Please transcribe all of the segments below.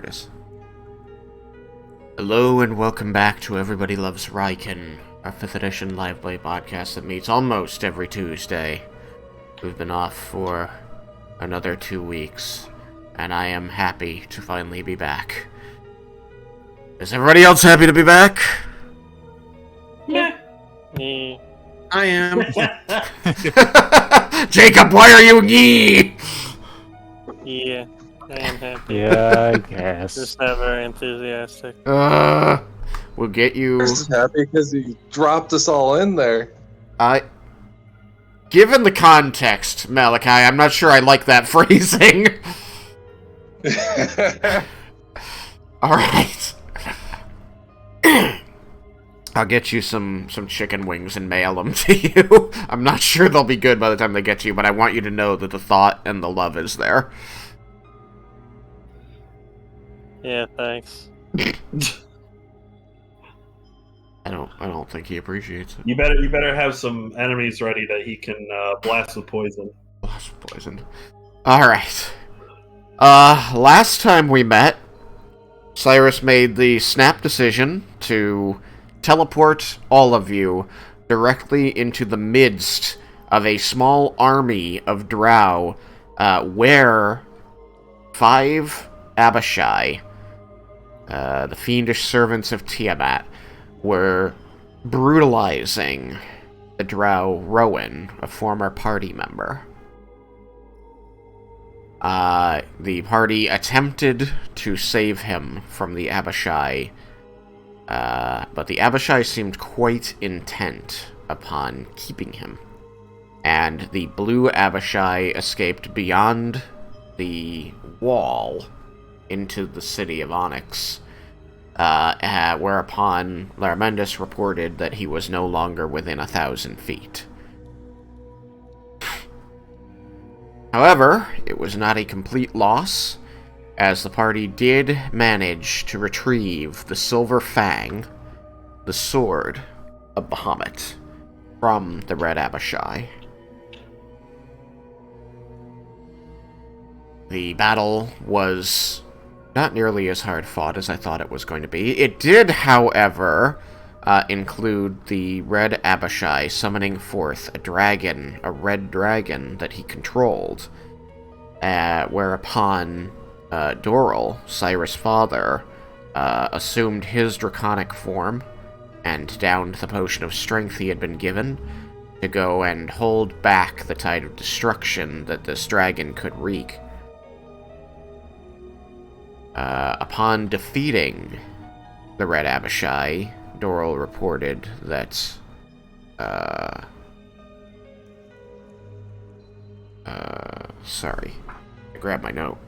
it is. Hello and welcome back to Everybody Loves Raiken, our 5th edition live play podcast that meets almost every Tuesday. We've been off for another 2 weeks, and I am happy to finally be back. Is everybody else happy to be back? Yeah. I am. Jacob, why are you yee? Yeah, I am happy. Yeah, I guess. Just not very enthusiastic. We'll get you. I'm just happy because he dropped us all in there. Given the context, Malachi, I'm not sure I like that phrasing. Alright. I'll get you some chicken wings and mail them to you. I'm not sure they'll be good by the time they get to you, but I want you to know that the thought and the love is there. Yeah, thanks. I don't think he appreciates it. You better have some enemies ready that he can blast with poison. Blast with poison. Alright. Last time we met, Cyrus made the snap decision to teleport all of you directly into the midst of a small army of drow, where 5 Abishai, the fiendish servants of Tiamat, were brutalizing the drow Roen, a former party member. The party attempted to save him from the Abishai, but the Abishai seemed quite intent upon keeping him. And the blue Abishai escaped beyond the wall into the city of Onyx, whereupon Laramendus reported that he was no longer within 1,000 feet. However, it was not a complete loss, as the party did manage to retrieve the Silver Fang, the sword of Bahamut, from the Red Abishai. The battle was not nearly as hard fought as I thought it was going to be. It did, however, include the Red Abishai summoning forth a dragon, a red dragon that he controlled, whereupon Doral, Cyrus' father, assumed his draconic form and downed the potion of strength he had been given to go and hold back the tide of destruction that this dragon could wreak. Upon defeating the Red Abishai, Doral reported that, sorry, I grabbed my note.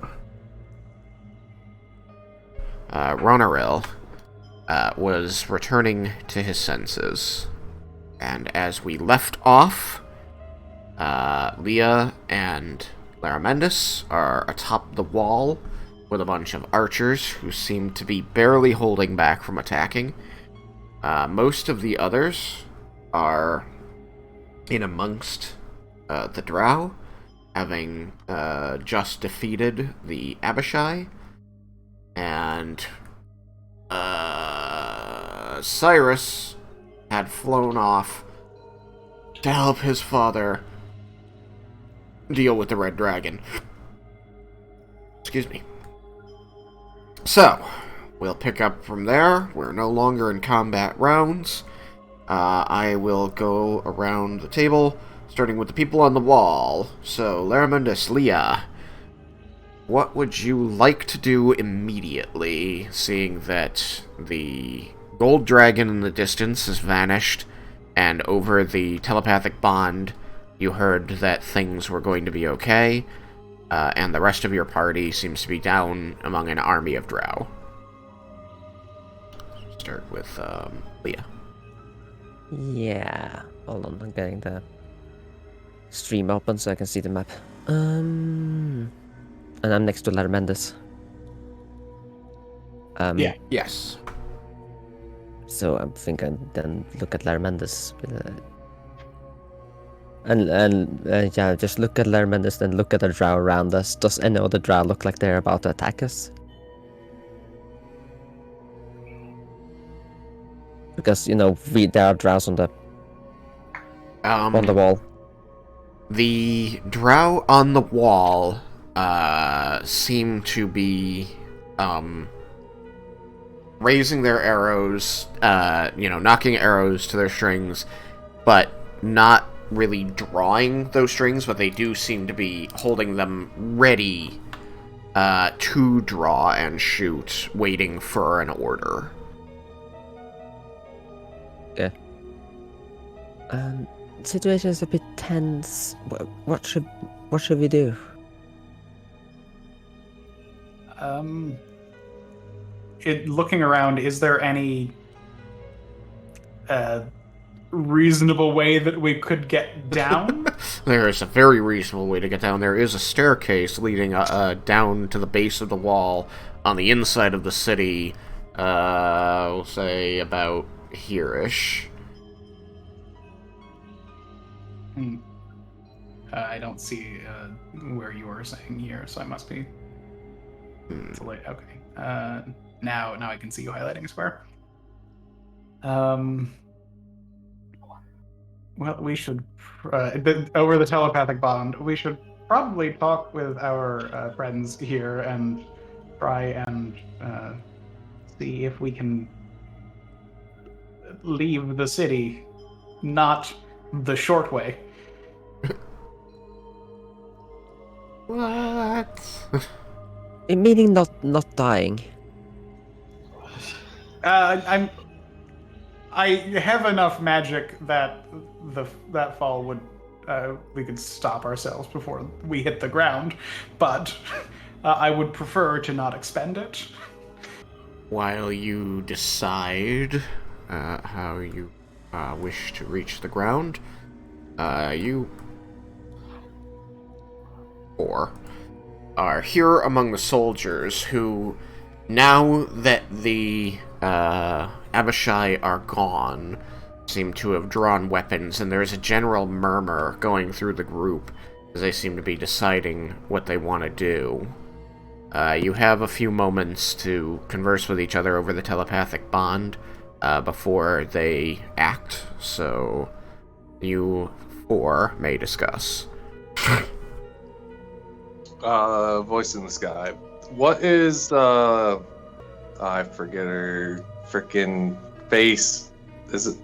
Ronaril, was returning to his senses, and as we left off, Leah and Laramendus are atop the wall with a bunch of archers who seem to be barely holding back from attacking. Most of the others are in amongst the drow, having just defeated the Abishai, and Cyrus had flown off to help his father deal with the Red Dragon. Excuse me. So, we'll pick up from there. We're no longer in combat rounds. I will go around the table, starting with the people on the wall. So, Laramendus, Leah, what would you like to do immediately, seeing that the gold dragon in the distance has vanished, and over the telepathic bond, you heard that things were going to be okay, and the rest of your party seems to be down among an army of drow. Start with Leah. Yeah. Hold on, I'm getting the stream open so I can see the map. And I'm next to Laramendus. Yeah. Yes. So I'm thinking then look at Laramendus and yeah, just look at Laramendus, then look at the drow around us. Does any other drow look like they're about to attack us? Because there are drows on the wall. The drow on the wall seem to be raising their arrows, knocking arrows to their strings, but not really drawing those strings, but they do seem to be holding them ready to draw and shoot, waiting for an order. Yeah. Situation is a bit tense. What should we do? Looking around, is there any reasonable way that we could get down? There is a very reasonable way to get down. There is a staircase leading down to the base of the wall on the inside of the city. We'll say about here-ish. I don't see where you were saying here, so I must be. It's late. Okay. Now I can see you highlighting a square. Well, we should over the telepathic bond. We should probably talk with our friends here and try and see if we can leave the city, not the short way. What? Meaning not dying. I have enough magic that that fall would we could stop ourselves before we hit the ground, but I would prefer to not expend it. While you decide how you wish to reach the ground, you are here among the soldiers who, now that the Abishai are gone, seem to have drawn weapons, and there's a general murmur going through the group as they seem to be deciding what they want to do. You have a few moments to converse with each other over the telepathic bond before they act, so you four may discuss. Voice in the sky. What is I forget her freaking face. Is it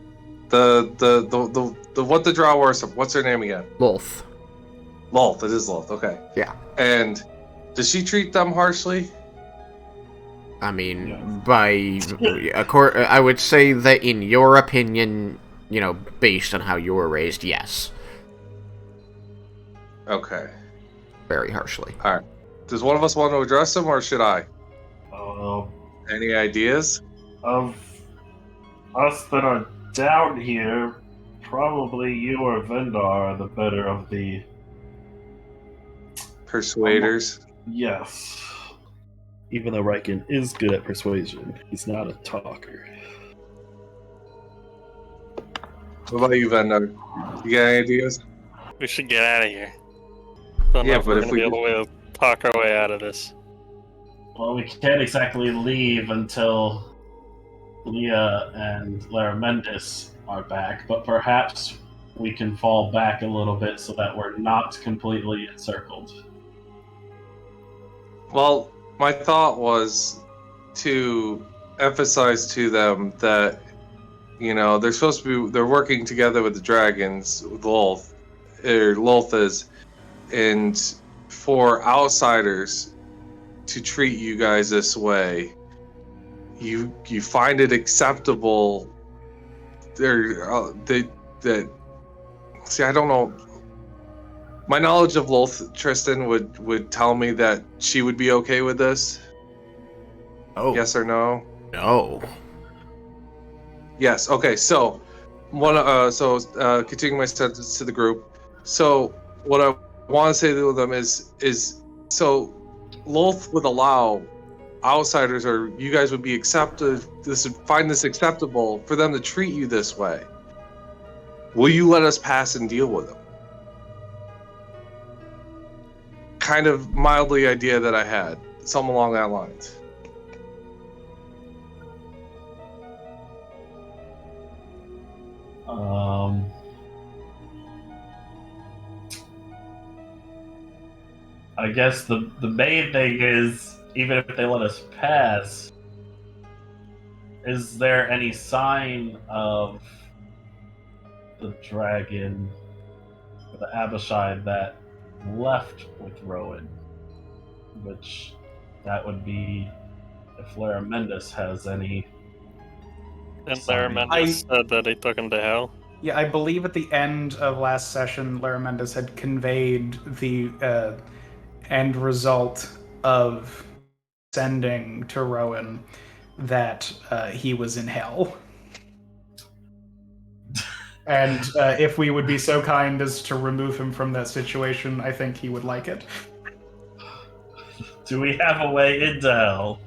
the what the drow were? What's her name again? Lolth. Lolth. It is Lolth. Okay. Yeah. And does she treat them harshly? I mean, I would say that in your opinion, based on how you were raised, yes. Okay. Very harshly. All right. Does one of us want to address them, or should I? Any ideas? Of us that are down here, probably you or Vendar are the better of the persuaders. Yes. Even though Raiken is good at persuasion, he's not a talker. What about you, Vendar? You got any ideas? We should get out of here. Don't know if we're going to be able to talk our way out of this. Well, we can't exactly leave until Leah and Laramendis are back, but perhaps we can fall back a little bit so that we're not completely encircled. Well, my thought was to emphasize to them that, they're supposed to be, they're working together with the dragons, with Lolth is, and for outsiders to treat you guys this way, you find it acceptable. I don't know. My knowledge of Lolth, Tristan, would tell me that she would be okay with this. Oh. Yes or no? No. Yes. Okay. So, continuing my sentence to the group. So, what I want to say to them is so Lolth would allow outsiders, or you guys would be find this acceptable for them to treat you this way. Will you let us pass and deal with them? Kind of mildly idea that I had, something along that lines. I guess the main thing is, even if they let us pass, is there any sign of the dragon, or the Abishai that left with Roen? Which that would be if Lara Mendes has any. And Lara Mendes said that he took him to hell. Yeah, I believe at the end of last session, Lara Mendes had conveyed the end result of sending to Roen that he was in hell. And if we would be so kind as to remove him from that situation, I think he would like it. Do we have a way into hell?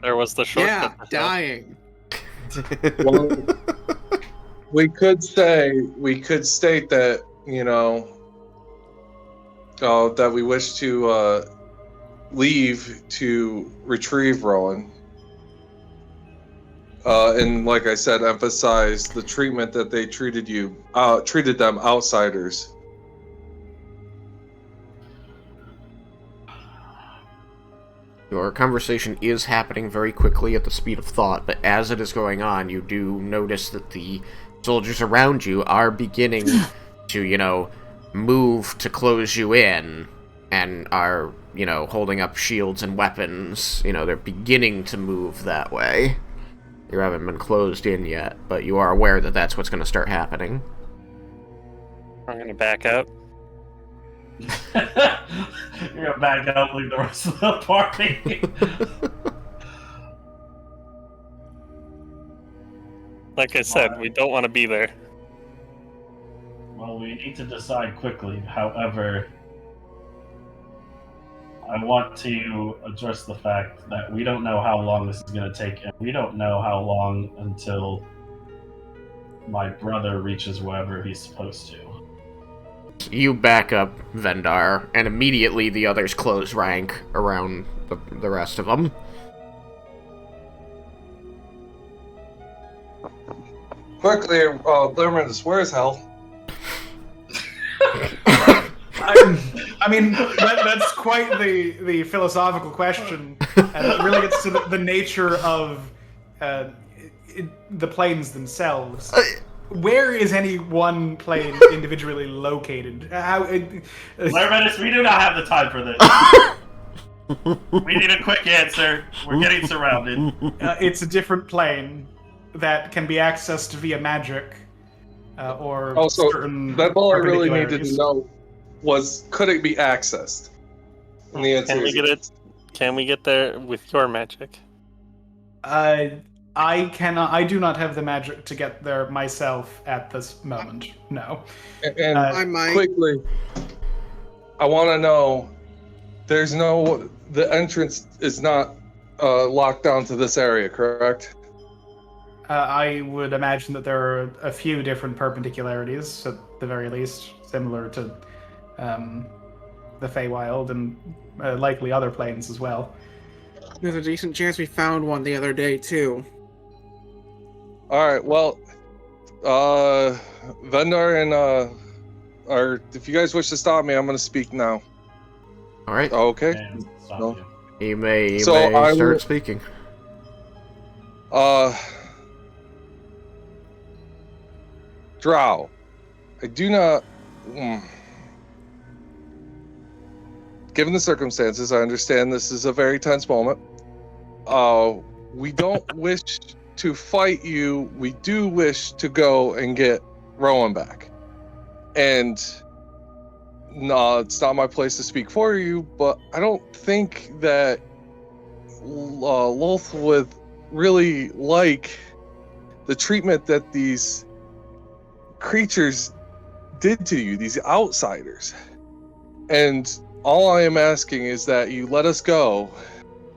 There was the shortcut. Yeah, dying. Well, we could state that, that we wish to leave to retrieve Roen. And like I said, emphasize the treatment that they treated them outsiders. Your conversation is happening very quickly at the speed of thought, but as it is going on, you do notice that the soldiers around you are beginning to, move to close you in, and are, holding up shields and weapons. They're beginning to move that way. You haven't been closed in yet, but you are aware that that's what's going to start happening. I'm going to back out. You're gonna back out, leave the rest of the party. Like I said, we don't want to be there. Well, we need to decide quickly. However, I want to address the fact that we don't know how long this is going to take, and we don't know how long until my brother reaches wherever he's supposed to. You back up Vendar, and immediately the others close rank around the rest of them. Quickly, Lermanus, where's hell? I mean, that's quite the philosophical question, and it really gets to the nature of the planes themselves. Where is any one plane individually located? Lermanus, we do not have the time for this. We need a quick answer. We're getting surrounded. It's a different plane that can be accessed via magic, or Also, certain. that's all I really needed perpendicularities. to know was, could it be accessed? And the answer Can we is get it? Can we get there with your magic? I cannot. I do not have the magic to get there myself at this moment. No. And I might. quickly, I want to know. The entrance is not locked down to this area, correct? I would imagine that there are a few different perpendicularities, at the very least, similar to the Feywild and likely other planes as well. There's a decent chance we found one the other day, too. Alright, well, Vendar and, if you guys wish to stop me, I'm going to speak now. Alright. Okay? And stop No. you. You may So I start will- speaking. Drow, I do not... Given the circumstances, I understand this is a very tense moment. We don't wish to fight you. We do wish to go and get Roen back. And no, it's not my place to speak for you, but I don't think that Lolth would really like the treatment that these creatures did to you, these outsiders. And all I am asking is that you let us go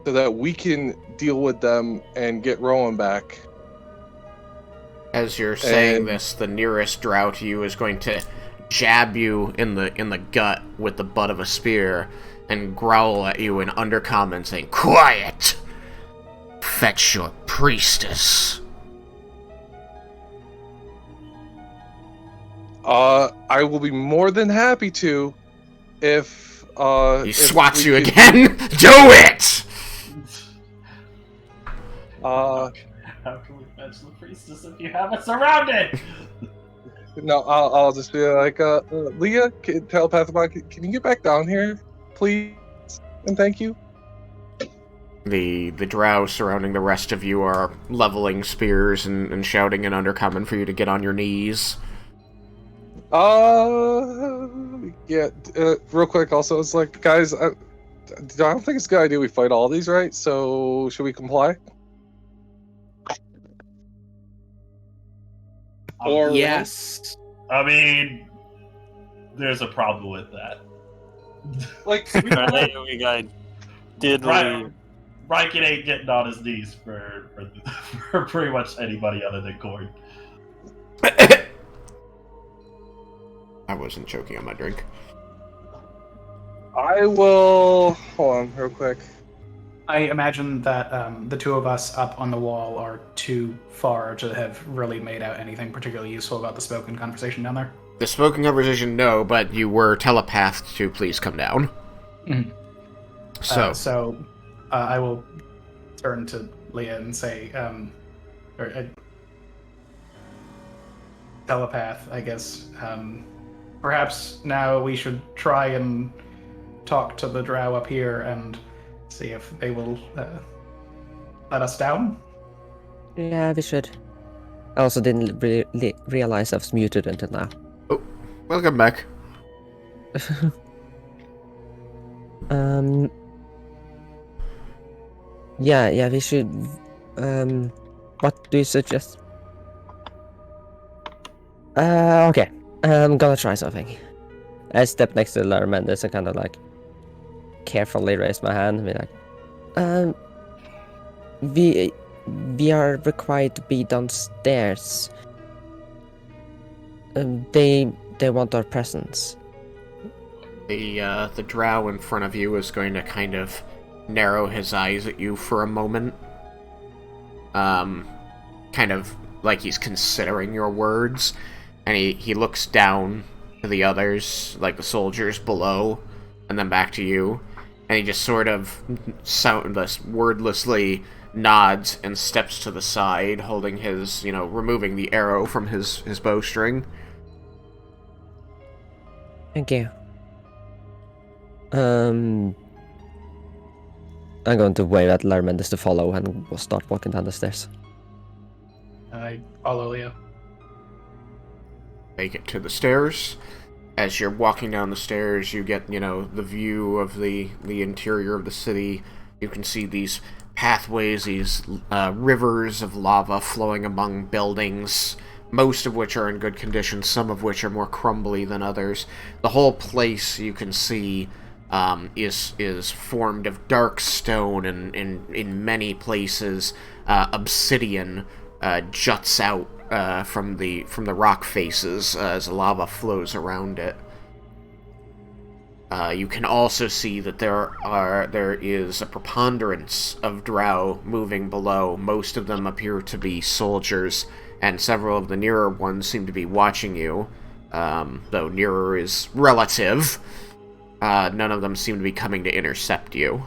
so that we can deal with them and get Roen back. As you're saying And- this, the nearest drow to you is going to jab you in the gut with the butt of a spear and growl at you in undercommon saying, "Quiet! Fetch your priestess." I will be more than happy to if He swats you again. Do it. How can we fetch the priestess if you have us surrounded? No, I'll just be like, Leah, telepath, can you get back down here, please? And thank you. The drow surrounding the rest of you are leveling spears and shouting in Undercommon for you to get on your knees. Yeah, real quick also, it's like, guys, I don't think it's a good idea we fight all these, right? So, should we comply? Or Yes. I mean, there's a problem with that. Like, We got diddly. Raiken ain't getting on his knees for pretty much anybody other than Gord. I wasn't choking on my drink. I will... Hold on, real quick. I imagine that the two of us up on the wall are too far to have really made out anything particularly useful about the spoken conversation down there. The spoken conversation, no, but you were telepathed to please come down. Mm-hmm. So I will turn to Leah and say, telepath, I guess. Perhaps now we should try and talk to the drow up here and see if they will let us down. Yeah, we should. I also didn't realize I was muted until now. Oh, welcome back. Yeah, we should. What do you suggest? Okay. I'm gonna try something. I step next to Lara Mendes and kind of like carefully raise my hand and be like, we are required to be downstairs. They want our presence. The drow in front of you is going to kind of narrow his eyes at you for a moment. Kind of like he's considering your words, and he looks down to the others, like the soldiers below, and then back to you, and he just sort of wordlessly nods and steps to the side, holding his, removing the arrow from his bowstring. Thank you. I'm going to wave at Lara Mendes to follow, and we'll start walking down the stairs. I follow Leah. Make it to the stairs. As you're walking down the stairs, you get, the view of the interior of the city. You can see these pathways, these rivers of lava flowing among buildings, most of which are in good condition, some of which are more crumbly than others. The whole place, you can see, is formed of dark stone, and in many places, obsidian juts out from the rock faces as lava flows around it. You can also see that there is a preponderance of drow moving below. Most of them appear to be soldiers, and several of the nearer ones seem to be watching you, though nearer is relative. None of them seem to be coming to intercept you.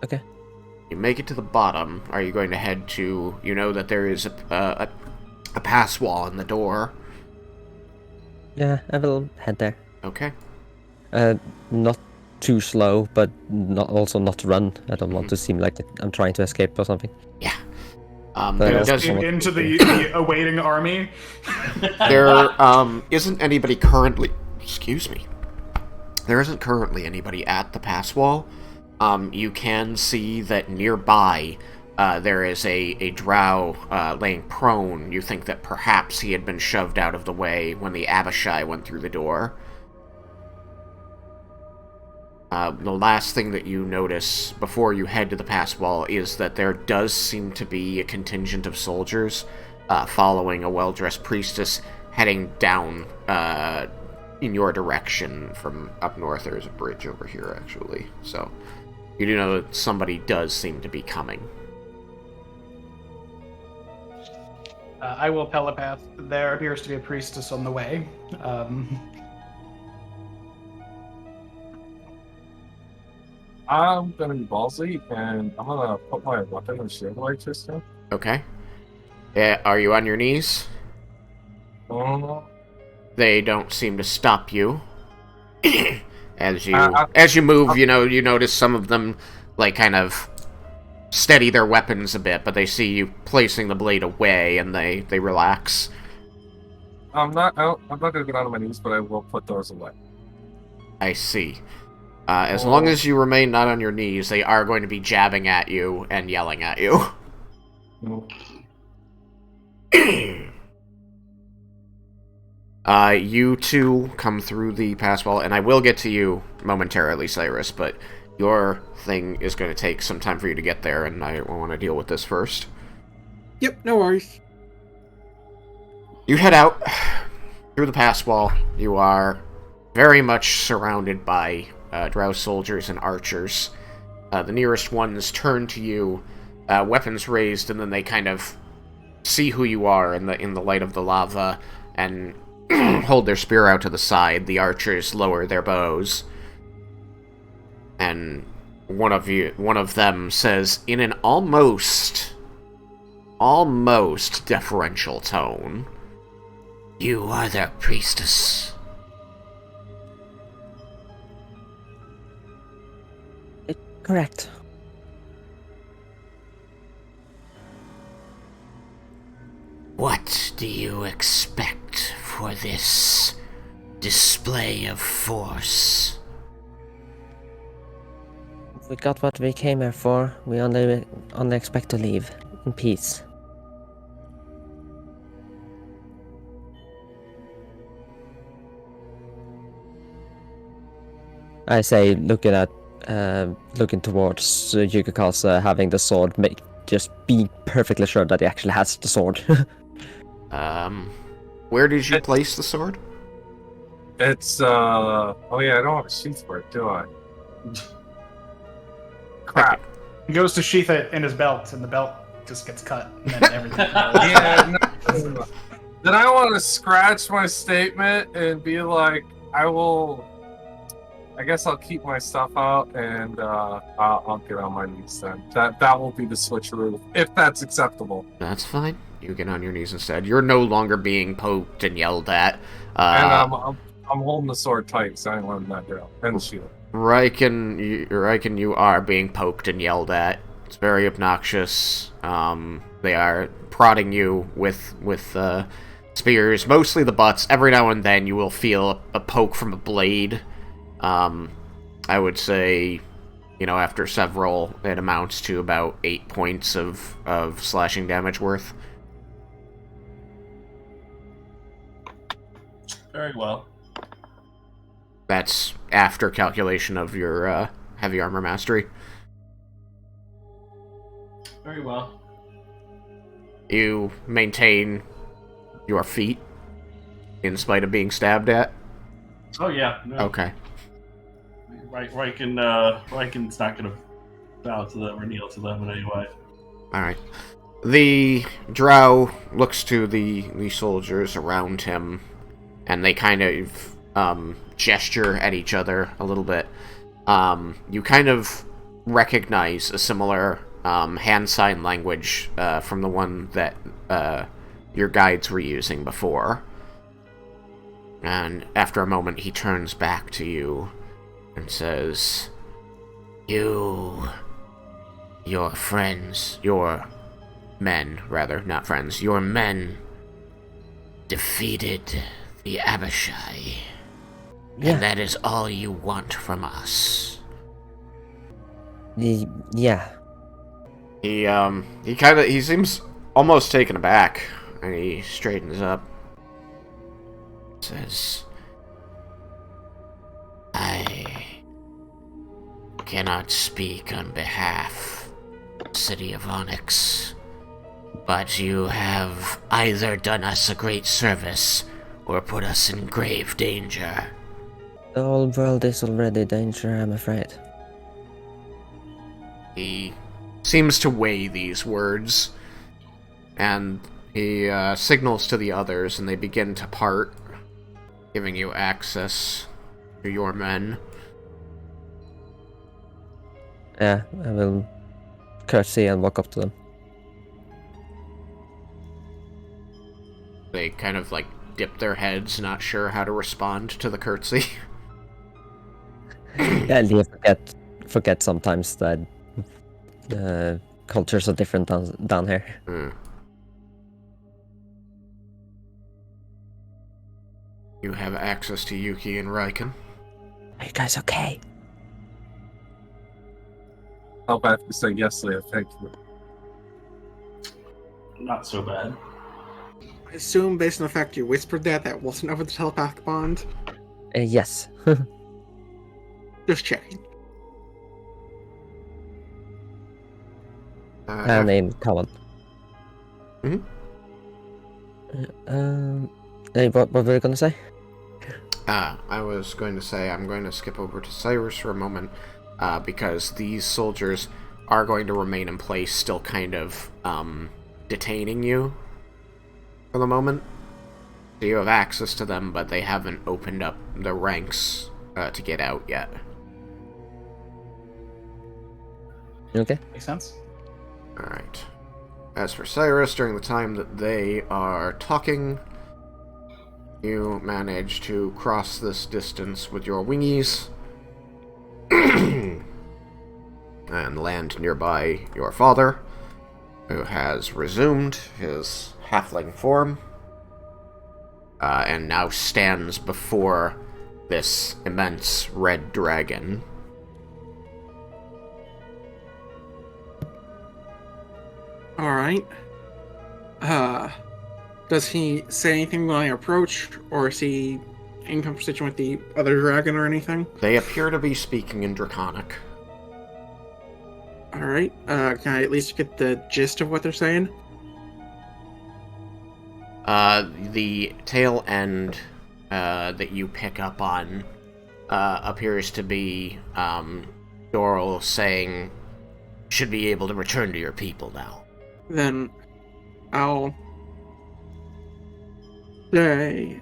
Okay. You make it to the bottom. Are you going to head to... You know that there is a pass wall in the door. Yeah, I will head there. Okay. Not too slow, but also not run. I don't want to seem like I'm trying to escape or something. Yeah. Into the awaiting army. There isn't anybody currently... Excuse me. There isn't currently anybody at the pass wall. You can see that nearby there is a drow laying prone. You think that perhaps he had been shoved out of the way when the Abishai went through the door. The last thing that you notice before you head to the pass wall is that there does seem to be a contingent of soldiers following a well-dressed priestess heading down in your direction from up north. There's a bridge over here, actually. So you do know that somebody does seem to be coming. I will telepath. There appears to be a priestess on the way. I'm gonna be ballsy, and I'm gonna put my weapon in shield light system. Okay. Are you on your knees? Oh. They don't seem to stop you. As you move, you notice some of them, like, kind of steady their weapons a bit, but they see you placing the blade away, and they relax. I'm not gonna get on my knees, but I will put those away. I see. As long as you remain not on your knees, they are going to be jabbing at you and yelling at you. You two come through the pass wall, and I will get to you momentarily, Cyrus, but your thing is going to take some time for you to get there, and I want to deal with this first. Yep, no worries. You head out through the pass wall. You are very much surrounded by Drow soldiers and archers. The nearest ones turn to you, weapons raised, and then they kind of see who you are in the light of the lava, and hold their spear out to the side. The archers lower their bows, and one of them says in an almost deferential tone, "You are their priestess." Correct. What do you expect for this display of force? We got what we came here for. We only expect to leave in peace. I say, looking towards Yukika's having the sword, just being perfectly sure that he actually has the sword. Where did you place the sword? It's oh yeah, I don't have a sheath for it, do I? Crap. He goes to sheath it in his belt, and the belt just gets cut, and then everything. Yeah. No. Then I want to scratch my statement and be like, I guess I'll keep my stuff out, and I'll get on my knees then. That will be the switcheroo, if that's acceptable. That's fine. You get on your knees instead. You're no longer being poked and yelled at. And I'm holding the sword tight, so I ain't letting that go. And the shield. Raiken, you are being poked and yelled at. It's very obnoxious. They are prodding you with spears, mostly the butts. Every now and then you will feel a poke from a blade. I would say, after several, it amounts to about 8 points of slashing damage worth. Very well. That's after calculation of your heavy armor mastery. Very well. You maintain your feet in spite of being stabbed at? Oh yeah. No. Okay. Raiken's not going to bow to them or kneel to them in any way. Alright. The drow looks to the soldiers around him, and they kind of gesture at each other a little bit. You kind of recognize a similar hand sign language from the one that your guides were using before. And after a moment, he turns back to you and says, your men, not friends, your men defeated the Abishai. Yeah. And that is all you want from us. Yeah. He seems almost taken aback, and he straightens up. Says, I cannot speak on behalf of the City of Onyx, but you have either done us a great service or put us in grave danger. The whole world is already danger, I'm afraid. He seems to weigh these words, and He signals to the others, and they begin to part, giving you access to your men. Yeah, I will curtsy and walk up to them. They kind of like dip their heads, not sure how to respond to the curtsy. Yeah, you forget sometimes that cultures are different down here. You have access to Yuki and Raiken. Are you guys okay? I'll have to say yes, Leah. Thank you. Not so bad. I assume, based on the fact you whispered that wasn't over the telepathic bond. Yes. Just checking. And in common. Hey, what were you gonna say? I was going to say I'm going to skip over to Cyrus for a moment, because these soldiers are going to remain in place, still kind of detaining you for the moment. So you have access to them, but they haven't opened up the ranks to get out yet. Okay. Makes sense. Alright. As for Cyrus, during the time that they are talking, you manage to cross this distance with your wingies and land nearby your father, who has resumed his halfling form and now stands before this immense red dragon. Alright. Does he say anything when I approach, or is he in conversation with the other dragon or anything? They appear to be speaking in Draconic. Alright. Can I at least get the gist of what they're saying? The tail end that you pick up on appears to be Doral saying, "Should be able to return to your people now." Then I'll say,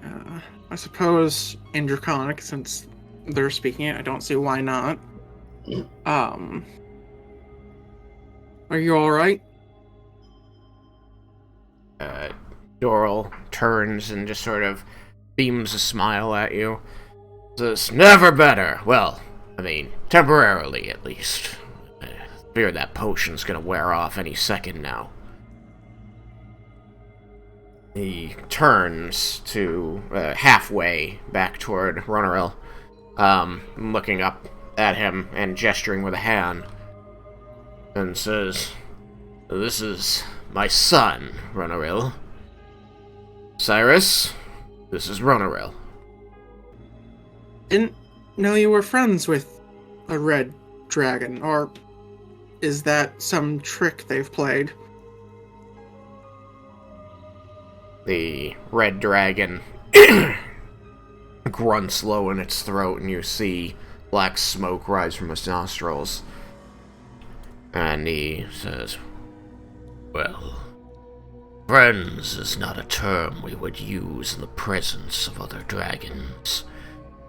I suppose in Draconic, since they're speaking it, I don't see why not. Are you alright? Doral turns and just sort of beams a smile at you. Says, "Never better. Well, I mean, temporarily at least. I fear that potion's gonna wear off any second now." He turns to halfway back toward Ronaril, looking up at him and gesturing with a hand, and says, "This is my son, Ronaril. Cyrus, this is Ronaril." Didn't know you were friends with a red dragon, or is that some trick they've played? The red dragon grunts low in its throat, and you see black smoke rise from its nostrils. And he says, "Well, friends is not a term we would use in the presence of other dragons,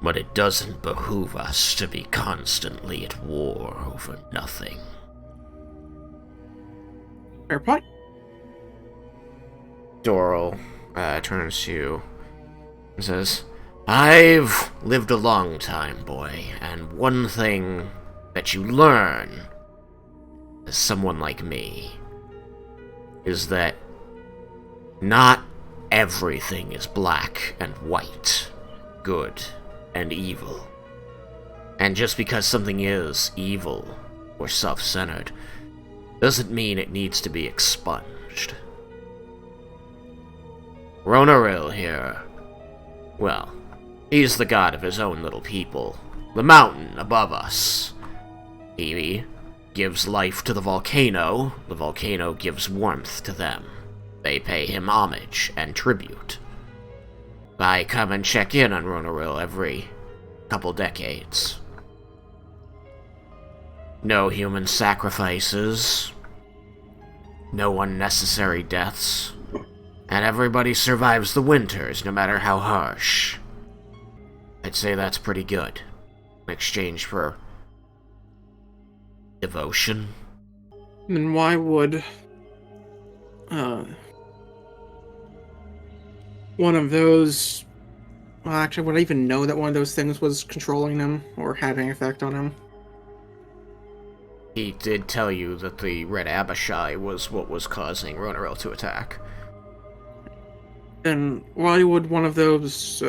but it doesn't behoove us to be constantly at war over nothing." Fair point. Doral turns to you and says, "I've lived a long time, boy, and one thing that you learn as someone like me is that not everything is black and white, good and evil. And just because something is evil or self-centered doesn't mean it needs to be expunged. Ronaril here, well, he's the god of his own little people, the mountain above us. He gives life to the volcano gives warmth to them. They pay him homage and tribute. I come and check in on Ronaril every couple decades. No human sacrifices, no unnecessary deaths. And everybody survives the winters, no matter how harsh. I'd say that's pretty good. In exchange for devotion. Then why would one of those... Well, actually, would I even know that one of those things was controlling him or having an effect on him? He did tell you that the red Abishai was what was causing Roen to attack. Then why would one of those,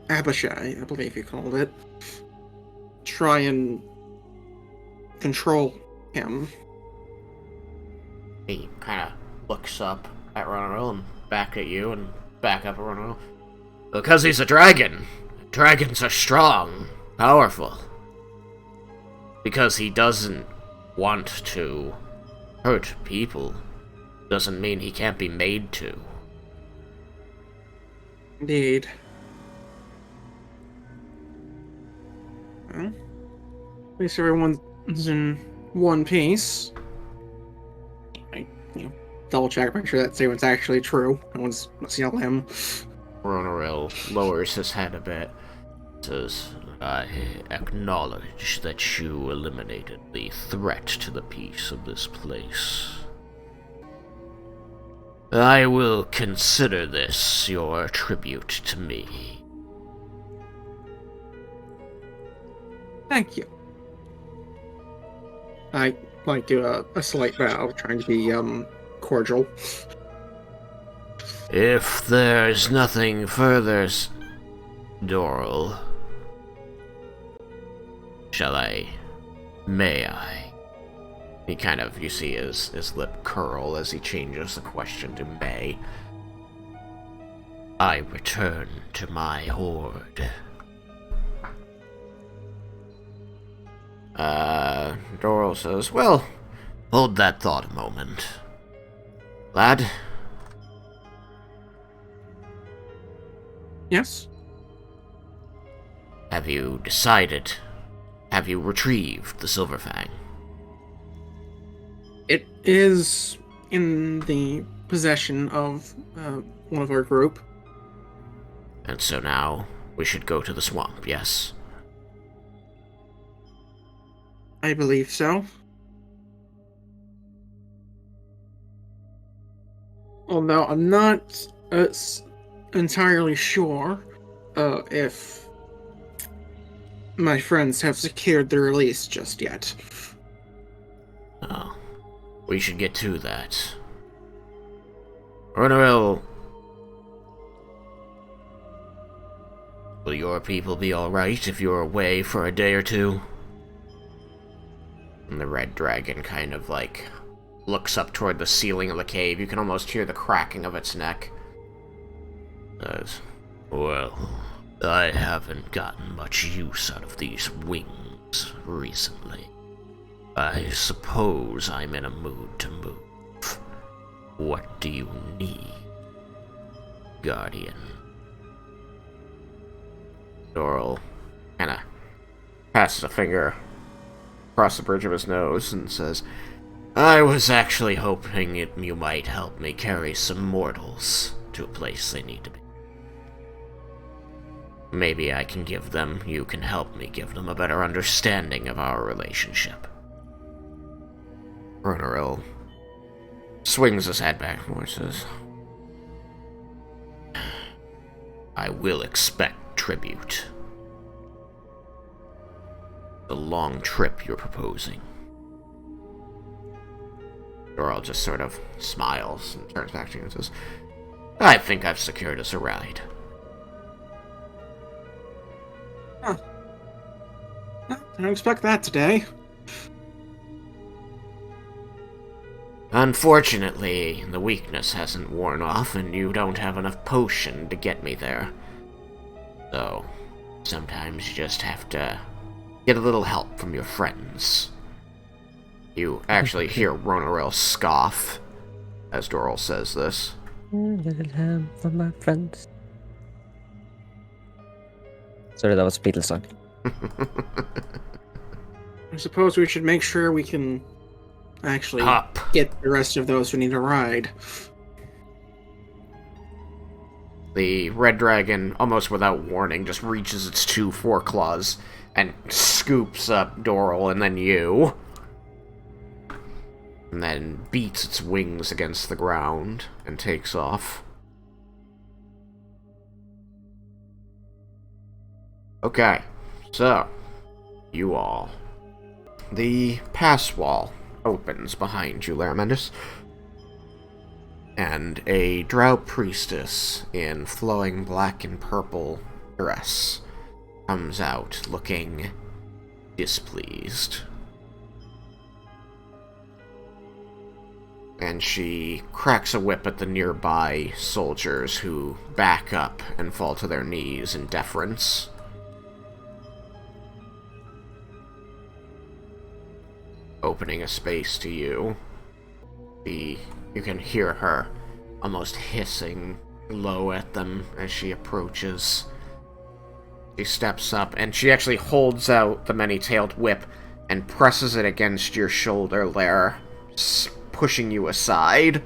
Abishai, I believe you called it, try and control him? He kind of looks up at Roen and back at you and back up at Roen. Because he's a dragon. Dragons are strong, powerful. Because he doesn't want to hurt people doesn't mean he can't be made to. Indeed. Well, at least everyone's in one piece. I, double check, make sure that statement's actually true. No one's yell him. Roen lowers his head a bit. Says, I acknowledge that you eliminated the threat to the peace of this place. I will consider this your tribute to me. Thank you. I do a slight bow, trying to be cordial. If there's nothing further, Doral, may I? He kind of, you see his lip curl as he changes the question to may. I return to my horde. Doral says, well, hold that thought a moment. Lad? Yes? Have you decided? Have you retrieved the Silver Fang? It is in the possession of one of our group. And so now, we should go to the swamp, yes? I believe so. Although I'm not entirely sure if my friends have secured the release just yet. Oh, we should get to that. Roen, will your people be alright if you're away for a day or two? And the red dragon kind of, looks up toward the ceiling of the cave. You can almost hear the cracking of its neck. Says, well, I haven't gotten much use out of these wings recently. I suppose I'm in a mood to move. What do you need, Guardian? Doral kinda passes a finger across the bridge of his nose and says, I was actually hoping you might help me carry some mortals to a place they need to be. Maybe I can you can help me give them a better understanding of our relationship. Roen swings his head back and says, I will expect tribute. The long trip you're proposing. Doral just sort of smiles and turns back to you and says, I think I've secured us a ride. Huh. Didn't expect that today. Unfortunately, the weakness hasn't worn off and you don't have enough potion to get me there. So, sometimes you just have to get a little help from your friends. You actually hear Roen scoff as Doral says this. A little help from my friends. Sorry, that was a Beatles song. I suppose we should make sure we can actually get the rest of those who need a ride. The red dragon, almost without warning, just reaches its 2 foreclaws and scoops up Doral and then you. And then beats its wings against the ground and takes off. Okay, so, you all. The pass wall opens behind you, Laramendus. And a drow priestess in flowing black and purple dress comes out looking displeased. And she cracks a whip at the nearby soldiers who back up and fall to their knees in deference. Opening a space to you. You can hear her almost hissing low at them as she approaches. She steps up, and she actually holds out the many-tailed whip and presses it against your shoulder there, pushing you aside.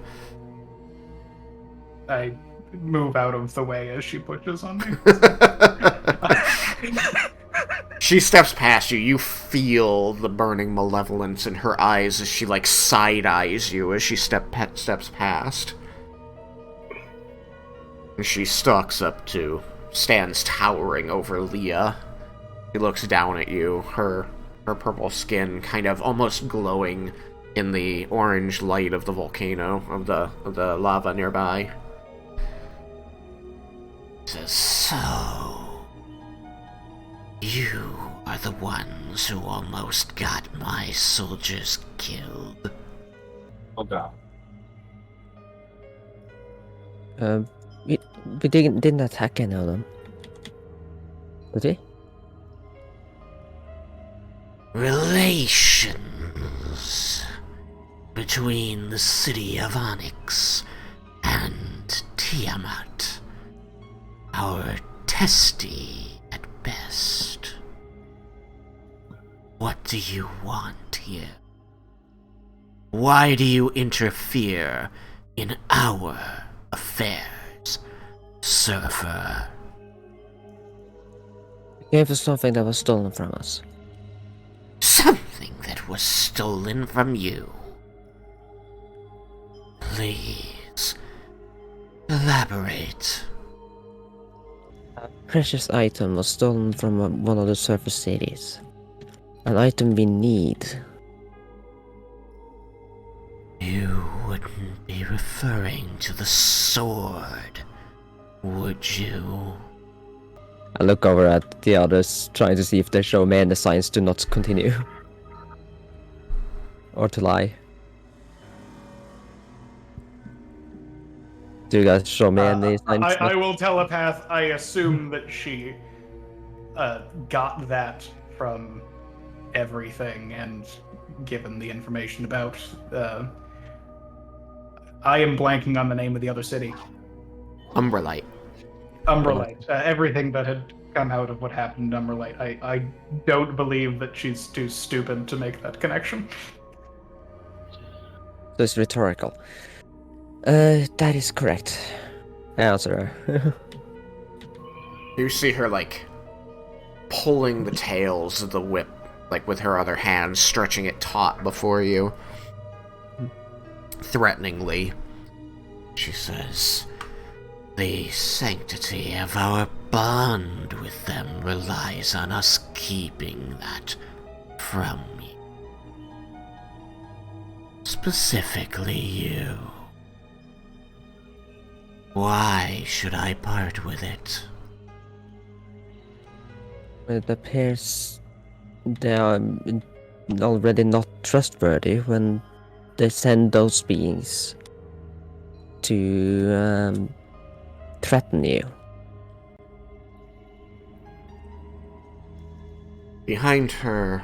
I move out of the way as she pushes on me. She steps past you. You feel the burning malevolence in her eyes as she, like, side-eyes you as she steps past. And she stalks up to, stands towering over Leah. She looks down at you, her purple skin kind of almost glowing in the orange light of the volcano, of the lava nearby. Says, "So, you are the ones who almost got my soldiers killed." Oh god. We didn't attack any of them. Did we? Relations between the city of Onyx and Tiamat are testy at best. What do you want here? Why do you interfere in our affairs, Surfer? Gave us something that was stolen from us. Something that was stolen from you. Please, elaborate. A precious item was stolen from one of the surface cities. An item we need. You wouldn't be referring to the sword, would you? I look over at the others, trying to see if they show me any signs to not continue. Or to lie. Do you guys show me any signs? I will telepath. I assume that she got that from everything, and given the information about... I am blanking on the name of the other city. Umbralite. Umbralite. Everything that had come out of what happened in Umbralite. I don't believe that she's too stupid to make that connection. So it's rhetorical. That is correct. I answer her. You see her, like, pulling the tails of the whip, like, with her other hand, stretching it taut before you. Threateningly. She says, "The sanctity of our bond with them relies on us keeping that from you. Specifically you. Why should I part with it?" It appears they are already not trustworthy when they send those beings to threaten you. Behind her,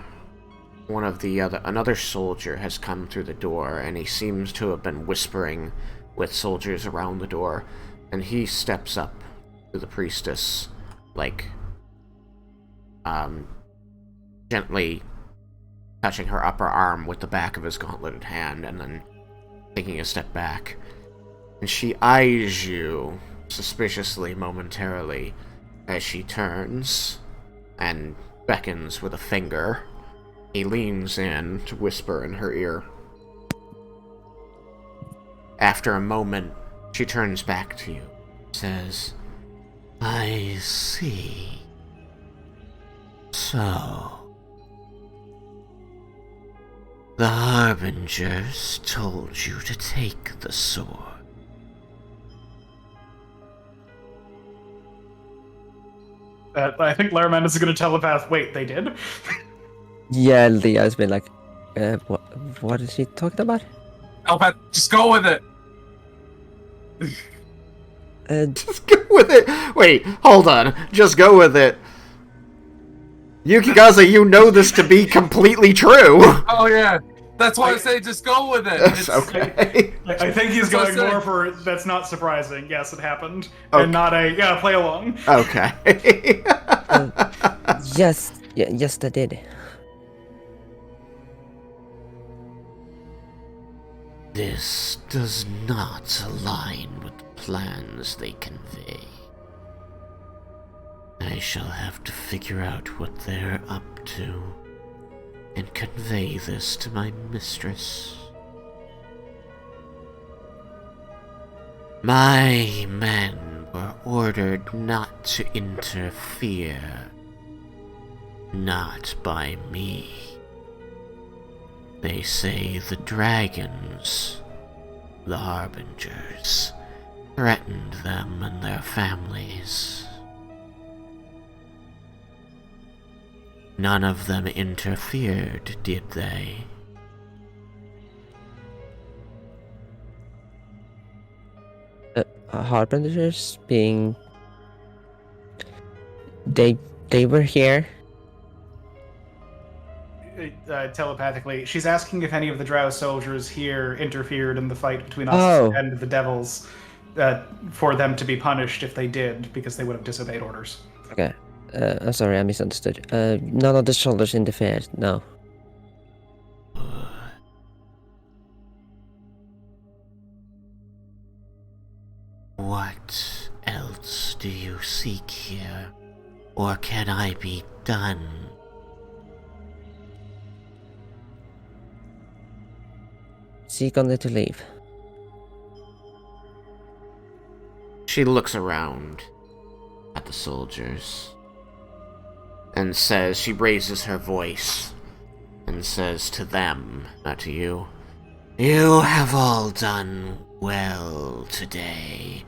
another soldier has come through the door, and he seems to have been whispering with soldiers around the door, and he steps up to the priestess, like, gently touching her upper arm with the back of his gauntleted hand, and then taking a step back. And she eyes you suspiciously momentarily as she turns and beckons with a finger. He leans in to whisper in her ear. After a moment, she turns back to you, says, I see. So, the Harbingers told you to take the sword. I think Laramanda's is going to telepath. Wait, they did? Yeah, Leah's been like, what is she talking about? Elpat, just go with it. Just go with it. Wait, hold on. Just go with it. Yukikaze, you know this to be completely true. Oh yeah, that's why I say just go with it. That's okay. I think he's going So more for that's not surprising. Yes, it happened. Okay. And not a, yeah, play along. Okay. Yes, yes, they did. This does not align with the plans they convey. I shall have to figure out what they're up to and convey this to my mistress. My men were ordered not to interfere. Not by me. They say the dragons, the Harbingers, threatened them and their families. None of them interfered, did they? Harbingers being... They were here. Telepathically, she's asking if any of the Drow soldiers here interfered in the fight between us and the devils, for them to be punished if they did, because they would have disobeyed orders. Okay. I'm sorry, I misunderstood. None of the soldiers interfered, no. What else do you seek here? Or can I be done? Seek only to leave. She looks around at the soldiers and says, she raises her voice and says to them, not to you, you have all done well today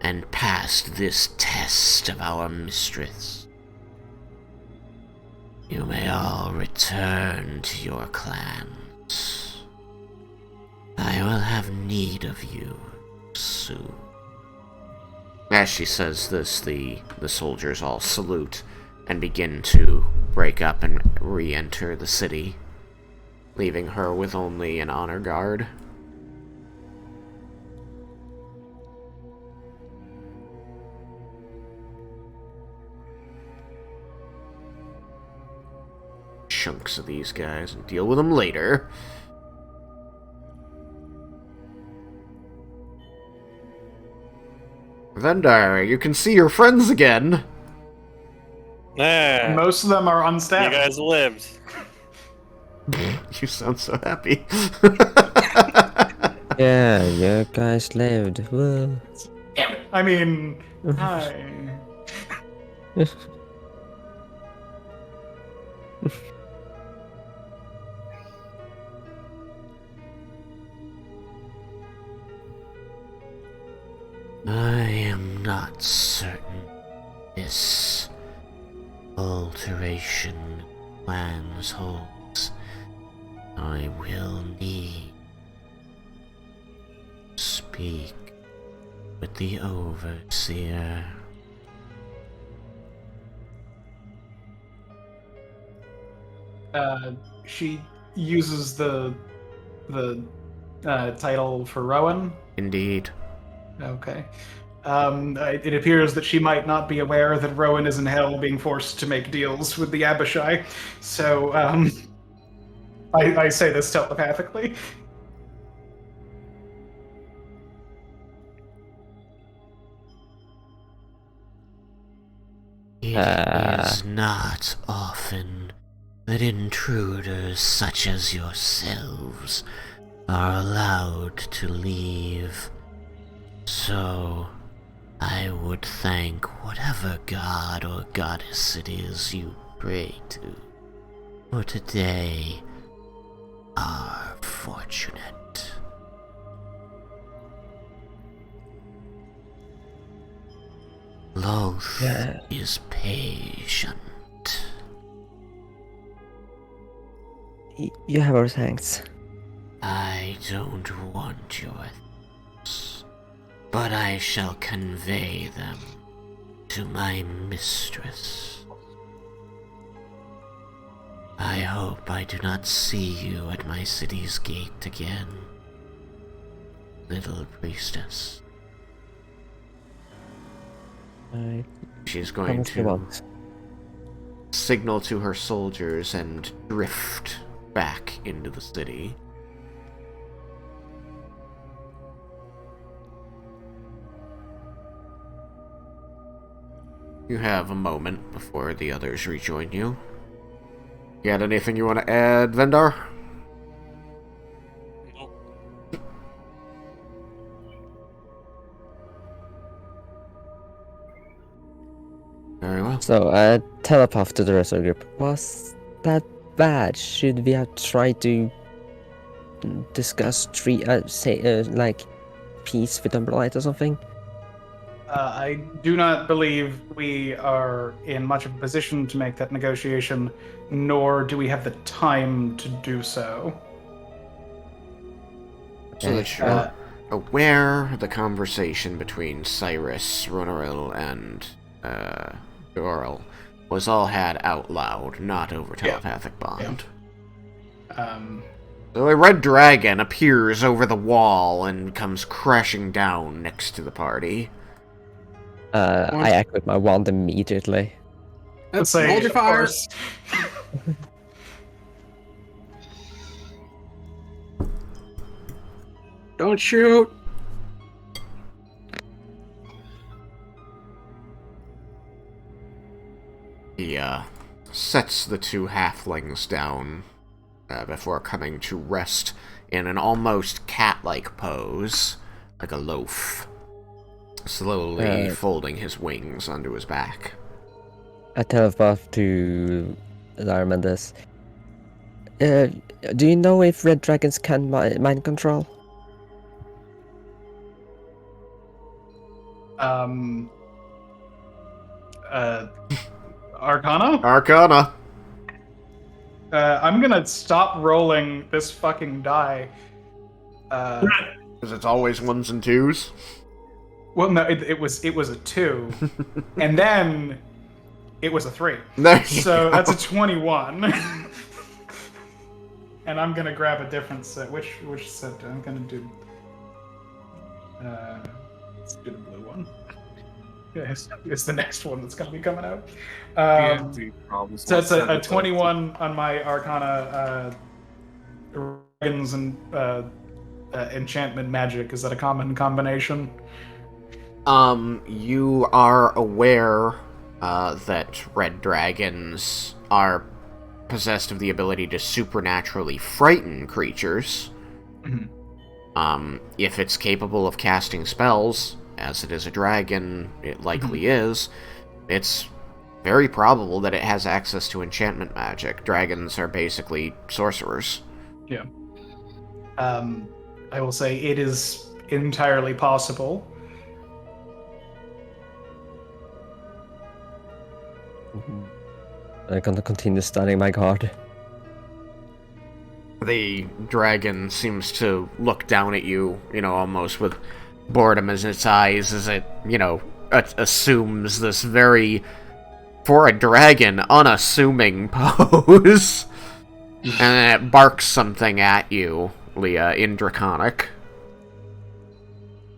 and passed this test of our mistress. You may all return to your clans. I will have need of you soon. As she says this, the soldiers all salute and begin to break up and re-enter the city, leaving her with only an honor guard. Chunks of these guys and deal with them later. Vendar, you can see your friends again. Nah, Most of them are you unstaffed. guys lived. You sound so happy. Yeah, you guys lived. Whoa. I mean, hi. I am not certain this alteration plans holds. I will need to speak with the overseer. She uses the title for Roen. Indeed. Okay. It appears that she might not be aware that Roen is in hell being forced to make deals with the Abishai. So, I say this telepathically. is not often that intruders such as yourselves are allowed to leave. So, I would thank whatever god or goddess it is you pray to, for today are fortunate. Loth is patient. You have our thanks. I don't want your thanks, but I shall convey them to my mistress. I hope I do not see you at my city's gate again, little priestess. She's going to signal to her soldiers and drift back into the city. You have a moment before the others rejoin you. You got anything you want to add, Vendar? Very well. So, telepath to the rest of the group. Was that bad? Should we have tried to discuss like peace with Umberlight or something? I do not believe we are in much of a position to make that negotiation, nor do we have the time to do so. So that you're aware of the conversation between Cyrus, Ronaril, and Doral was all had out loud, not over telepathic bond. So a red dragon appears over the wall and comes crashing down next to the party. I activate my wand immediately. Let's say, hold your fire. Don't shoot. He sets the two halflings down before coming to rest in an almost cat-like pose, like a loaf, slowly folding his wings onto his back. I telepath to Laramendes. Do you know if red dragons can mind control? Arcana? Arcana! I'm gonna stop rolling this fucking die. Because it's always ones and twos? Well, no, it was a 2, and then it was a 3. So that's a 21. And I'm gonna grab a different set. Which set? I'm gonna do. Let's do the blue one. Yeah, it's the next one that's gonna be coming out. So it's a 21 on my Arcana. Dragons and enchantment magic. Is that a common combination? You are aware that red dragons are possessed of the ability to supernaturally frighten creatures. Mm-hmm. If it's capable of casting spells, as it is a dragon, it likely is, it's very probable that it has access to enchantment magic. Dragons are basically sorcerers. Yeah. I will say it is entirely possible. I'm gonna continue studying my guard. The dragon seems to look down at you, almost with boredom in its eyes as it, assumes this very, for a dragon, unassuming pose. And then it barks something at you, Leah, in Draconic.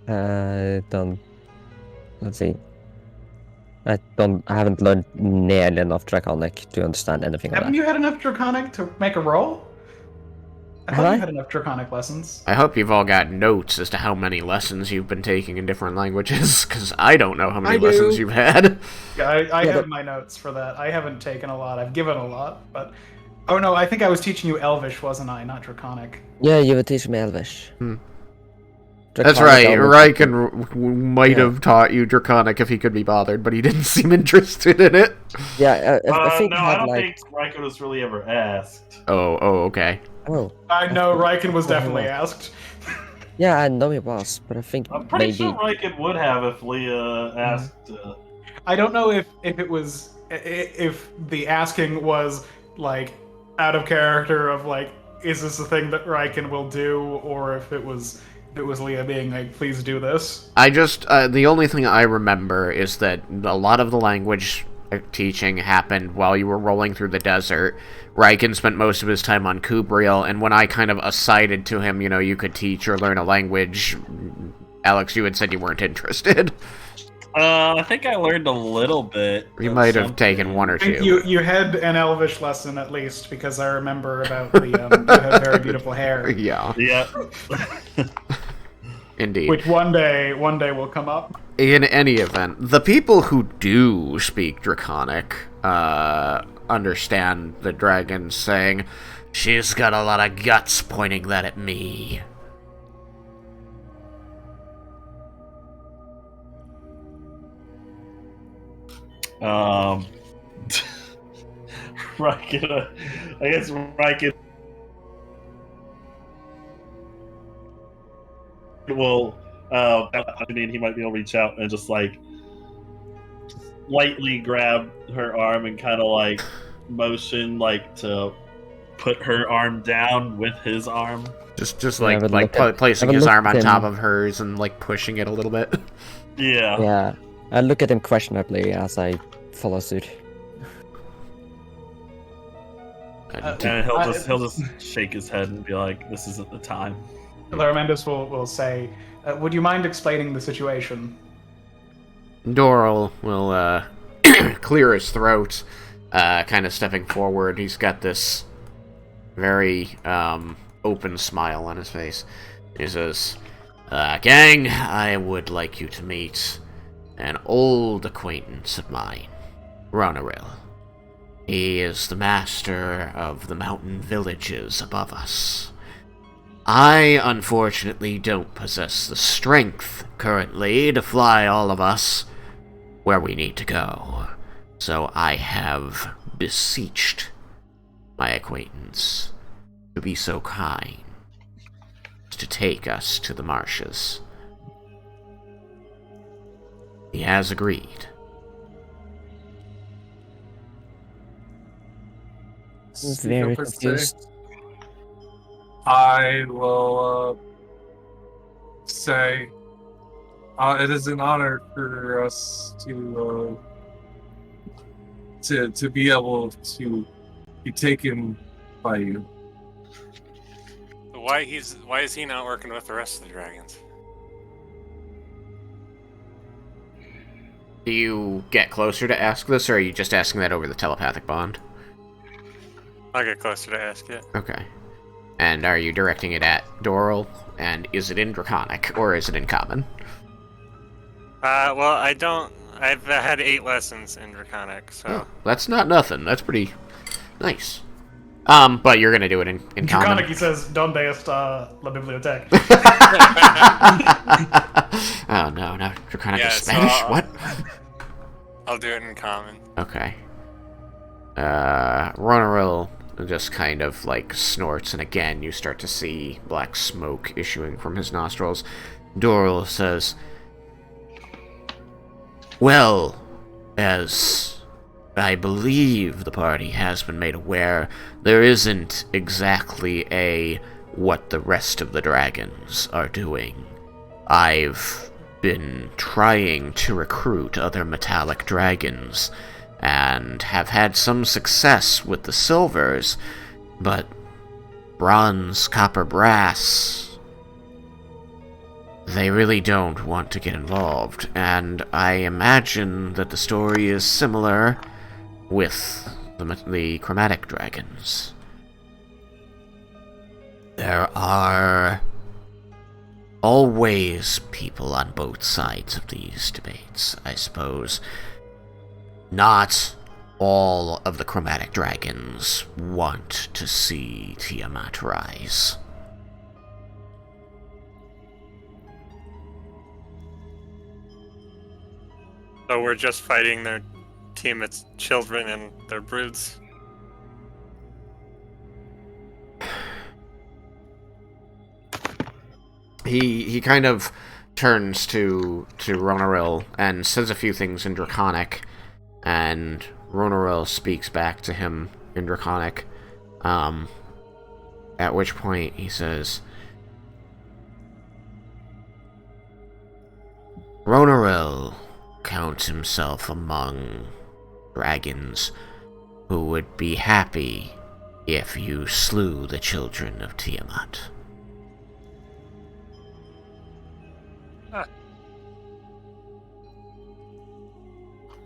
Let's see. I haven't learned nearly enough Draconic to understand anything of that. Haven't you had enough Draconic to make a roll? I thought you had enough Draconic lessons. I hope you've all got notes as to how many lessons you've been taking in different languages, because I don't know how many lessons you've had. Yeah, I have my notes for that. I haven't taken a lot. I've given a lot, but... Oh no, I think I was teaching you Elvish, wasn't I? Not Draconic. Yeah, you were teaching me Elvish. That's right, Raiken might have taught you Draconic if he could be bothered, but he didn't seem interested in it. Yeah, I think no, I don't think Raiken was really ever asked. Oh, okay. Oh. I know, Raiken was definitely asked. Yeah, I know he was, but I think I'm pretty maybe... sure Raiken would have if Leah asked. I don't know if it was... If the asking was, like, out of character of, like, is this a thing that Raiken will do, or if it was Leah being like, please do this. I just, the only thing I remember is that a lot of the language teaching happened while you were rolling through the desert. Raiken spent most of his time on Kubriel, and when I kind of assided to him, you know, you could teach or learn a language, Alex, you had said you weren't interested. I think I learned a little bit. You might have taken one or two. You had an Elvish lesson at least, because I remember about the you had very beautiful hair. Yeah. Indeed. Which one day will come up. In any event, the people who do speak Draconic understand the dragon saying, "She's got a lot of guts," pointing that at me. Raiken, I guess Raiken will, I mean, he might be able to reach out and just, like, lightly grab her arm and kind of, like, motion, like, to put her arm down with his arm. Just like placing his arm on top of hers and, like, pushing it a little bit. Yeah. Yeah. I look at him questionably as I follow suit. And he'll just shake his head and be like, "This isn't the time." Laramentis will say, "Would you mind explaining the situation?" Doral will clear his throat, kind of stepping forward. He's got this very open smile on his face. He says, "Gang, I would like you to meet an old acquaintance of mine, Roneril. He is the master of the mountain villages above us. I, unfortunately, don't possess the strength currently to fly all of us where we need to go, so I have beseeched my acquaintance to be so kind as to take us to the marshes. He has agreed." Very confused. I will say it is an honor for us to be able to be taken by you. Why is he not working with the rest of the dragons? Do you get closer to ask this, or are you just asking that over the telepathic bond? I'll get closer to ask it. Okay. And are you directing it at Doral? And is it in Draconic, or is it in Common? Well, I don't... I've had 8 lessons in Draconic, so... Oh, that's not nothing. That's pretty nice. But you're gonna do it in Common. Draconic, he says, "Donde está la biblioteca?" Oh, no, Draconic Yeah, is Spanish? so What? I'll do it in Common. Okay. Roneril just kind of, like, snorts, and again you start to see black smoke issuing from his nostrils. Doral says, "Well, as I believe the party has been made aware, there isn't exactly a what the rest of the dragons are doing. I've been trying to recruit other metallic dragons, and have had some success with the silvers, but bronze, copper, brass, they really don't want to get involved, and I imagine that the story is similar with the chromatic dragons." There are always people on both sides of these debates, I suppose. Not all of the chromatic dragons want to see Tiamat rise. So we're just fighting their Tiamat's children and their broods? He kind of turns to Ronaril and says a few things in Draconic, and Ronaril speaks back to him in Draconic, at which point he says, Ronaril counts himself among dragons who would be happy if you slew the children of Tiamat.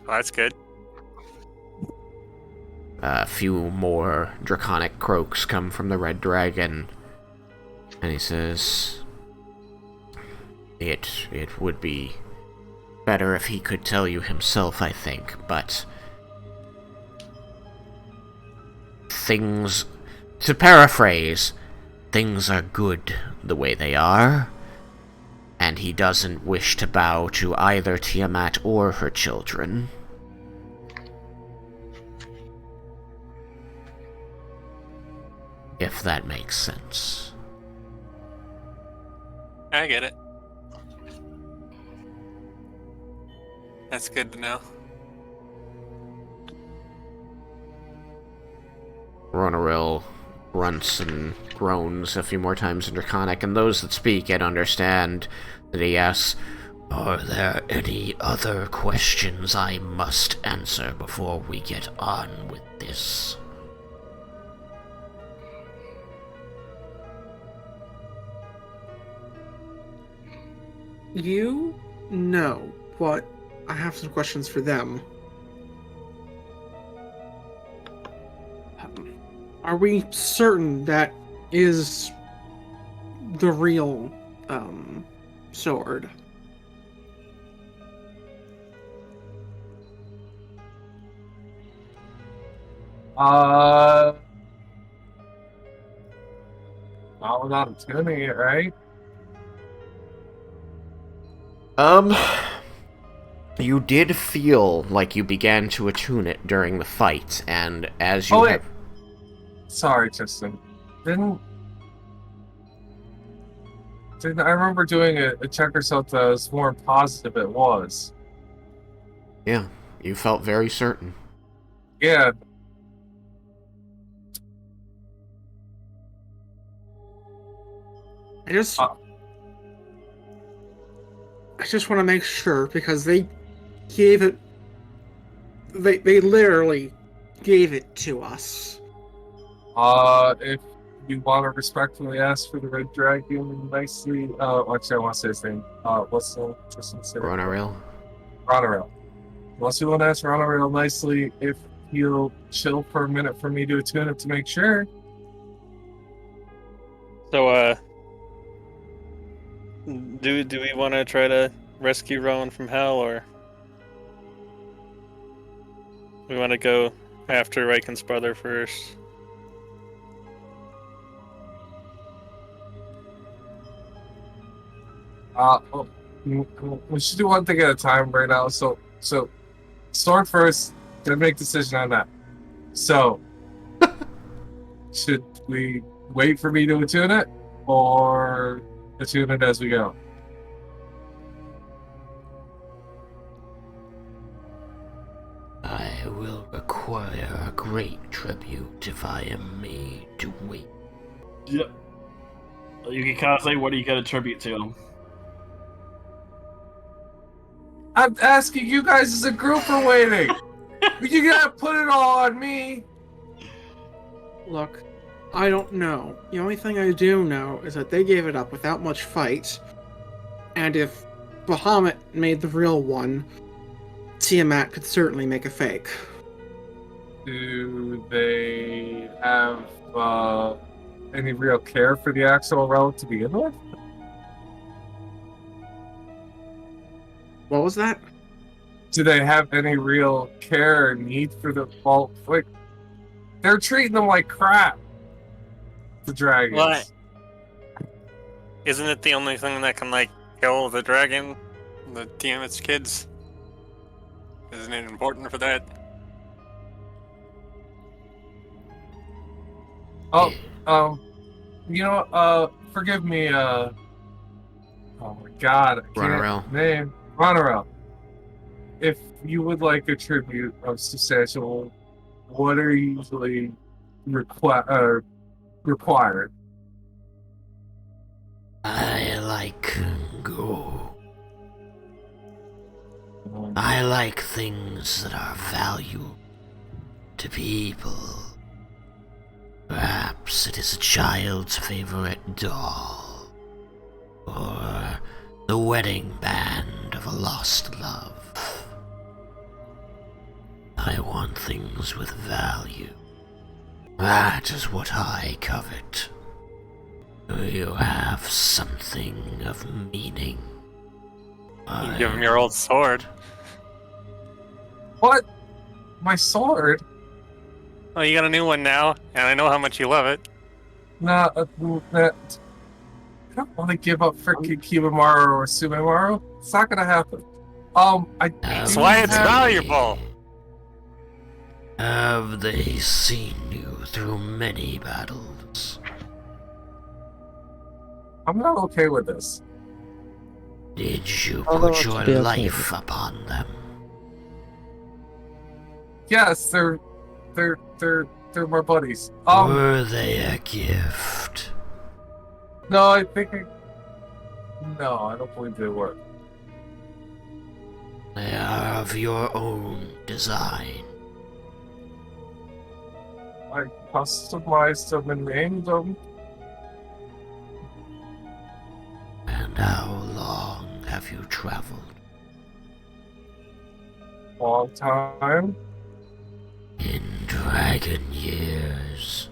Oh, that's good. A few more draconic croaks come from the red dragon, and he says, It would be better if he could tell you himself, I think, but things, to paraphrase, things are good the way they are, and he doesn't wish to bow to either Tiamat or her children. If that makes sense. I get it. That's good to know. Ronaril grunts and groans a few more times in Draconic, and those that speak yet understand that he asks, Are there any other questions I must answer before we get on with this? You? No, but I have some questions for them. Are we certain that is the real, sword? Not without tuning it, right? You did feel like you began to attune it during the fight, and as you have... Sorry, Tristan. Didn't I remember doing a check or something that was more positive it was. Yeah, you felt very certain. Yeah. I just want to make sure, because they gave it... They literally gave it to us. If you want to respectfully ask for the red dragon nicely, actually I want to say his name. What's the Tristan's name? Ronaril? Ronaril. Unless you want to ask Ronaril nicely if he'll chill for a minute for me to attune it to make sure. So, do we want to try to rescue Roen from hell, or we want to go after Raiken's brother first? We should do one thing at a time right now. So Storm first, then make decision on that. So, should we wait for me to attune it, or attune it as we go? I will require a great tribute if I am made to wait. Yep. Yukikaze, what do you got to tribute to? I'm asking you guys as a group for waiting. You gotta put it all on me. Look, I don't know. The only thing I do know is that they gave it up without much fight. And if Bahamut made the real one, Tiamat could certainly make a fake. Do they have any real care for the actual relic to begin with? What was that? Do they have any real care or need for the vault? Like, they're treating them like crap. The dragons. What? Isn't it the only thing that can, like, kill the dragon? The Tiamat's kids? Isn't it important for that? Oh, forgive me, oh my god, I Runnerell. can't name. Runnerell. If you would like a tribute of substantial, what are usually required? I like gold. I like things that are valuable to people. Perhaps it is a child's favorite doll, or the wedding band of a lost love. I want things with value. That is what I covet. Do you have something of meaning? You give him your old sword. What? My sword? Oh, you got a new one now, and I know how much you love it. Nah, I don't want to give up freaking Kibimaru or Sumemaru. It's not gonna happen. That's why it's valuable. Have they seen you through many battles? I'm not okay with this. Did you Although put to your be okay life with it. upon them? Yes, they're my buddies. Were they a gift? No, I don't believe they were. They are of your own design. I customized them and named them. And how long have you traveled? Long time. In dragon years.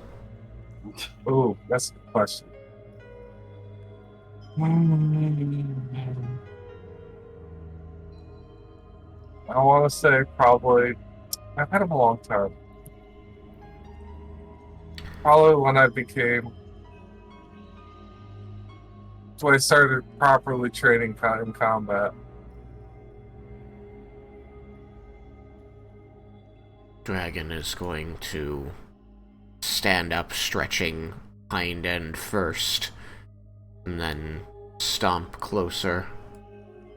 Ooh, that's a good question. I want to say probably. I've had them a long time. Probably when I started properly training in combat. Dragon is going to stand up, stretching hind end first, and then stomp closer,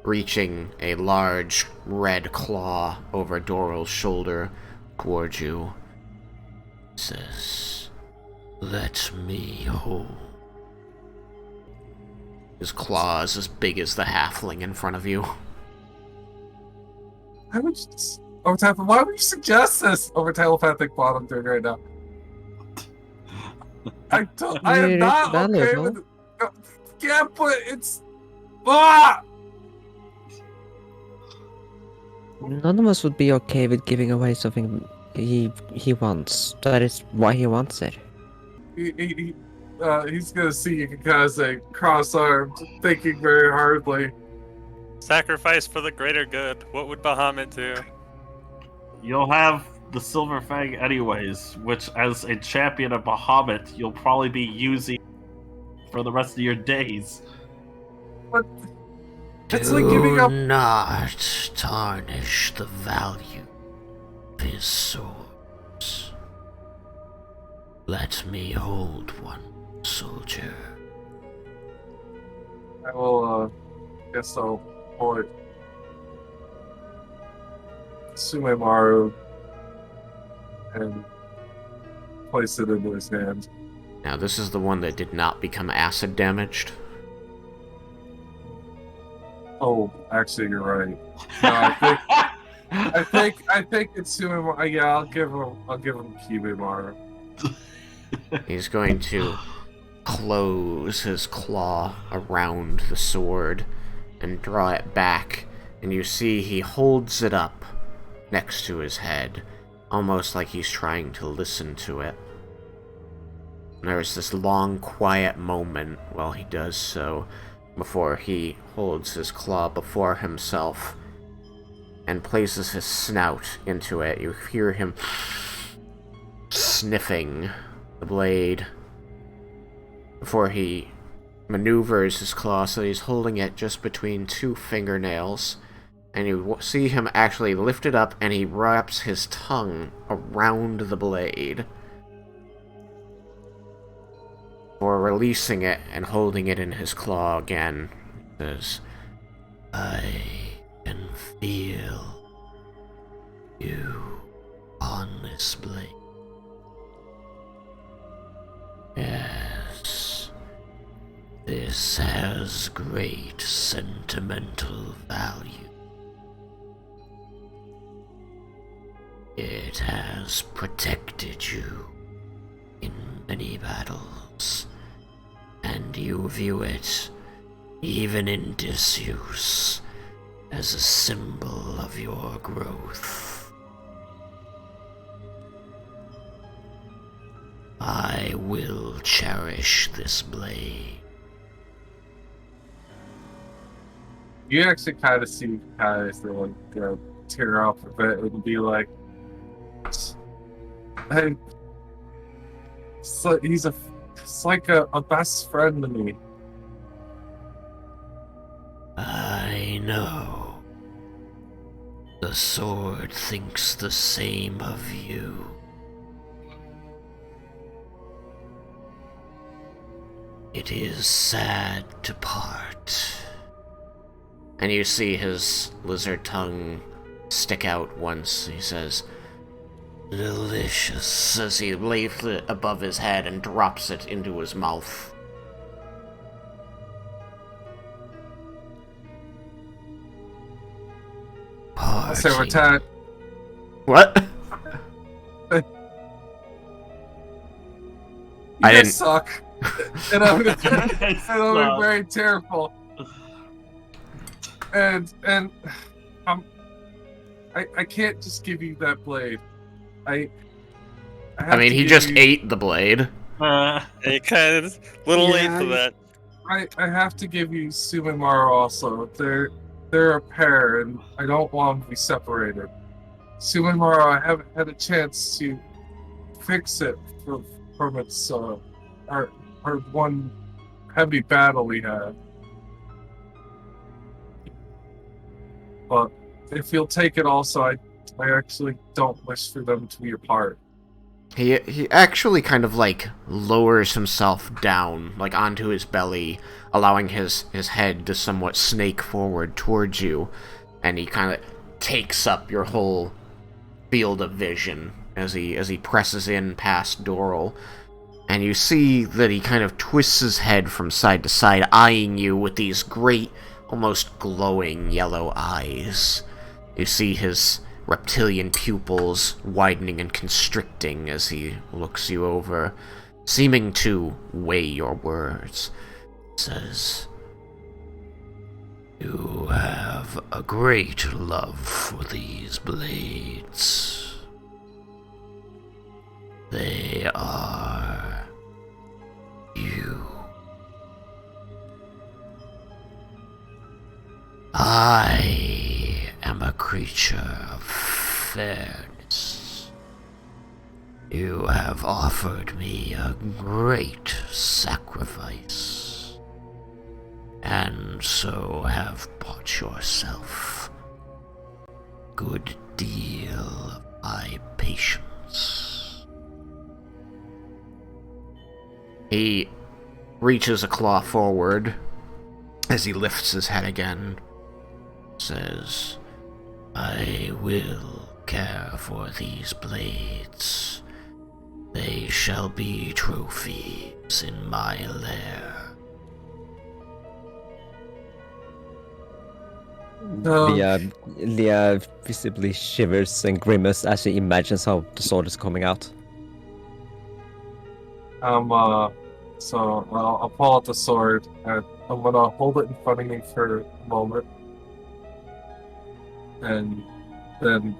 reaching a large red claw over Doral's shoulder towards you. Says, "Let me hold." His claws as big as the halfling in front of you. Why would you suggest this over telepathic plot I'm doing right now? I am not okay with it. Yeah, but it's None of us would be okay with giving away something he wants. That is why he wants it. he's gonna see you Kakaze cross-armed, thinking very hardly. Sacrifice for the greater good. What would Bahamut do? You'll have the Silver Fang anyways, which as a champion of Bahamut, you'll probably be using for the rest of your days. But it's like giving up. Do not tarnish the value of his swords. Let me hold one, soldier. I will, guess I'll point Sumemaru and place it into his hand. Now, this is the one that did not become acid damaged. Oh, actually, you're right. No, I think it's Sumemaru. Yeah, I'll give him Kibimaru. He's going to close his claw around the sword and draw it back, and you see he holds it up next to his head, almost like he's trying to listen to it. There's this long, quiet moment while he does so, before he holds his claw before himself and places his snout into it. You hear him sniffing the blade before he maneuvers his claw so he's holding it just between two fingernails. And you see him actually lift it up, and he wraps his tongue around the blade before releasing it and holding it in his claw again. He says, "I can feel you on this blade. Yes, this has great sentimental value. It has protected you in many battles, and you view it, even in disuse, as a symbol of your growth. I will cherish this blade." You actually kind of see Kai like tear off a bit and be like, "Hey, it's like a best friend to me." I know. The sword thinks the same of you. It is sad to part. And you see his lizard tongue stick out once. He says, "Delicious," as he lays it above his head and drops it into his mouth. I say, "Return." What? You I guys didn't. suck. And I'm be very terrible. And I can't just give you that blade. I mean, he just ate the blade. You kind of little late for that. I have to give you Sumimaro also. They're a pair, and I don't want them to be separated. Sumimaro, I haven't had a chance to fix it from its our one heavy battle we had. But if you'll take it also, I actually don't wish for them to be apart. He actually kind of like lowers himself down, like onto his belly, allowing his head to somewhat snake forward towards you, and he kind of takes up your whole field of vision as he presses in past Doral. And you see that he kind of twists his head from side to side, eyeing you with these great, almost glowing yellow eyes. You see his reptilian pupils widening and constricting as he looks you over, seeming to weigh your words. Says, "You have a great love for these blades. They are you. I am a creature of fairness. You have offered me a great sacrifice, and so have bought yourself a good deal of my patience." He reaches a claw forward as he lifts his head again. Says, "I will care for these blades. They shall be trophies in my lair." Leah visibly shivers and grimaces as she imagines how the sword is coming out. So I'll pull out the sword and I'm gonna hold it in front of me for a moment, and then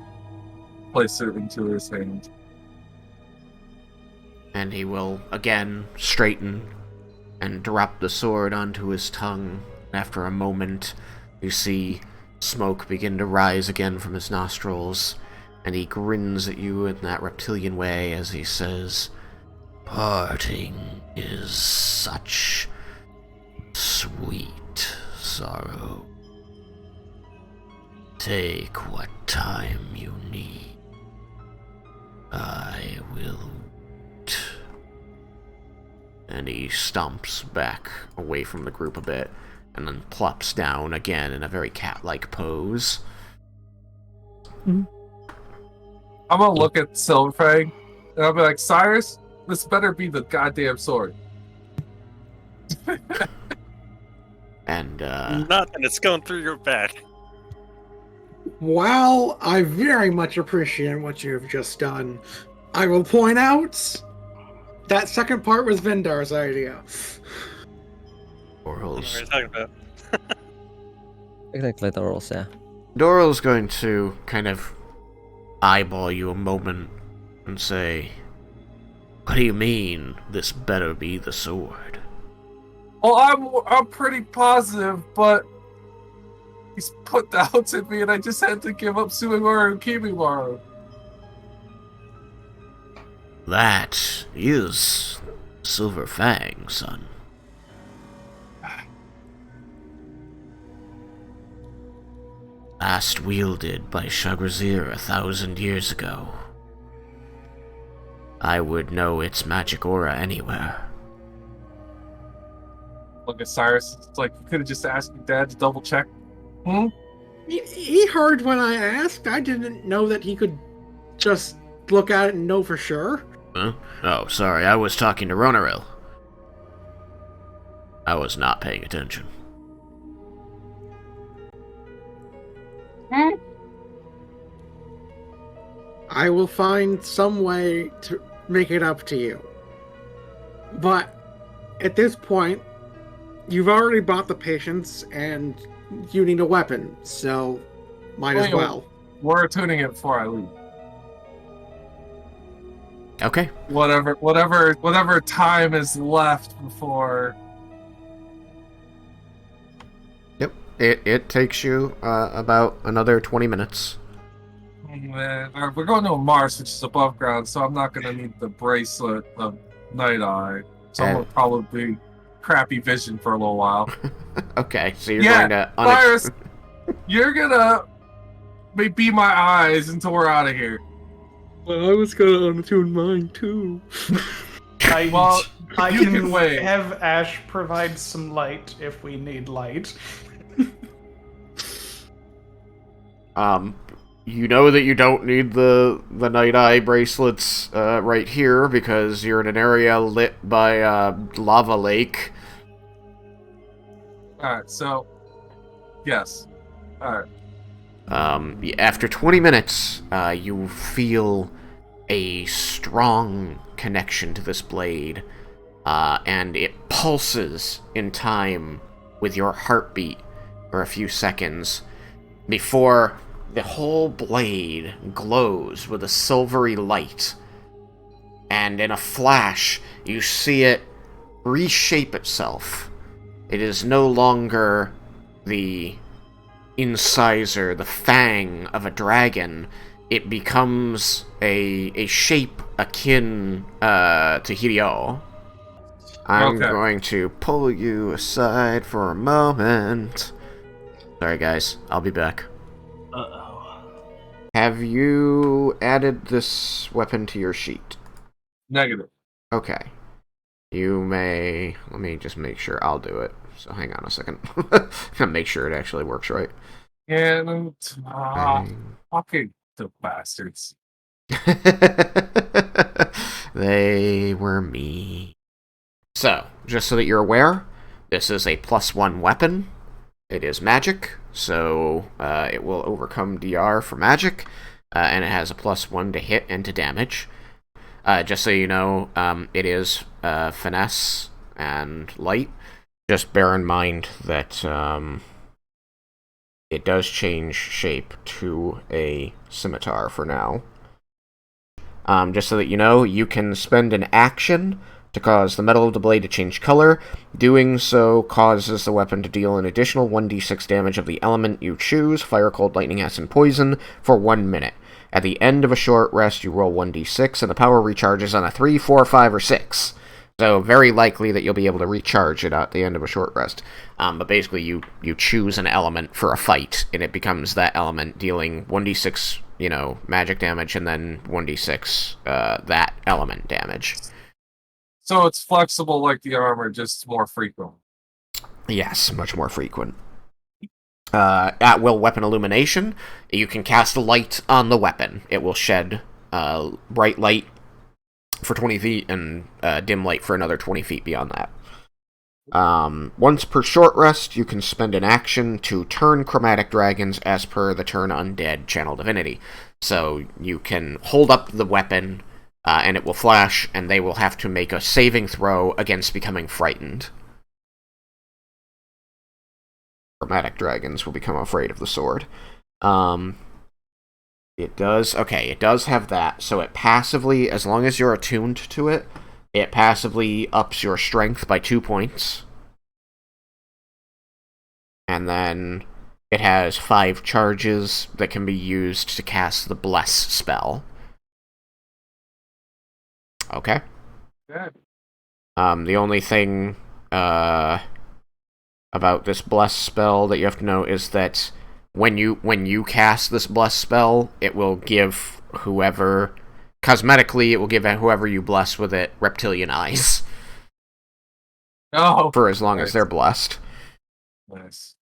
place it into his hand. and he will again straighten and drop the sword onto his tongue. After a moment, you see smoke begin to rise again from his nostrils, and he grins at you in that reptilian way as he says, "Parting is such sweet sorrow. Take what time you need. I will wait." And he stomps back away from the group a bit, and then plops down again in a very cat-like pose. I'm gonna look at Silver Fang, and I'll be like, Cyrus, this better be the goddamn sword. And, Not that it's going through your back. While I very much appreciate what you have just done, I will point out that second part was Vindar's idea. What are Doral's you talking about? Exactly, the rules, yeah. Doral's going to kind of eyeball you a moment and say, "What do you mean, this better be the sword?" Well, I'm pretty positive, but he's put doubts in me, and I just had to give up Sumimaru and Kimimaru. That is Silver Fang, son. Last wielded by Shagrazir 1,000 years ago. I would know its magic aura anywhere. Look at Cyrus. It's like you could have just asked your dad to double check. He heard when I asked. I didn't know that he could just look at it and know for sure. Huh? Oh, sorry, I was talking to Ronaril. I was not paying attention. I will find some way to make it up to you. But at this point, you've already bought the patience and you need a weapon, so might as well. We're tuning it before I leave. Okay. Whatever time is left before. Yep. It takes you about another 20 minutes. We're going to Mars, which is above ground, so I'm not going to need the bracelet of Night Eye. So I'm going to probably be crappy vision for a little while. Okay, so you're going to... Cyrus, you're going to be my eyes until we're out of here. Well, I was gonna untune mine too. I you can can wait. have Ash provide some light if we need light. You know that you don't need the Night Eye bracelets right here because you're in an area lit by a lava lake. Alright, so... Yes. Alright. After 20 minutes, you feel a strong connection to this blade, and it pulses in time with your heartbeat for a few seconds before the whole blade glows with a silvery light, and in a flash, you see it reshape itself. It is no longer the incisor, the fang of a dragon. It becomes a shape akin to Hiryo. I'm going to pull you aside for a moment. Sorry guys, I'll be back. Uh-oh. Have you added this weapon to your sheet? Negative. Okay. You may... Let me just make sure I'll do it. So hang on a second. Make sure it actually works right. And... fucking the bastards. They were me. So, just so that you're aware, this is a +1 weapon. It is magic, so it will overcome DR for magic, and it has a +1 to hit and to damage. Just so you know, it is finesse and light. Just bear in mind that it does change shape to a scimitar for now. Just so that you know, you can spend an action to cause the metal of the blade to change color. Doing so causes the weapon to deal an additional 1d6 damage of the element you choose, fire, cold, lightning, acid, poison, for 1 minute. At the end of a short rest, you roll 1d6, and the power recharges on a 3, 4, 5, or 6. So very likely that you'll be able to recharge it at the end of a short rest. But basically, you choose an element for a fight, and it becomes that element dealing 1d6, magic damage, and then 1d6 that element damage. So it's flexible like the armor, just more frequent. Yes, much more frequent. At-will weapon illumination, you can cast a light on the weapon. It will shed bright light for 20 feet and dim light for another 20 feet beyond that. Once per short rest, you can spend an action to turn chromatic dragons as per the turn undead channel divinity. So you can hold up the weapon, and it will flash, and they will have to make a saving throw against becoming frightened. Chromatic dragons will become afraid of the sword. It does have that, so it passively, as long as you're attuned to it, it passively ups your strength by 2 points. And then it has 5 charges that can be used to cast the Bless spell. Okay. Good. The only thing about this Bless spell that you have to know is that when you cast this Bless spell, it will give whoever... Cosmetically, it will give whoever you bless with it reptilian eyes. Oh! For as long as they're blessed. Nice.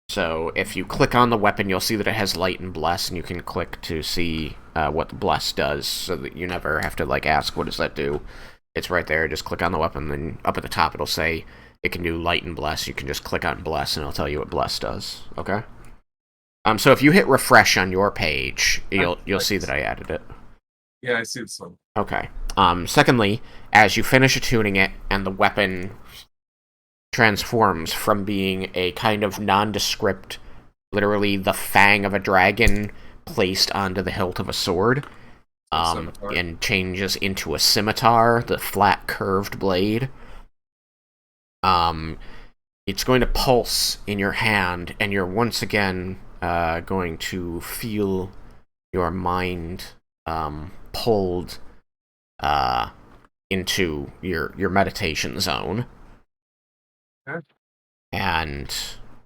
So if you click on the weapon, you'll see that it has light and bless, and you can click to see what the bless does, so that you never have to ask, what does that do? It's right there. Just click on the weapon, then up at the top it'll say it can do light and bless. You can just click on bless, and it'll tell you what bless does. Okay. So if you hit refresh on your page, you'll see that I added it. Yeah, I see this one. Okay. Secondly, as you finish attuning it, and the weapon transforms from being a kind of nondescript, literally the fang of a dragon placed onto the hilt of a sword, and changes into a scimitar, the flat curved blade. It's going to pulse in your hand, and you're once again going to feel your mind pulled into your meditation zone. Okay. And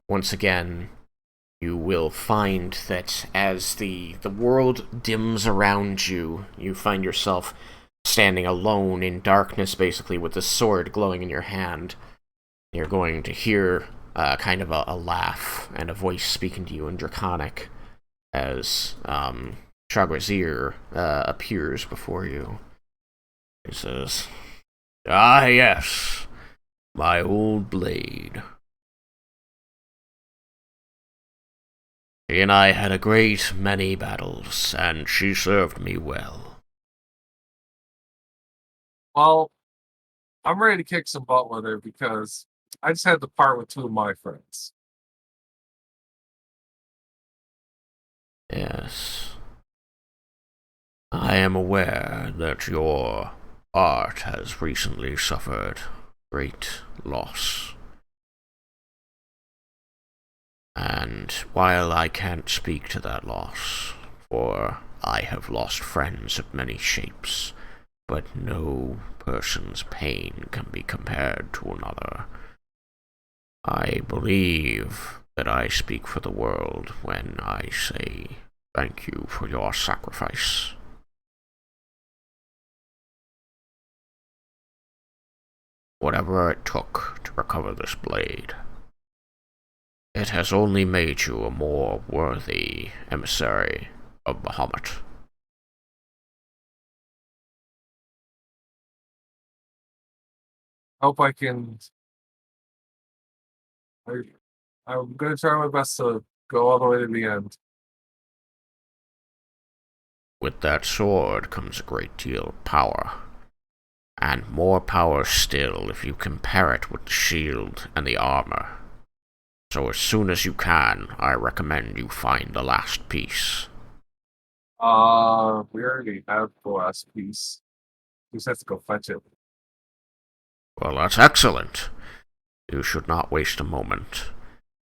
once again, you will find that as the world dims around you, you find yourself standing alone in darkness, basically, with the sword glowing in your hand. You're going to hear kind of a laugh and a voice speaking to you in Draconic as Chagrazir appears before you. He says, "Ah, yes, my old blade. She and I had a great many battles, and she served me well." Well, I'm ready to kick some butt with her because I just had to part with 2 of my friends. Yes. I am aware that your art has recently suffered great loss. And while I can't speak to that loss, for I have lost friends of many shapes, but no person's pain can be compared to another, I believe that I speak for the world when I say thank you for your sacrifice. Whatever it took to recover this blade, it has only made you a more worthy emissary of Bahamut. Hope I can. I'm going to try my best to go all the way to the end. With that sword comes a great deal of power. And more power still if you compare it with the shield and the armor. So as soon as you can, I recommend you find the last piece. We already have the last piece. We just have to go fetch it. Well, that's excellent. You should not waste a moment.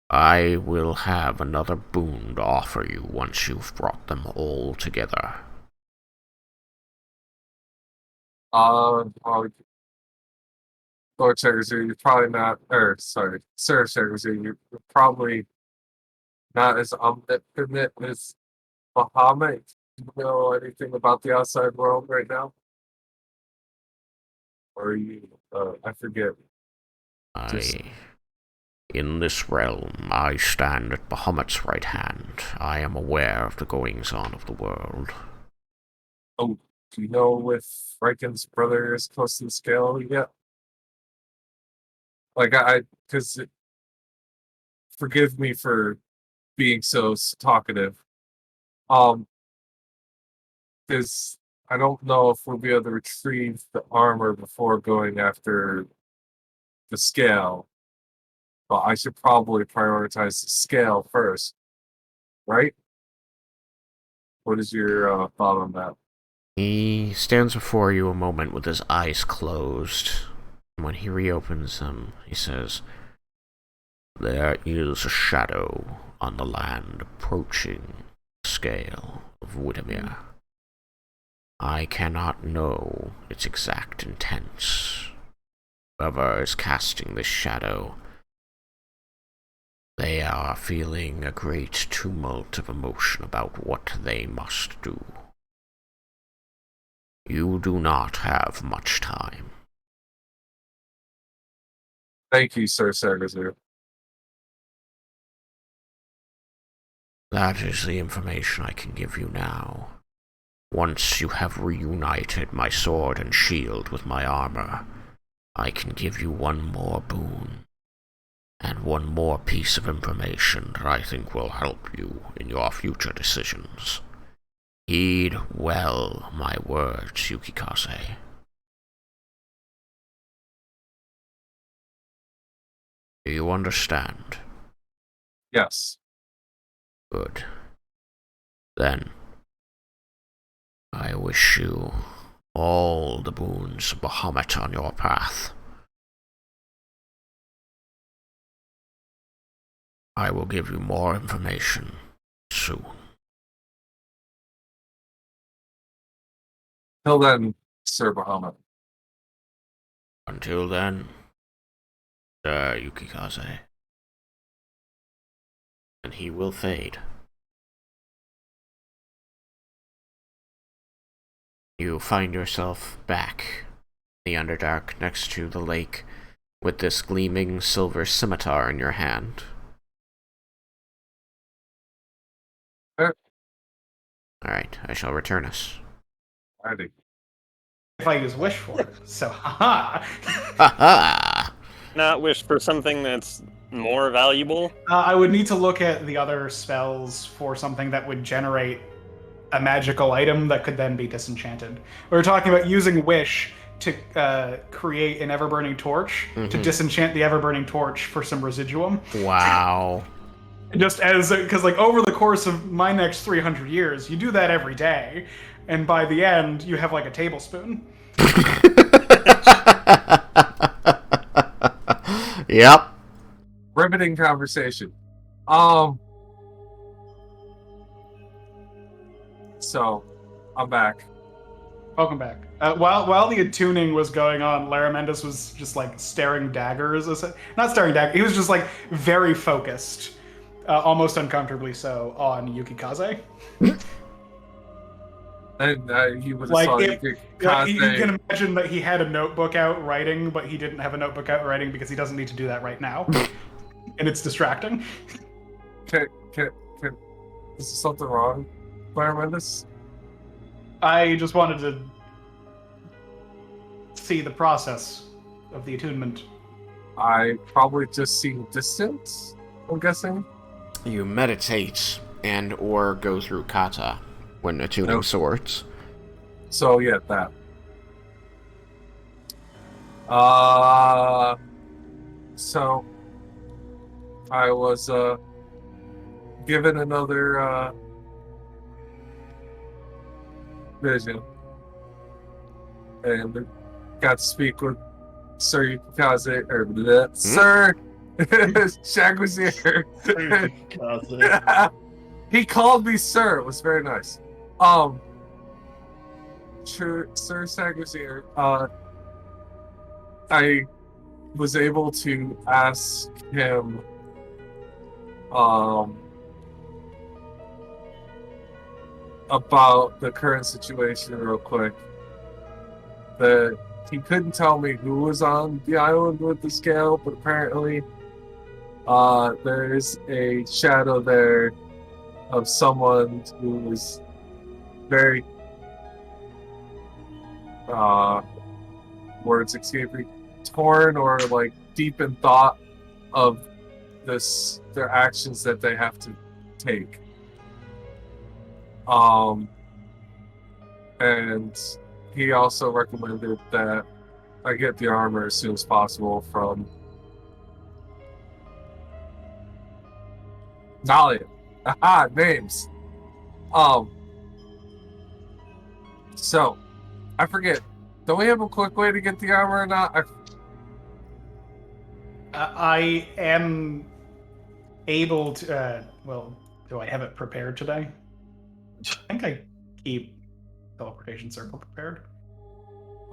I will have another boon to offer you once you've brought them all together. Lord Checkers, you're probably not, or sorry, Sir Checkers, you're probably not as omnipotent as Bahamut. Do you know anything about the outside world right now? Or are you, I forget. In this realm, I stand at Bahamut's right hand. I am aware of the goings-on of the world. Oh, do you know if Raiken's brother is close to the scale yet? Like, because forgive me for being so talkative. Is I don't know if we'll be able to retrieve the armor before going after the scale, but I should probably prioritize the scale first, right? What is your thought on that? He stands before you a moment with his eyes closed. When he reopens them, he says, "There is a shadow on the land approaching the Scale of Whitamyr. I cannot know its exact intents. Whoever is casting this shadow, they are feeling a great tumult of emotion about what they must do. You do not have much time." Thank you, Sir Sargazir. That is the information I can give you now. Once you have reunited my sword and shield with my armor, I can give you one more boon, and one more piece of information that I think will help you in your future decisions. Heed well my words, Yukikaze. Do you understand? Yes. Good. Then, I wish you all the boons of Bahamut on your path. I will give you more information soon. Till then, Sir Bahamut. Until then, Yukikaze. And he will fade. You find yourself back in the Underdark next to the lake with this gleaming silver scimitar in your hand. Alright, I shall return us. Alrighty. If I use wish for it, so haha. Ha Not wish for something that's more valuable. I would need to look at the other spells for something that would generate a magical item that could then be disenchanted. We were talking about using wish to create an ever-burning torch to disenchant the ever-burning torch for some residuum. Wow. Just as, because like over the course of my next 300 years, you do that every day, and by the end, you have like a tablespoon. Yep. Riveting conversation. So, I'm back. Welcome back. While the attuning was going on, Laramendus was just like staring daggers. Not staring daggers. He was just like very focused, almost uncomfortably so, on Yukikaze. And he was Like, saw you Yukikaze. can imagine that he had a notebook out writing, but he didn't have a notebook out writing because he doesn't need to do that right now, and it's distracting. Can, is something wrong, Laramendus? I just wanted to see the process of the attunement. I probably just seen distance, I'm guessing. You meditate and or go through kata when attuning swords. So yeah, that. So I was given another vision. And got to speak with Sir Yukaze, or Sir Shaguzier. He called me Sir. It was very nice. Sir Shaguzier, I was able to ask him about the current situation real quick. That he couldn't tell me who was on the island with the scale, but apparently there's a shadow there of someone who was very words escape me, torn or like deep in thought of their actions that they have to take. And he also recommended that I get the armor as soon as possible from Nalia. Aha, names. So, I forget. Do we have a quick way to get the armor or not? I am able to. Well, do I have it prepared today? I think I keep teleportation circle prepared.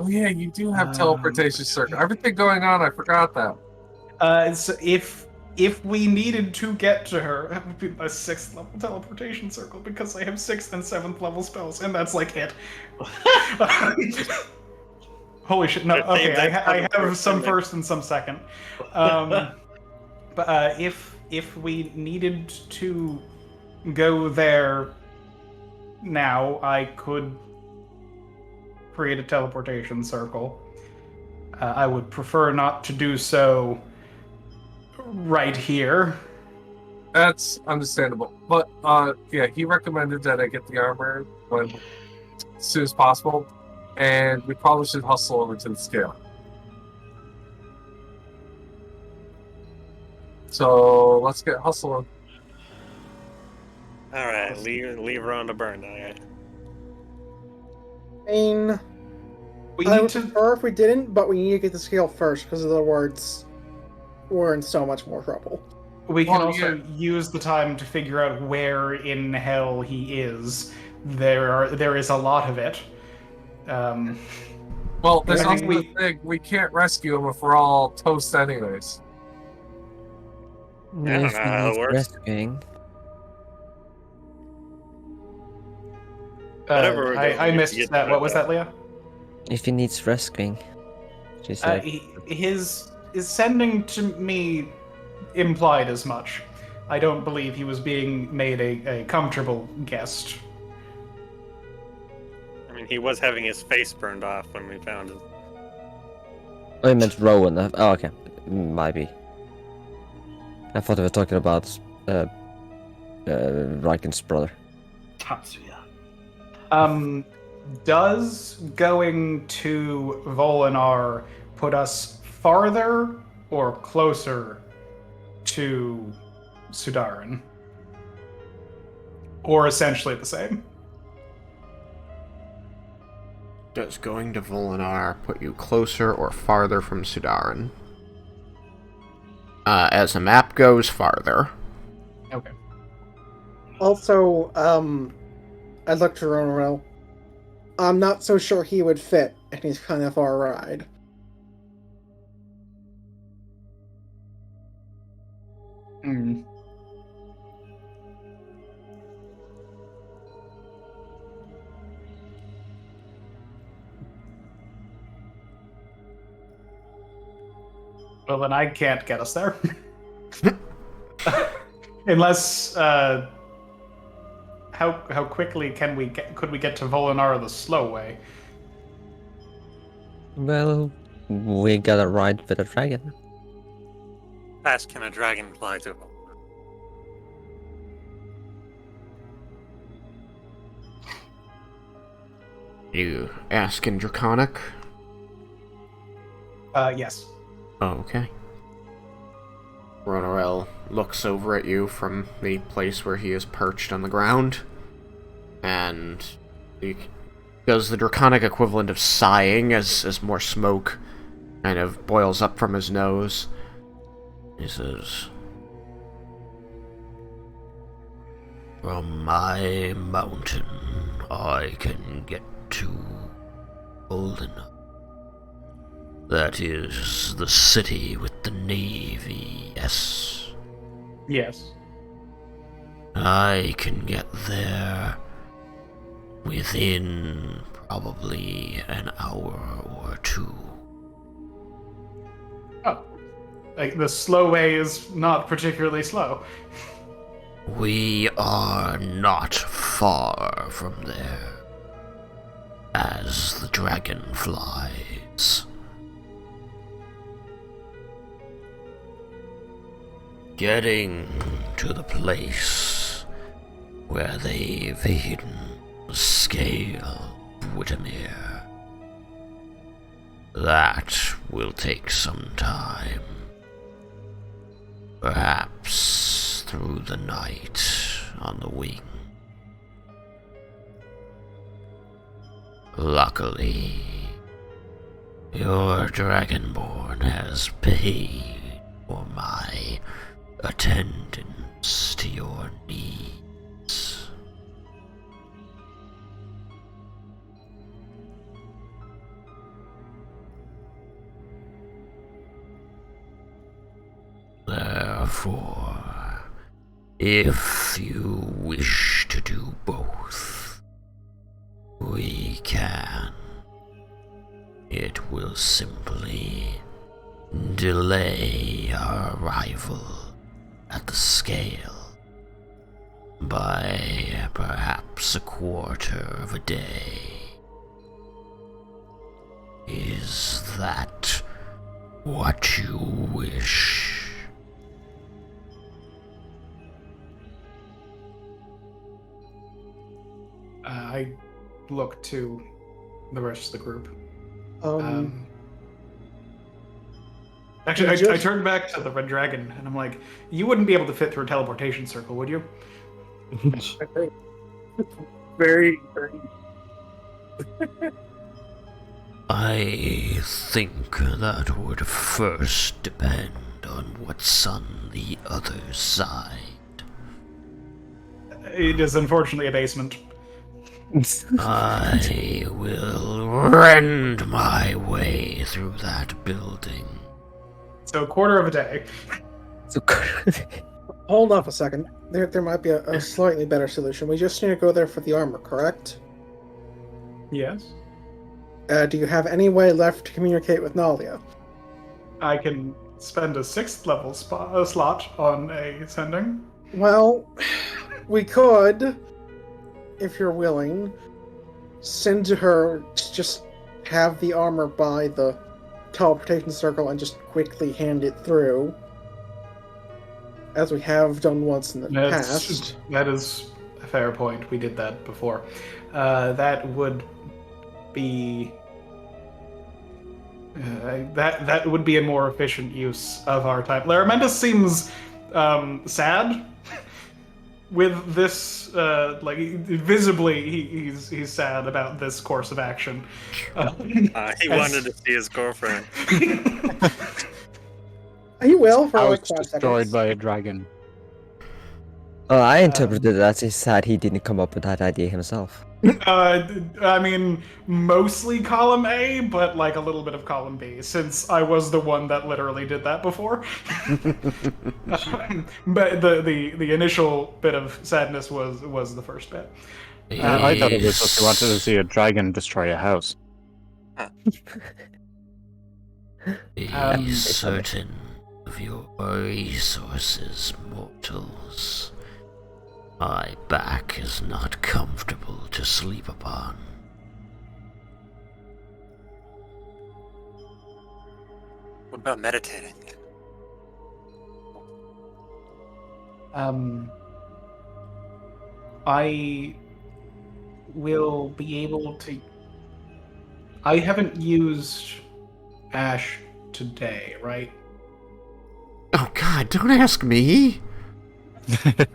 Oh yeah, you do have teleportation circle. Everything going on, I forgot that. So if we needed to get to her, that would be my 6th level teleportation circle because I have 6th and 7th level spells, and that's like it. Holy shit! No, okay, I have some first and some second. But if we needed to go there now, I could create a teleportation circle. I would prefer not to do so right here. That's understandable. But yeah, he recommended that I get the armor as soon as possible, and we probably should hustle over to the scale. So let's get hustling. All right, leave her on the burn. All right. I mean, I would prefer if we didn't, but we need to get the scale first because of the words. We're in so much more trouble. We can also use the time to figure out where in hell he is. There is a lot of it. Well, there's also the thing, we can't rescue him if we're all toast anyways. I don't know how it works. Rescuing. I missed that. What was that, Leah? If he needs rescuing, she said. His sending to me implied as much. I don't believe he was being made a comfortable guest. I mean, he was having his face burned off when we found him. Oh, you meant Roen. Oh, okay. Might be. I thought we were talking about Raiken's brother. Tatsuya. Does going to Volinar put us farther or closer to Sudaran? Or essentially the same? Does going to Volinar put you closer or farther from Sudaran? As the map goes, farther. Okay. Also, I looked to Roen. I'm not so sure he would fit, and he's kind of far a ride. Hmm. Well, then I can't get us there. Unless, how quickly could we get to Volinar the slow way? Well, we gotta ride with a dragon. Fast can a dragon fly to? You ask in Draconic? Yes. Oh, okay. Ronorel looks over at you from the place where he is perched on the ground, and does the draconic equivalent of sighing as more smoke kind of boils up from his nose. He says, "From my mountain, I can get to Golden. That is the city with the navy, yes? Yes. I can get there within probably an hour or two." Oh. Like, the slow way is not particularly slow. We are not far from there, as the dragon flies. Getting to the place where they've hidden the Scale of Whitamyr, that will take some time. Perhaps through the night on the wing. Luckily, your Dragonborn has paid for my attendance to your needs. Therefore, if you wish to do both, we can. It will simply delay our arrival at the scale by perhaps a quarter of a day. Is that what you wish? I look to the rest of the group. Actually, I turned back to the Red Dragon, and I'm like, you wouldn't be able to fit through a teleportation circle, would you? Very, very. I think that would first depend on what's on the other side. It is unfortunately a basement. I will rend my way through that building. So a quarter of a day. Hold off a second. There might be a slightly better solution. We just need to go there for the armor, correct? Yes. Do you have any way left to communicate with Nalia? I can spend a 6th level slot on a sending. Well, we could, if you're willing, send to her to just have the armor by the teleportation circle and just quickly hand it through, as we have done once in the past. That is a fair point. We did that before. That would be that would be a more efficient use of our time. Laramendus seems sad with this. Like visibly, he's sad about this course of action. He wanted to see his girlfriend. You will for I was like 5 destroyed seconds. by a dragon. I interpreted that as sad he didn't come up with that idea himself. I mean, mostly column A, but like a little bit of column B, since I was the one that literally did that before. But the initial bit of sadness was the first bit. I thought it was just he wanted to see a dragon destroy a house. Be certain of your resources, mortals. My back is not comfortable to sleep upon. What about meditating? I will be able to. I haven't used Ash today, right? Oh god, don't ask me!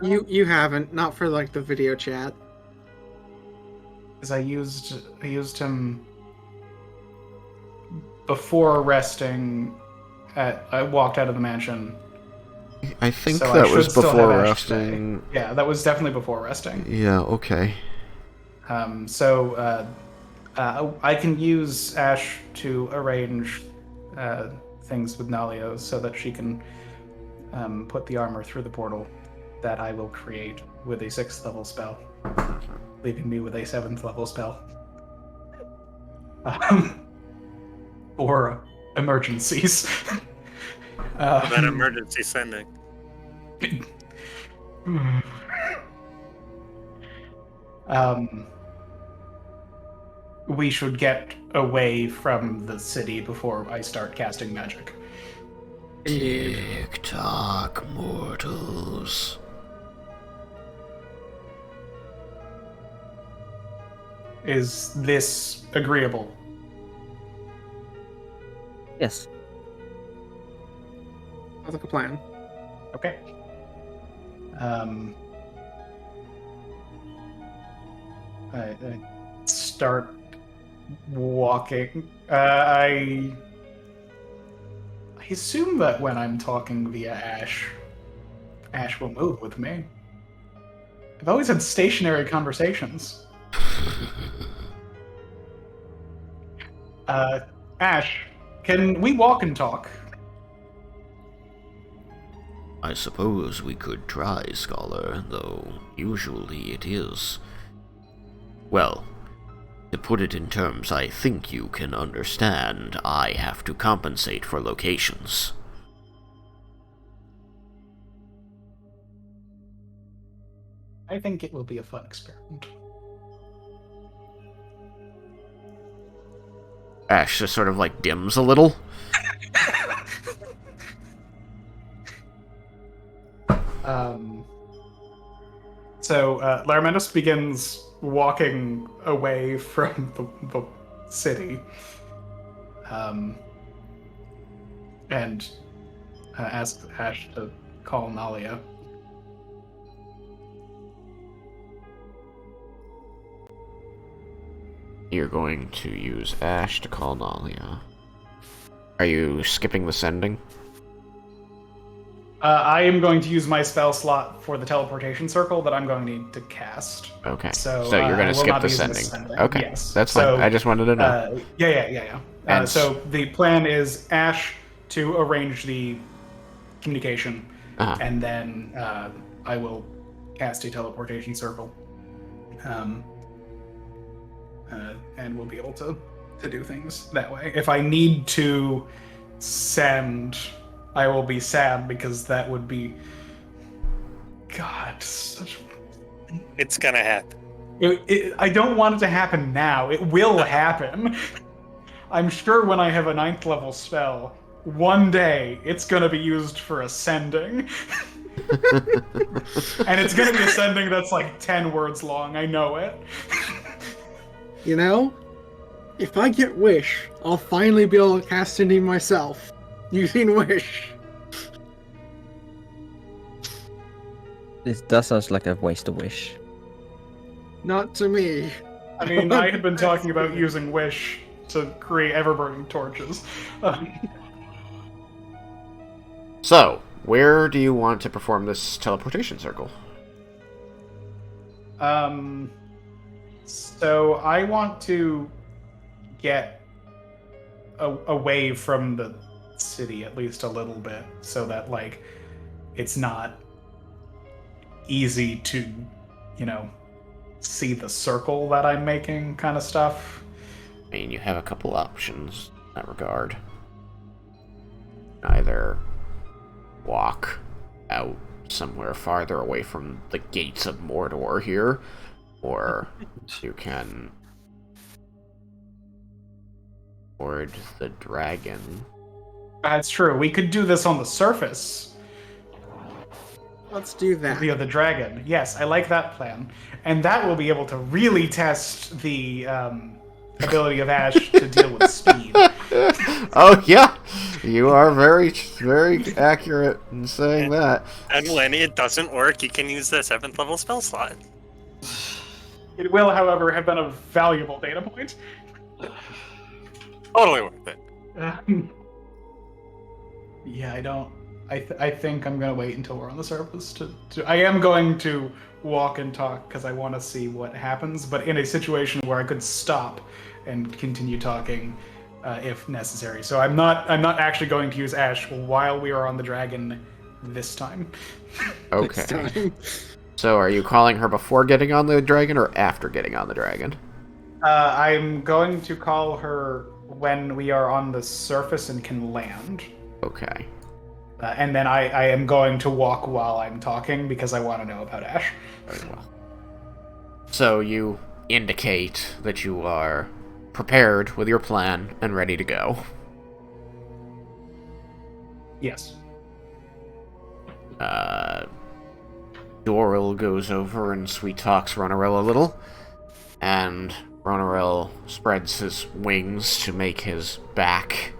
You haven't, not for like the video chat. Because I used him before resting. I walked out of the mansion. I think So I that should was still before have Ash today. resting. Yeah, that was definitely before resting. Yeah, okay. I can use Ash to arrange things with Nalio so that she can put the armor through the portal that I will create with a 6th level spell, leaving me with a 7th level spell. For emergencies. For that emergency sending. We should get away from the city before I start casting magic. Tick-tock, mortals. Is this agreeable? Yes. Sounds like a plan. Okay. I start walking. I assume that when I'm talking via Ash, Ash will move with me. I've always had stationary conversations. Ash, can we walk and talk? I suppose we could try, Scholar, though usually it is. Well, to put it in terms I think you can understand, I have to compensate for locations. I think it will be a fun experiment. Ash just sort of like dims a little. So Laramentus begins walking away from the city, and asks Ash to call Nalia. You're going to use Ash to call Nalia. Are you skipping the sending? I am going to use my spell slot for the teleportation circle that I'm going to need to cast. Okay. So you're going I to will skip not the be using sending. Okay. Yes. That's fine. So, I just wanted to know. Yeah. And So the plan is Ash to arrange the communication, and then I will cast a teleportation circle, and we'll be able to do things that way. If I need to send, I will be sad because that would be, God, such. It's gonna happen. I don't want it to happen now. It will happen. I'm sure when I have a 9th level spell, one day it's gonna be used for ascending. And it's gonna be ascending that's like 10 words long, I know it. You know, if I get Wish, I'll finally be able to cast Sending myself, using Wish. This does sound like a waste of wish. Not to me. I mean, I had been talking about using Wish to create ever-burning torches. So, where do you want to perform this teleportation circle? So I want to get away from the city at least a little bit, so that like it's not easy to, see the circle that I'm making, kind of stuff. I mean, you have a couple options in that regard. Either walk out somewhere farther away from the gates of Mordor here, or you can board the dragon. That's true. We could do this on the surface Let's do that. via the dragon. Yes, I like that plan. And that will be able to really test the ability of Ash to deal with speed. Oh yeah, you are very, very accurate in saying that. And when it doesn't work, you can use the 7th level spell slot. It will, however, have been a valuable data point. Totally worth it. Yeah, I don't. I think I'm gonna wait until we're on the surface to. I am going to walk and talk because I want to see what happens, but in a situation where I could stop and continue talking if necessary. So I'm not actually going to use Ash while we are on the dragon this time. Okay. So are you calling her before getting on the dragon or after getting on the dragon? I'm going to call her when we are on the surface and can land. Okay. And then I am going to walk while I'm talking because I want to know about Ash. Very well. So you indicate that you are prepared with your plan and ready to go. Yes. Doral goes over and sweet talks Ronarel a little, and Ronarel spreads his wings to make his back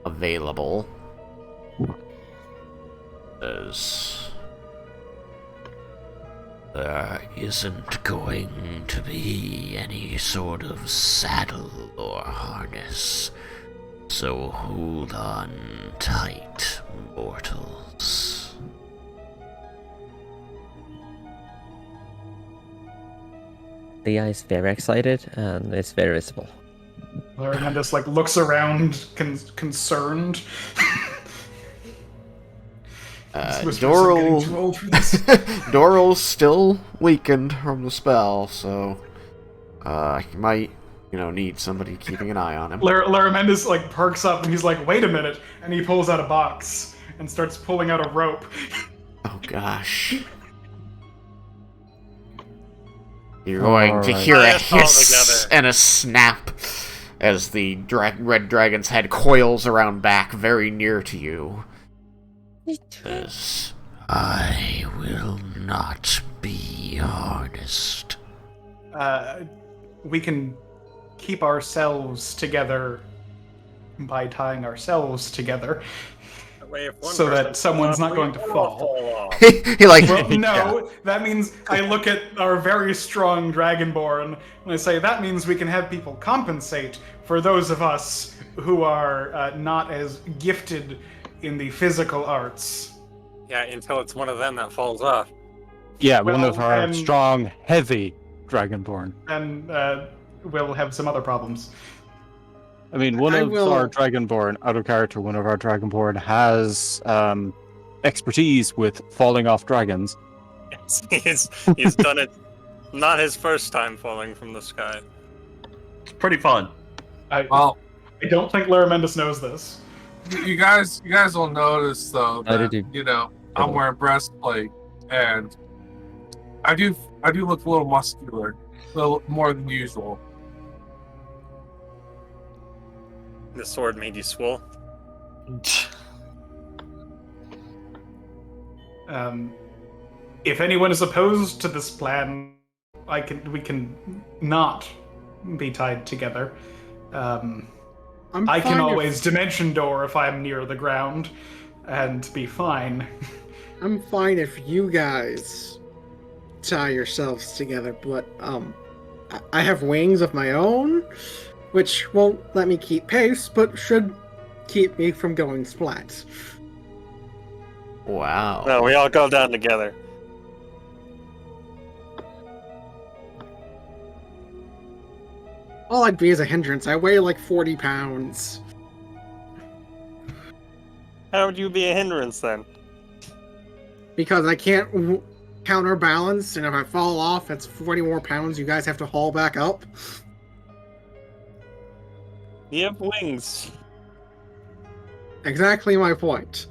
available. There isn't going to be any sort of saddle or harness, so hold on tight, mortals. The guy is very excited and it's very visible. Larry just looks around concerned. Doral's still weakened from the spell, so he might, need somebody keeping an eye on him. Laramendas perks up and he's like, "Wait a minute!" and he pulls out a box and starts pulling out a rope. Oh gosh! You're going to hear a hiss and a snap as the red dragon's head coils around back, very near to you. Says, "I will not be harnessed." We can keep ourselves together by tying ourselves together, so that someone's not going to fall. Well, no, that means I look at our very strong Dragonborn and I say that means we can have people compensate for those of us who are not as gifted in the physical arts. Yeah, until it's one of them that falls off. Yeah, one of our strong, heavy Dragonborn. And we'll have some other problems. I mean, one of our Dragonborn, out of character, one of our Dragonborn has expertise with falling off dragons. Yes, he's done it. Not his first time falling from the sky. It's pretty fun. I don't think Laramendas knows this. You guys will notice though that I'm wearing breastplate and I do look a little muscular, a little more than usual. The sword made you swole. If anyone is opposed to this plan, we can not be tied together. I can always dimension door if I'm near the ground and be fine. I'm fine if you guys tie yourselves together, but I have wings of my own, which won't let me keep pace, but should keep me from going splat. Wow. No, we all go down together. All I'd be is a hindrance. I weigh like 40 pounds. How would you be a hindrance then? Because I can't counterbalance, and if I fall off, that's 40 more pounds you guys have to haul back up. You have wings. Exactly my point.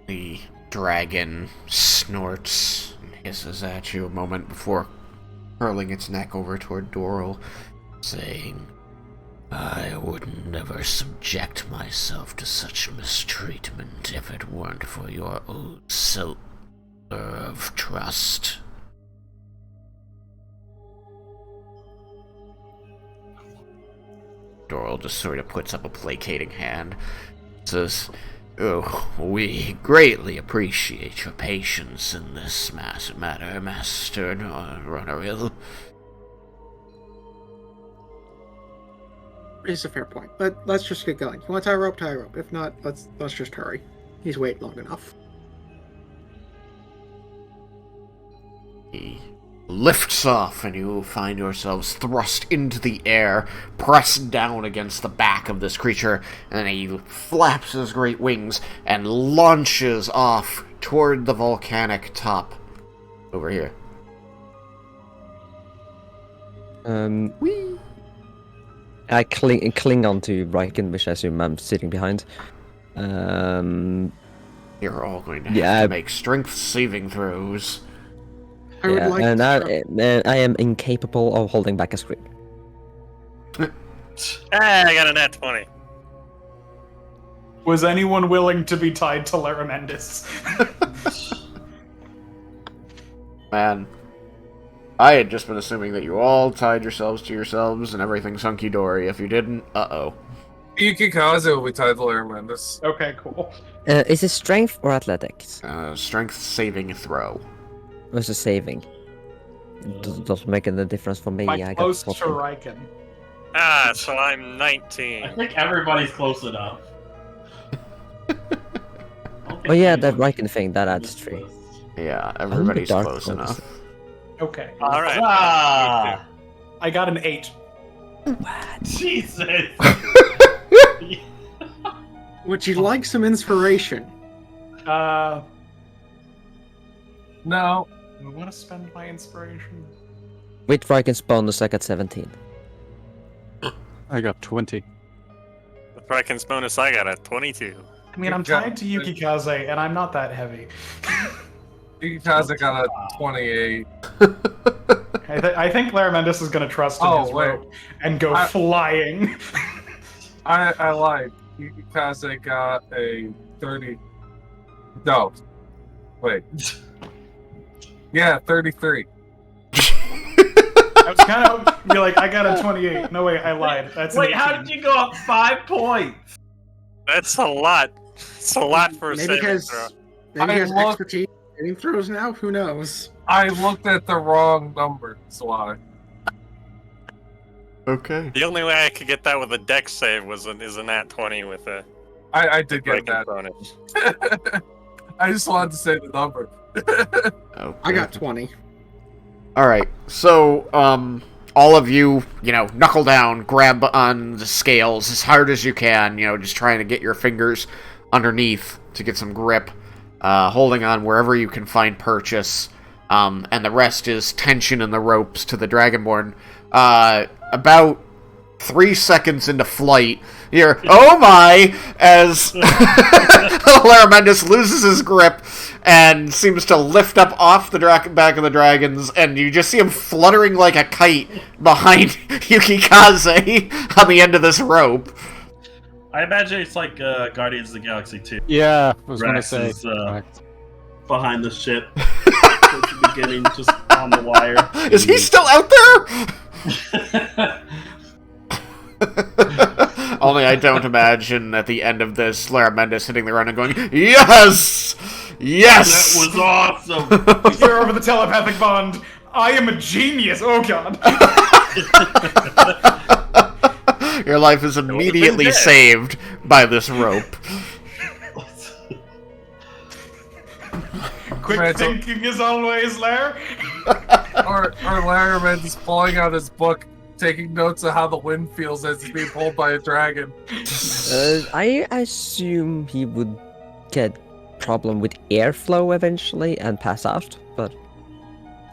The dragon snorts and hisses at you a moment before hurling its neck over toward Doral, saying, "I would never subject myself to such mistreatment if it weren't for your old silver of trust." Doral just sort of puts up a placating hand, says, Oh, we greatly appreciate your patience in this matter, Master Runneril. It's a fair point, but let's just get going. You want to tie a rope, tie a rope. If not, let's just hurry. He's waited long enough. He lifts off, and you find yourselves thrust into the air, pressed down against the back of this creature, and he flaps his great wings and launches off toward the volcanic top. Over here. Whee! I cling onto Raiken, which I assume I'm sitting behind. You're all going to have to make strength saving throws. I am incapable of holding back a scream. I got a nat 20. Was anyone willing to be tied to Laramendis? Man, I had just been assuming that you all tied yourselves to yourselves and everything's hunky-dory. If you didn't, uh-oh. Yukikaze will be tied to Laramendis. Okay, cool. Is it strength or athletics? Strength saving throw. Versus saving. Doesn't make any difference for me. I'm close to Raiken. So I'm 19. I think everybody's close enough. Oh yeah, that Raiken thing, that adds 3. Yeah, everybody's close enough. Okay. Alright. I got an 8. What? Jesus! Would you like some inspiration? No. I want to spend my inspiration. With Raiken's bonus, I got 17. I got 20. With Raiken's bonus, I got a 22. I mean, I'm tied to Yukikaze, and I'm not that heavy. Yukikaze got a 28. I think Laramendis is going to trust in his rope and go flying. I lied. Yukikaze got a 30. No. Wait. Yeah, 33. I was kind of be like, I got a 28. No way, I lied. That's Wait, how did you go up 5 points? That's a lot. It's a lot for a saving throw. Maybe he has expertise in saving throws now? Who knows? I looked at the wrong number, that's why. Okay. The only way I could get that with a dex save is a nat 20 with a... I did get that. bonus. I just wanted to say the number. Okay. I got 20. Alright, so, all of you, knuckle down, grab on the scales as hard as you can, just trying to get your fingers underneath to get some grip, holding on wherever you can find purchase, and the rest is tension in the ropes to the Dragonborn. About 3 seconds into flight, you're, oh my, as Laramendis loses his grip and seems to lift up off the back of the dragons, and you just see him fluttering like a kite behind Yukikaze on the end of this rope. I imagine it's like Guardians of the Galaxy 2. Yeah, I was going to Rex say. is behind the ship at the beginning, just on the wire. Is he still out there? Only I don't imagine at the end of this Laramendis hitting the ground and going, yes! Yes! That was awesome! You're over the telepathic bond. I am a genius. Oh god. Your life is immediately saved by this rope. Quick thinking as always, Lair. Our Laramend is pulling out his book, taking notes of how the wind feels as he's being pulled by a dragon. I assume he would get problem with airflow eventually and pass out, but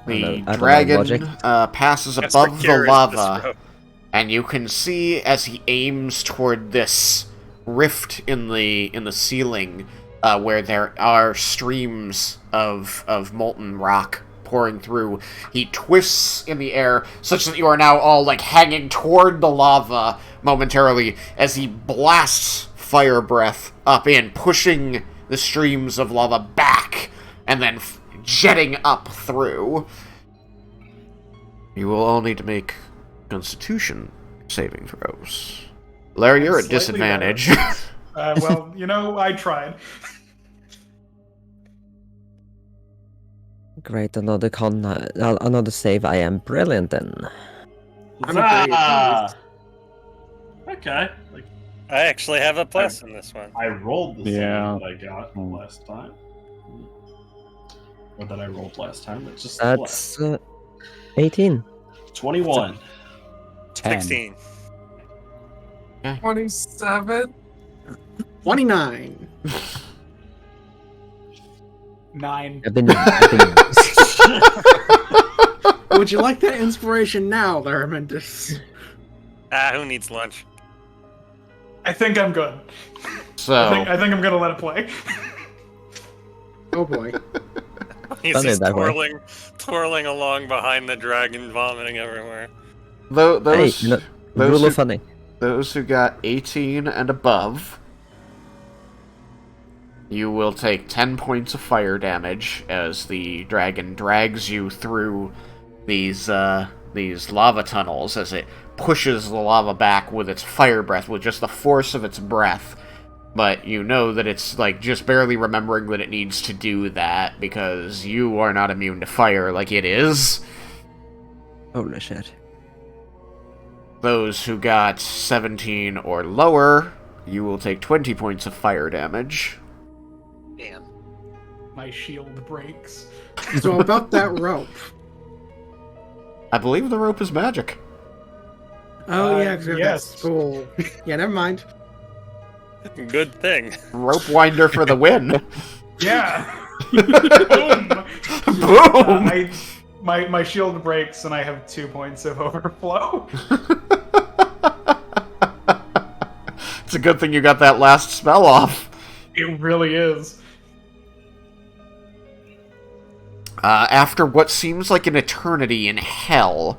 the dragon passes above the lava, and you can see as he aims toward this rift in the ceiling, where there are streams of molten rock pouring through. He twists in the air such that you are now all hanging toward the lava momentarily as he blasts fire breath up in, pushing the streams of lava back and then jetting up through. You will all need to make Constitution saving throws. Larry, you're at disadvantage. Well, I tried. Great, another save. I am brilliant then. Huzzah! Okay. I actually have a plus in this one. I rolled the same Yeah. that I got last time. Or that I rolled last time. It's just That's 18. 21. 10. 16. 27. 29. 9. I've been Would you like that inspiration now, Laramentus? Who needs lunch? I think I'm good. So, I think I'm gonna let it play. Oh boy. He's Done it just that way. twirling along behind the dragon, vomiting everywhere. those, hey, those rule who, of funny. those who got 18 and above, you will take 10 points of fire damage as the dragon drags you through these lava tunnels as it pushes the lava back with its fire breath, with just the force of its breath. But you know that it's, just barely remembering that it needs to do that, because you are not immune to fire like it is. Holy shit. Those who got 17 or lower, you will take 20 points of fire damage. Damn. My shield breaks. So about that rope. I believe the rope is magic. Oh yeah, 'cause yes. that's cool. Yeah, never mind. Good thing. Rope winder for the win. Yeah. Boom. Boom! My shield breaks and I have 2 points of overflow. It's a good thing you got that last spell off. It really is. After what seems like an eternity in hell,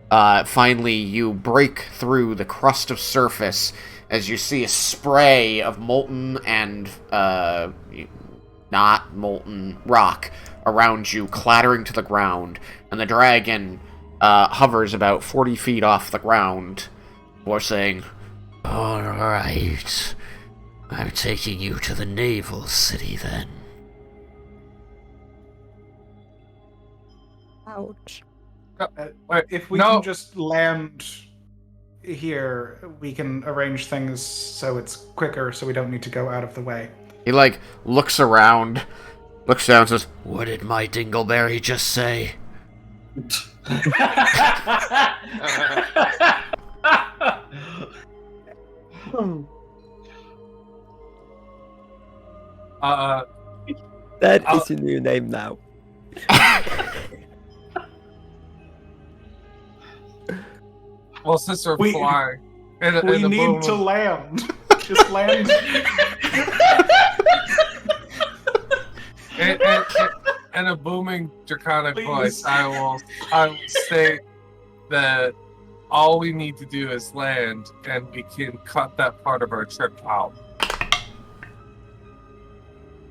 finally you break through the crust of surface as you see a spray of molten and not molten rock around you clattering to the ground, and the dragon hovers about 40 feet off the ground before saying, "Alright, I'm taking you to the naval city then." Ouch. If we No. can just land here, we can arrange things so it's quicker, so we don't need to go out of the way. He, looks around, looks down and says, "What did my dingleberry just say?" That is your new name now. Well, since we're We- flying, We need to land. Just land. in a booming draconic Please. voice, I will state that all we need to do is land, and we can cut that part of our trip out.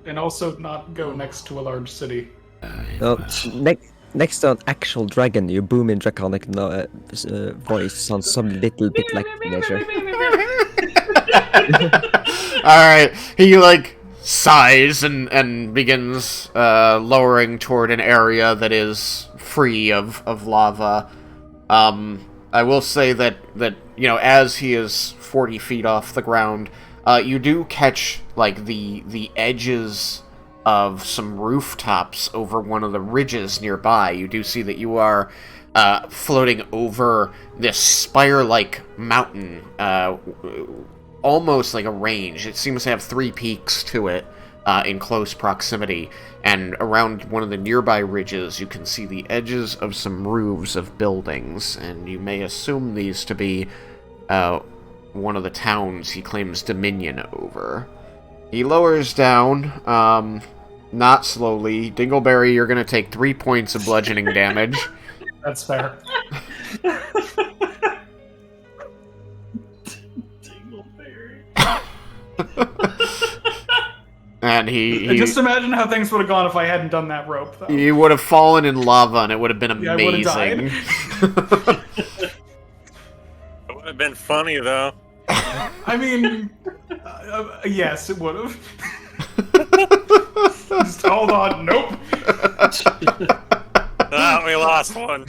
And also not go next to a large city. No, next to an actual dragon, your booming draconic voice sounds some little bit like nature. Alright, he, sighs and begins lowering toward an area that is free of lava. I will say that as he is 40 feet off the ground, you do catch, the edges of some rooftops over one of the ridges nearby. You do see that you are floating over this spire-like mountain, almost like a range. It seems to have 3 peaks to it in close proximity, and around one of the nearby ridges you can see the edges of some roofs of buildings, and you may assume these to be one of the towns he claims dominion over. He lowers down, not slowly. Dingleberry, you're going to take 3 points of bludgeoning damage. That's fair. And he Just imagine how things would have gone if I hadn't done that rope, though. he would have fallen in lava, and it would have been Yeah, I would have amazing. It would have been funny, though. I mean, yes, it would have. Just hold on. Nope. We lost one.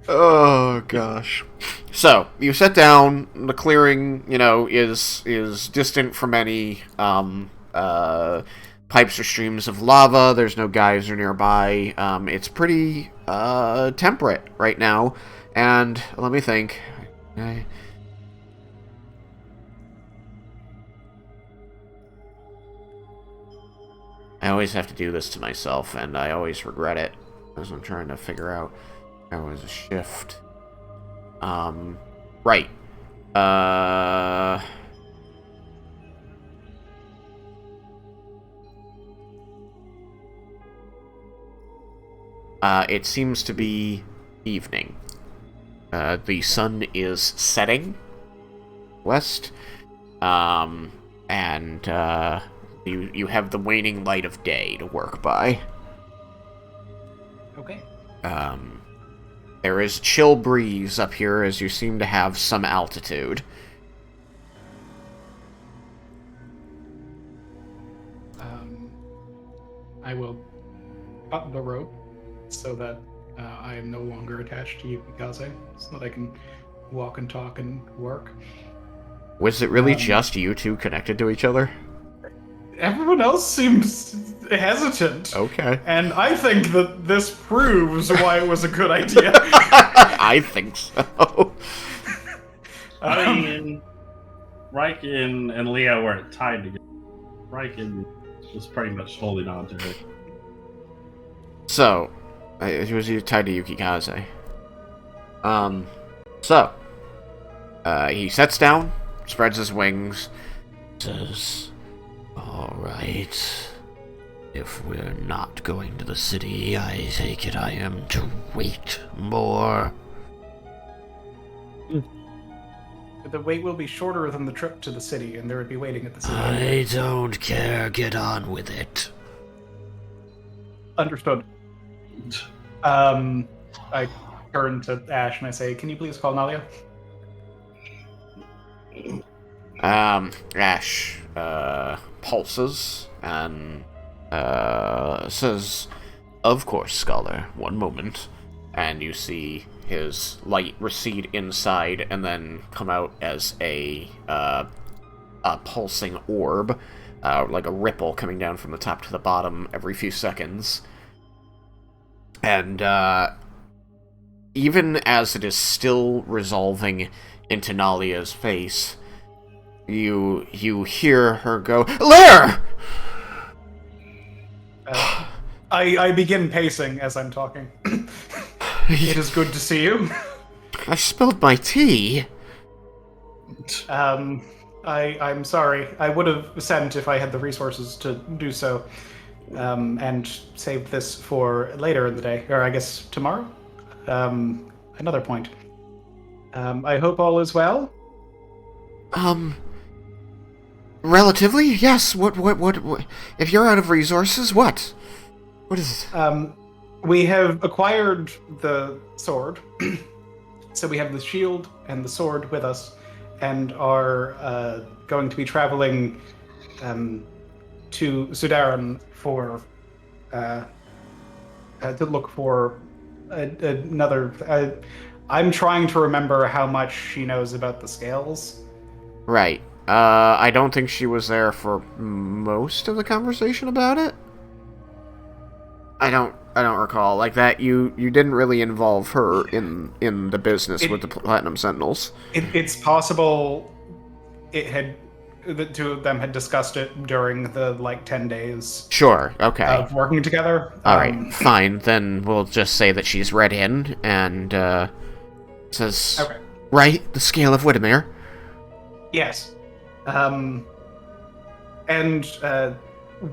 Oh gosh. So you sit down. The clearing, is distant from any pipes or streams of lava. There's no geyser nearby. It's pretty temperate right now. And let me think. I always have to do this to myself, and I always regret it as I'm trying to figure out. There was a shift. Right. It seems to be evening. The sun is setting west, and you have the waning light of day to work by. Okay. There is a chill breeze up here as you seem to have some altitude. I will cut the rope so that I am no longer attached to Yukikaze, so that I can walk and talk and work. Was it really just you two connected to each other? Everyone else seems hesitant. Okay. And I think that this proves why it was a good idea. I think so. I mean, Raiken and Leah weren't tied together. Raiken was pretty much holding on to her. So, it was tied to Yukikaze. He sits down, spreads his wings, says, "Alright. If we're not going to the city, I take it I am to wait more." The wait will be shorter than the trip to the city, and there would be waiting at the city. I don't care. Get on with it. Understood. I turn to Ash and I say, "Can you please call Nalia?" Ash, pulses and, says, "Of course, Scholar. One moment." And you see his light recede inside and then come out as a pulsing orb, like a ripple coming down from the top to the bottom every few seconds. And, even as it is still resolving into Nalia's face, you hear her go, "Lair!" I begin pacing as I'm talking. It is good to see you. I spilled my tea. I'm sorry. I would have sent if I had the resources to do so, and saved this for later in the day, or I guess tomorrow. Another point. I hope all is well. Relatively, yes. What? If you're out of resources, what? What is it? We have acquired the sword, so we have the shield and the sword with us, and are going to be traveling to Sudaran for to look for another. I'm trying to remember how much she knows about the scales. Right. I don't think she was there for most of the conversation about it. I don't recall. Like that, you didn't really involve her in the business with the Platinum Sentinels. It's possible the two of them had discussed it during the 10 days. Sure. Okay. Of working together. All right. Fine. Then we'll just say that she's read in and says, okay. Right, the Scale of Whitamyr. Yes.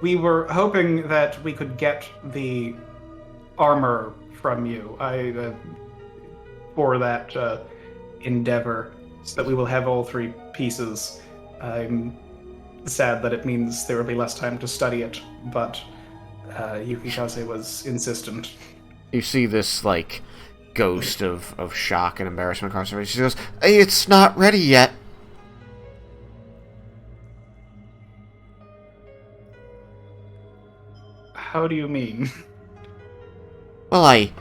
We were hoping that we could get the armor from you for that endeavor, so that we will have all 3 pieces. I'm sad that it means there will be less time to study it, but Yukikaze was insistent. You see this, ghost of shock and embarrassment across her face. She goes, "Hey, it's not ready yet." How do you mean? Well, I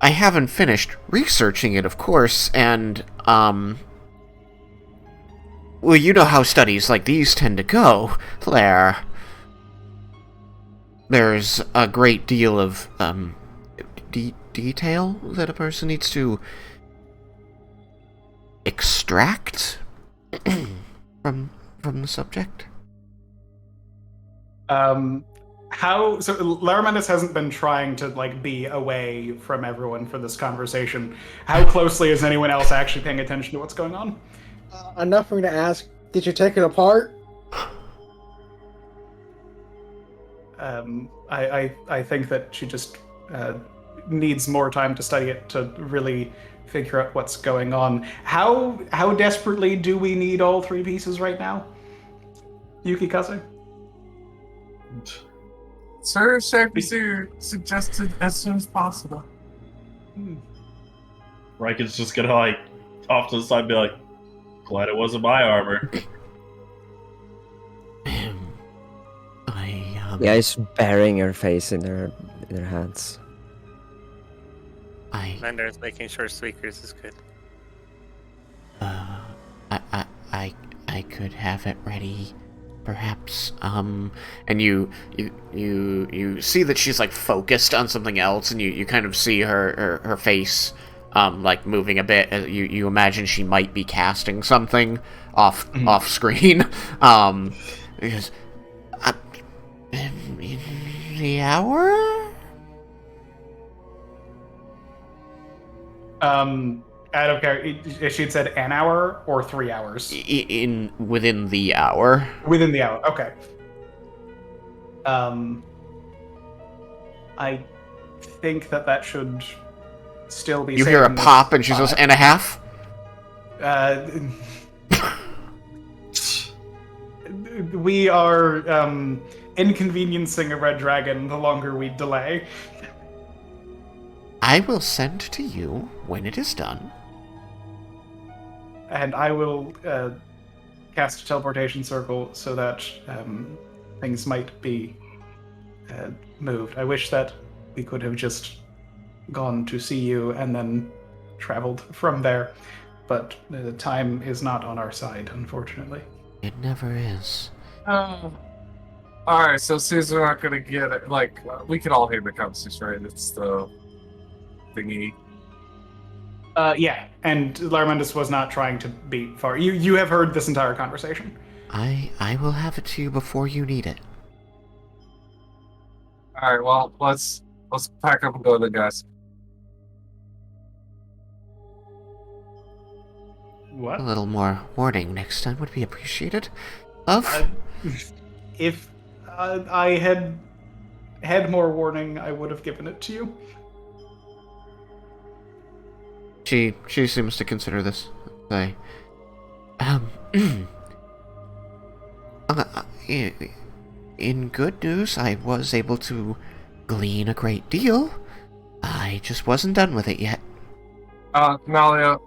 haven't finished researching it, of course, and, well, you know how studies like these tend to go, there's a great deal of, detail that a person needs to extract from the subject. So Laramendus hasn't been trying to be away from everyone for this conversation. How closely is anyone else actually paying attention to what's going on? Enough for me to ask, did you take it apart? I think that she just needs more time to study it to really figure out what's going on. How desperately do we need all 3 pieces right now, Yukikaze? Sir Shapisu suggested as soon as possible. Raiken's just gonna off to the side be like, glad it wasn't my armor. Yeah, he's burying her face in her hands. Lender's making sure Squeakers is good. I could have it ready, perhaps. And you see that she's focused on something else, and you kind of see her face moving a bit. You imagine she might be casting something off screen. Because in the hour. Out of character, she had said an hour or 3 hours. Within the hour. Within the hour. Okay. I think that should still be. You hear a pop, and she says, "And a half." We are inconveniencing a red dragon the longer we delay. I will send to you when it is done. And I will cast a teleportation circle so that things might be moved. I wish that we could have just gone to see you and then traveled from there, but the time is not on our side, unfortunately. It never is. Alright, so since we're not gonna get it, we can all hear the conversation, right? It's the thingy. Yeah, and Laramendus was not trying to be far. You have heard this entire conversation. I will have it to you before you need it. Alright, well, let's pack up and go then, guys. What? A little more warning next time would be appreciated. If I had more warning, I would have given it to you. She seems to consider this. In good news, I was able to glean a great deal. I just wasn't done with it yet. Nalia,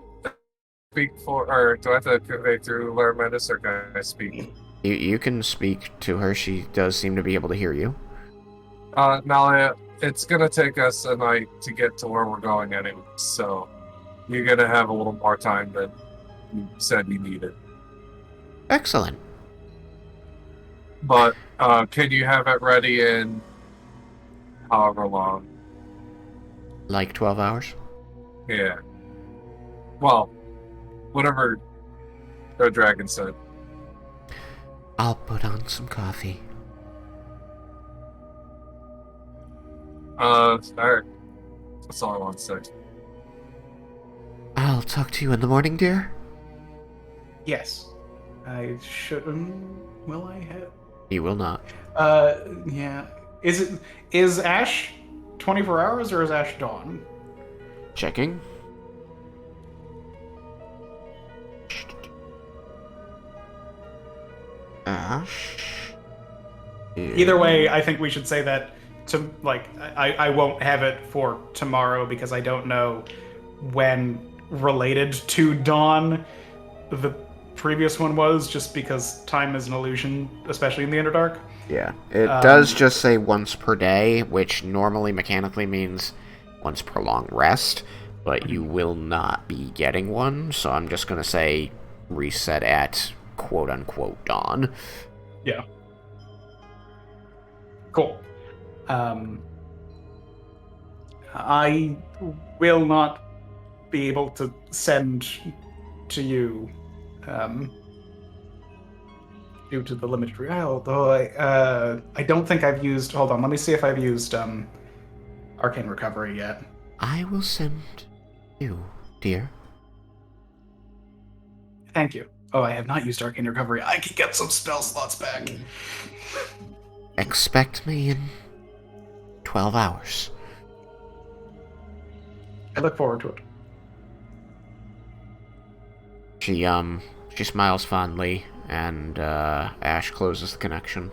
speak or do I have to convey through Laramendus, or can I speak? You can speak to her. She does seem to be able to hear you. Nalia, it's gonna take us a night to get to where we're going anyway, so you're gonna have a little more time than you said you needed. Excellent. But can you have it ready in however long? Like 12 hours? Yeah. Well, whatever the dragon said. I'll put on some coffee. Alright. That's all I want to say. I'll talk to you in the morning, dear. Yes. I should. Will I have? You will not. Yeah. Is Ash 24 hours or is Ash dawn? Checking. Ash. Either way, I think we should say that I won't have it for tomorrow because I don't know when related to dawn the previous one was, just because time is an illusion, especially in the Underdark. Yeah, it does just say once per day, which normally mechanically means once per long rest, but you will not be getting one, so I'm just going to say reset at quote-unquote dawn. Yeah. Cool. I will not be able to send to you due to the limited although I don't think I've used. Hold on, let me see if I've used Arcane Recovery yet. I will send you, dear. Thank you. Oh, I have not used Arcane Recovery. I can get some spell slots back. Expect me in 12 hours. I look forward to it. She smiles fondly, and Ash closes the connection.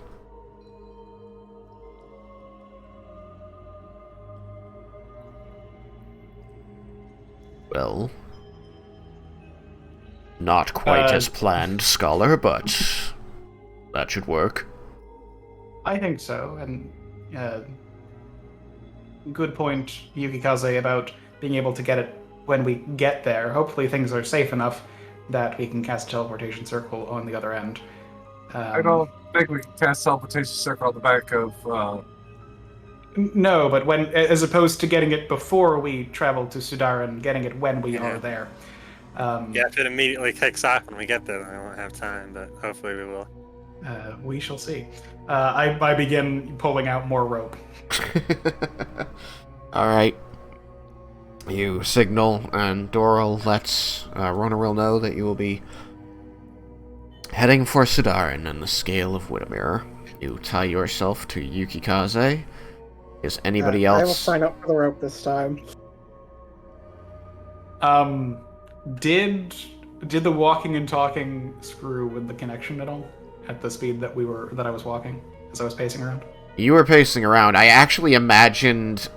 Well, not quite as planned, Scholar, but that should work. I think so, and good point, Yukikaze, about being able to get it when we get there. Hopefully things are safe enough that we can cast a teleportation circle on the other end. I don't think we can cast teleportation circle on the back of. No, but when, as opposed to getting it before we travel to Sudaran, getting it when we are there. Yeah, if it immediately kicks off when we get there, then I won't have time, but hopefully we will. We shall see. I begin pulling out more rope. Alright. You signal, and Doral lets Ronaril know that you will be heading for Sudaran and the Scale of Whitamyr. You tie yourself to Yukikaze. Is anybody else... I will sign up for the rope this time. Did the walking and talking screw with the connection at all? At the speed that I was walking? As I was pacing around? You were pacing around. I actually imagined,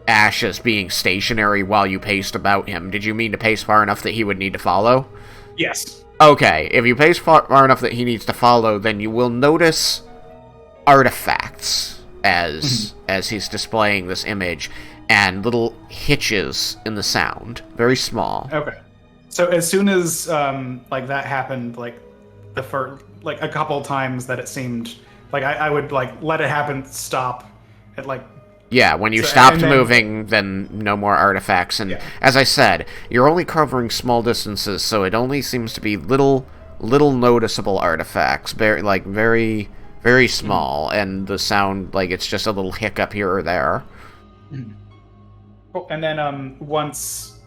Ash as being stationary while you paced about him. Did you mean to pace far enough that he would need to follow? Yes. Okay, if you pace far enough that he needs to follow, then you will notice artifacts as he's displaying this image, and little hitches in the sound. Very small. Okay. So as soon as like that happened, like the first, like a couple times that it seemed like I would like let it happen, stop, at like. Yeah, when you stopped moving, then no more artifacts. And as I said, you're only covering small distances, so it only seems to be little noticeable artifacts, very small, and the sound, like, it's just a little hiccup here or there. And then once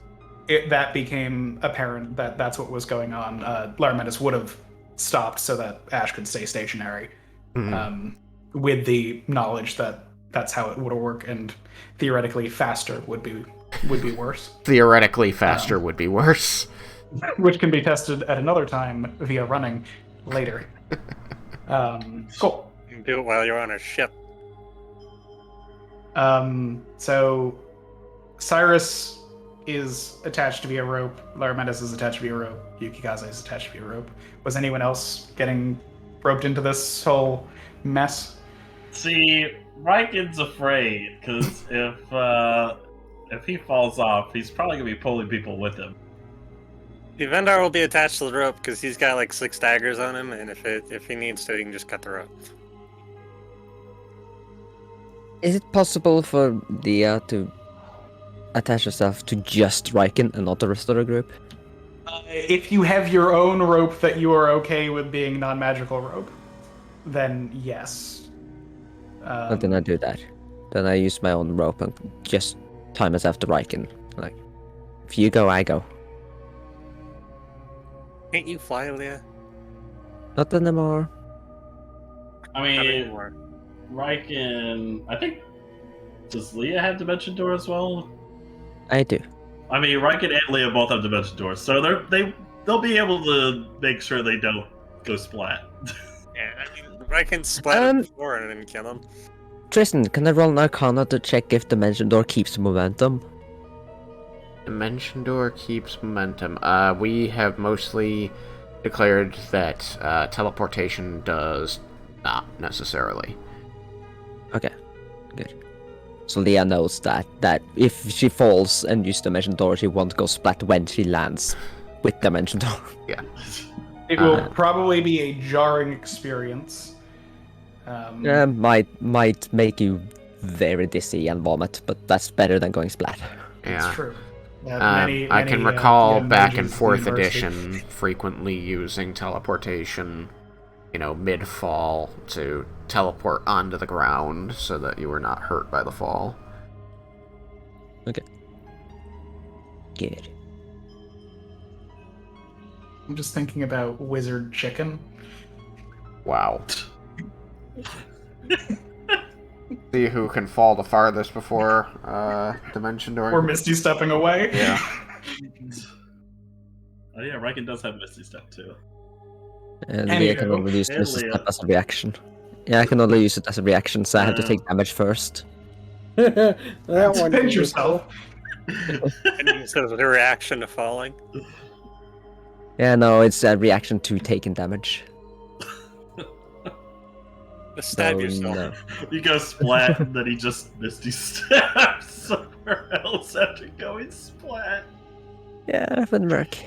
that became apparent that that's what was going on, Laramentis would have stopped so that Ash could stay stationary, with the knowledge that that's how it would work, and theoretically faster would be worse. Theoretically faster would be worse. Which can be tested at another time via running later. Cool. You can do it while you're on a ship. So Cyrus is attached via rope, Laramentis is attached via rope, Yukikaze is attached via rope. Was anyone else getting roped into this whole mess? See, Raiken's afraid, because if he falls off, he's probably going to be pulling people with him. The Vendar will be attached to the rope because he's got like 6 daggers on him, and if he needs to, he can just cut the rope. Is it possible for Dia to attach herself to just Raiken and not the rest of the group? If you have your own rope that you are okay with being non-magical rope, then yes. But then I do that. Then I use my own rope and just tie myself to Raiken. Like, if you go, I go. Can't you fly, Leah? Not anymore. I mean, Raiken, I think, does Leah have Dimension Door as well? I do. I mean, Raiken and Leah both have Dimension Doors, so they'll be able to make sure they don't go splat. Yeah, I mean, Raiken splatted before and didn't kill him. Tristan, can I roll an Arcana to check if Dimension Door keeps momentum? Dimension Door keeps momentum. We have mostly declared that teleportation does Not necessarily. Okay, good. So Leah knows that if she falls and uses Dimension Door, she won't go splat when she lands with Dimension Door. Yeah. It will probably be a jarring experience. Might make you very dizzy and vomit, but that's better than going splat. Yeah. It's true. I can recall back in mages 4th university. edition frequently using teleportation, mid-fall to teleport onto the ground so that you were not hurt by the fall. Okay. Good. I'm just thinking about wizard chicken. Wow. See who can fall the farthest before Dimension Door. Or Misty stepping away. Yeah. Oh yeah, Raiken does have Misty Step too. And Anywho. Leah can only use Hey, this Leah. as a reaction. Yeah, I can only use it as a reaction, so I have to take damage first. That one. Defend yourself. And instead of the reaction to falling. Yeah, no, it's a reaction to taking damage. Just stab So, yourself. no. You go splat, and then he just Misty Steps somewhere else after going splat. Yeah, that wouldn't work.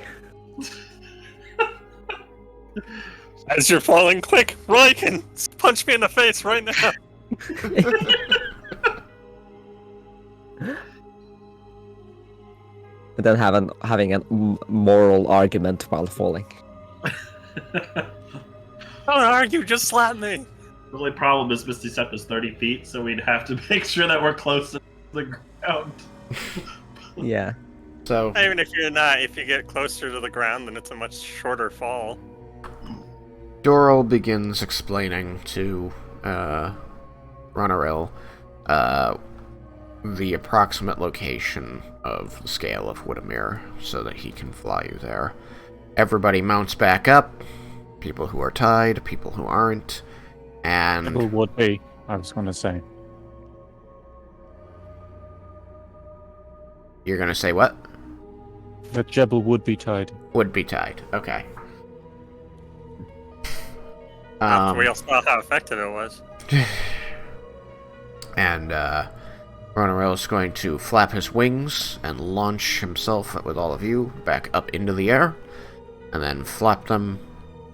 As you're falling, quick, Raiken, punch me in the face right now. But then having a moral argument while falling. Don't argue, just slap me. The only problem is Misty Step is 30 feet, so we'd have to make sure that we're close to the ground. Yeah. So, Even if you're not, if you get closer to the ground, then it's a much shorter fall. Doral begins explaining to Runneril the approximate location of the Scale of Whitamyr so that he can fly you there. Everybody mounts back up, people who are tied, people who aren't, and... Who would be, I was going to say. You're gonna say what? That Jebel would be tied. Would be tied. Okay. We all saw how effective it was. And Ronarel is going to flap his wings and launch himself with all of you back up into the air, and then flap them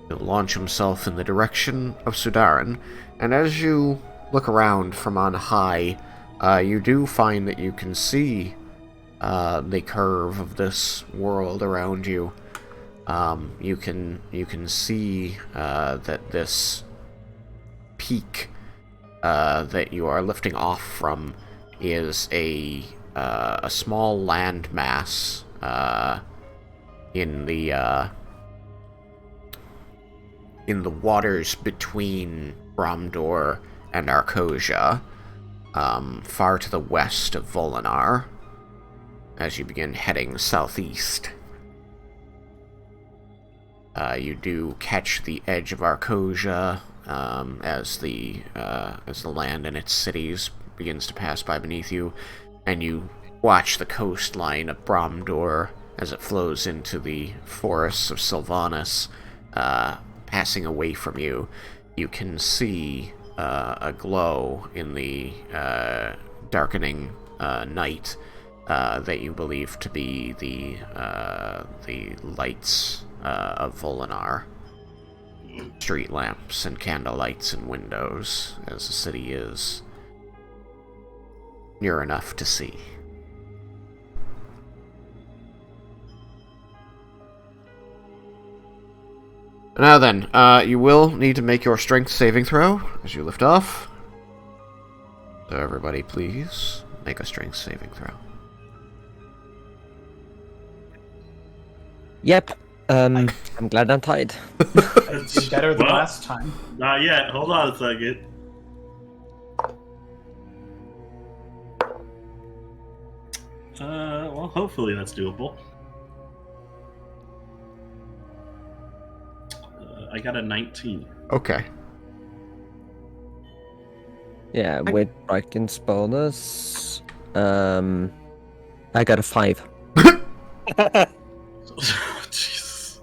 to launch himself in the direction of Sudaran. And as you look around from on high, you do find that you can see the curve of this world around you. You can see that this peak that you are lifting off from is a small land mass in the waters between Bromdor and Arcosia, far to the west of Volinar, as you begin heading southeast. You do catch the edge of Arcosia as the land and its cities begins to pass by beneath you, and you watch the coastline of Bromdor as it flows into the forests of Sylvanas, passing away from you. You can see a glow in the darkening night that you believe to be the lights of Volinar. Street lamps and candle lights and windows, as the city is near enough to see. Now then, you will need to make your strength saving throw as you lift off. So everybody please make a strength saving throw. Yep. I'm glad I'm tied. It's better than Well, last time. Not yet. Hold on a second. Well, hopefully that's doable. I got a 19. Okay. Yeah, with Raiken's bonus, I got a 5. Jesus.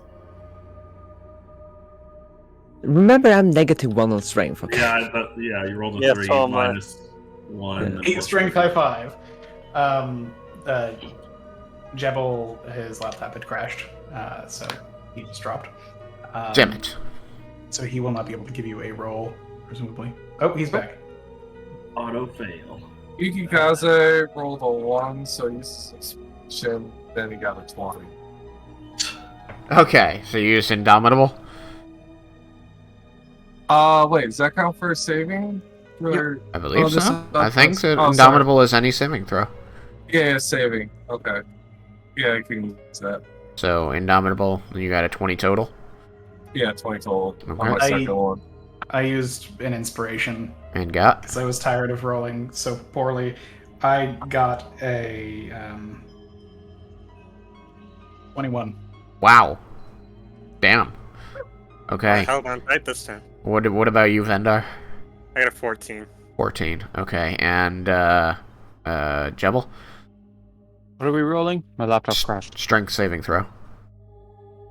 Remember, I'm -1 on strength. Okay. Yeah, you rolled a Yeah, 3 so am I. minus 1. Eight strength high five. Jebel, his laptop had crashed, so he just dropped. Damn it. So he will not be able to give you a roll, presumably. Oh, he's back. Auto fail. Ikikaze rolled a 1, so he's suspicion. Then he got a 20. Okay, so you used Indomitable? Wait, does that count for saving? Or... I believe this so. I think that oh, Indomitable is any saving throw. Yeah, saving. Okay. Yeah, I can use that. So, Indomitable, you got a 20 total? Yeah, 20 total on Okay. my second one. I used an inspiration And got? because I was tired of rolling so poorly. I got a 21. Wow. Damn. Okay. I held on tight this time. What about you, Vendar? I got a 14. 14. Okay, and Jebel? What are we rolling? My laptop crashed. Strength saving throw.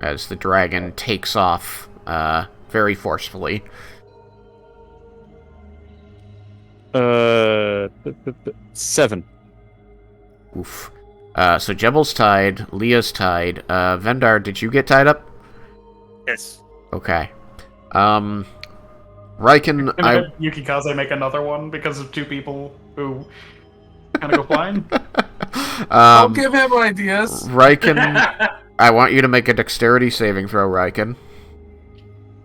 As the dragon takes off very forcefully. 7. Oof. So Jebel's tied, Leah's tied. Vendar, did you get tied up? Yes. Okay. Raiken, Can Yukikaze make another one because of two people who kind of go flying? I'll give him ideas. Raiken, I want you to make a dexterity saving throw, Raiken.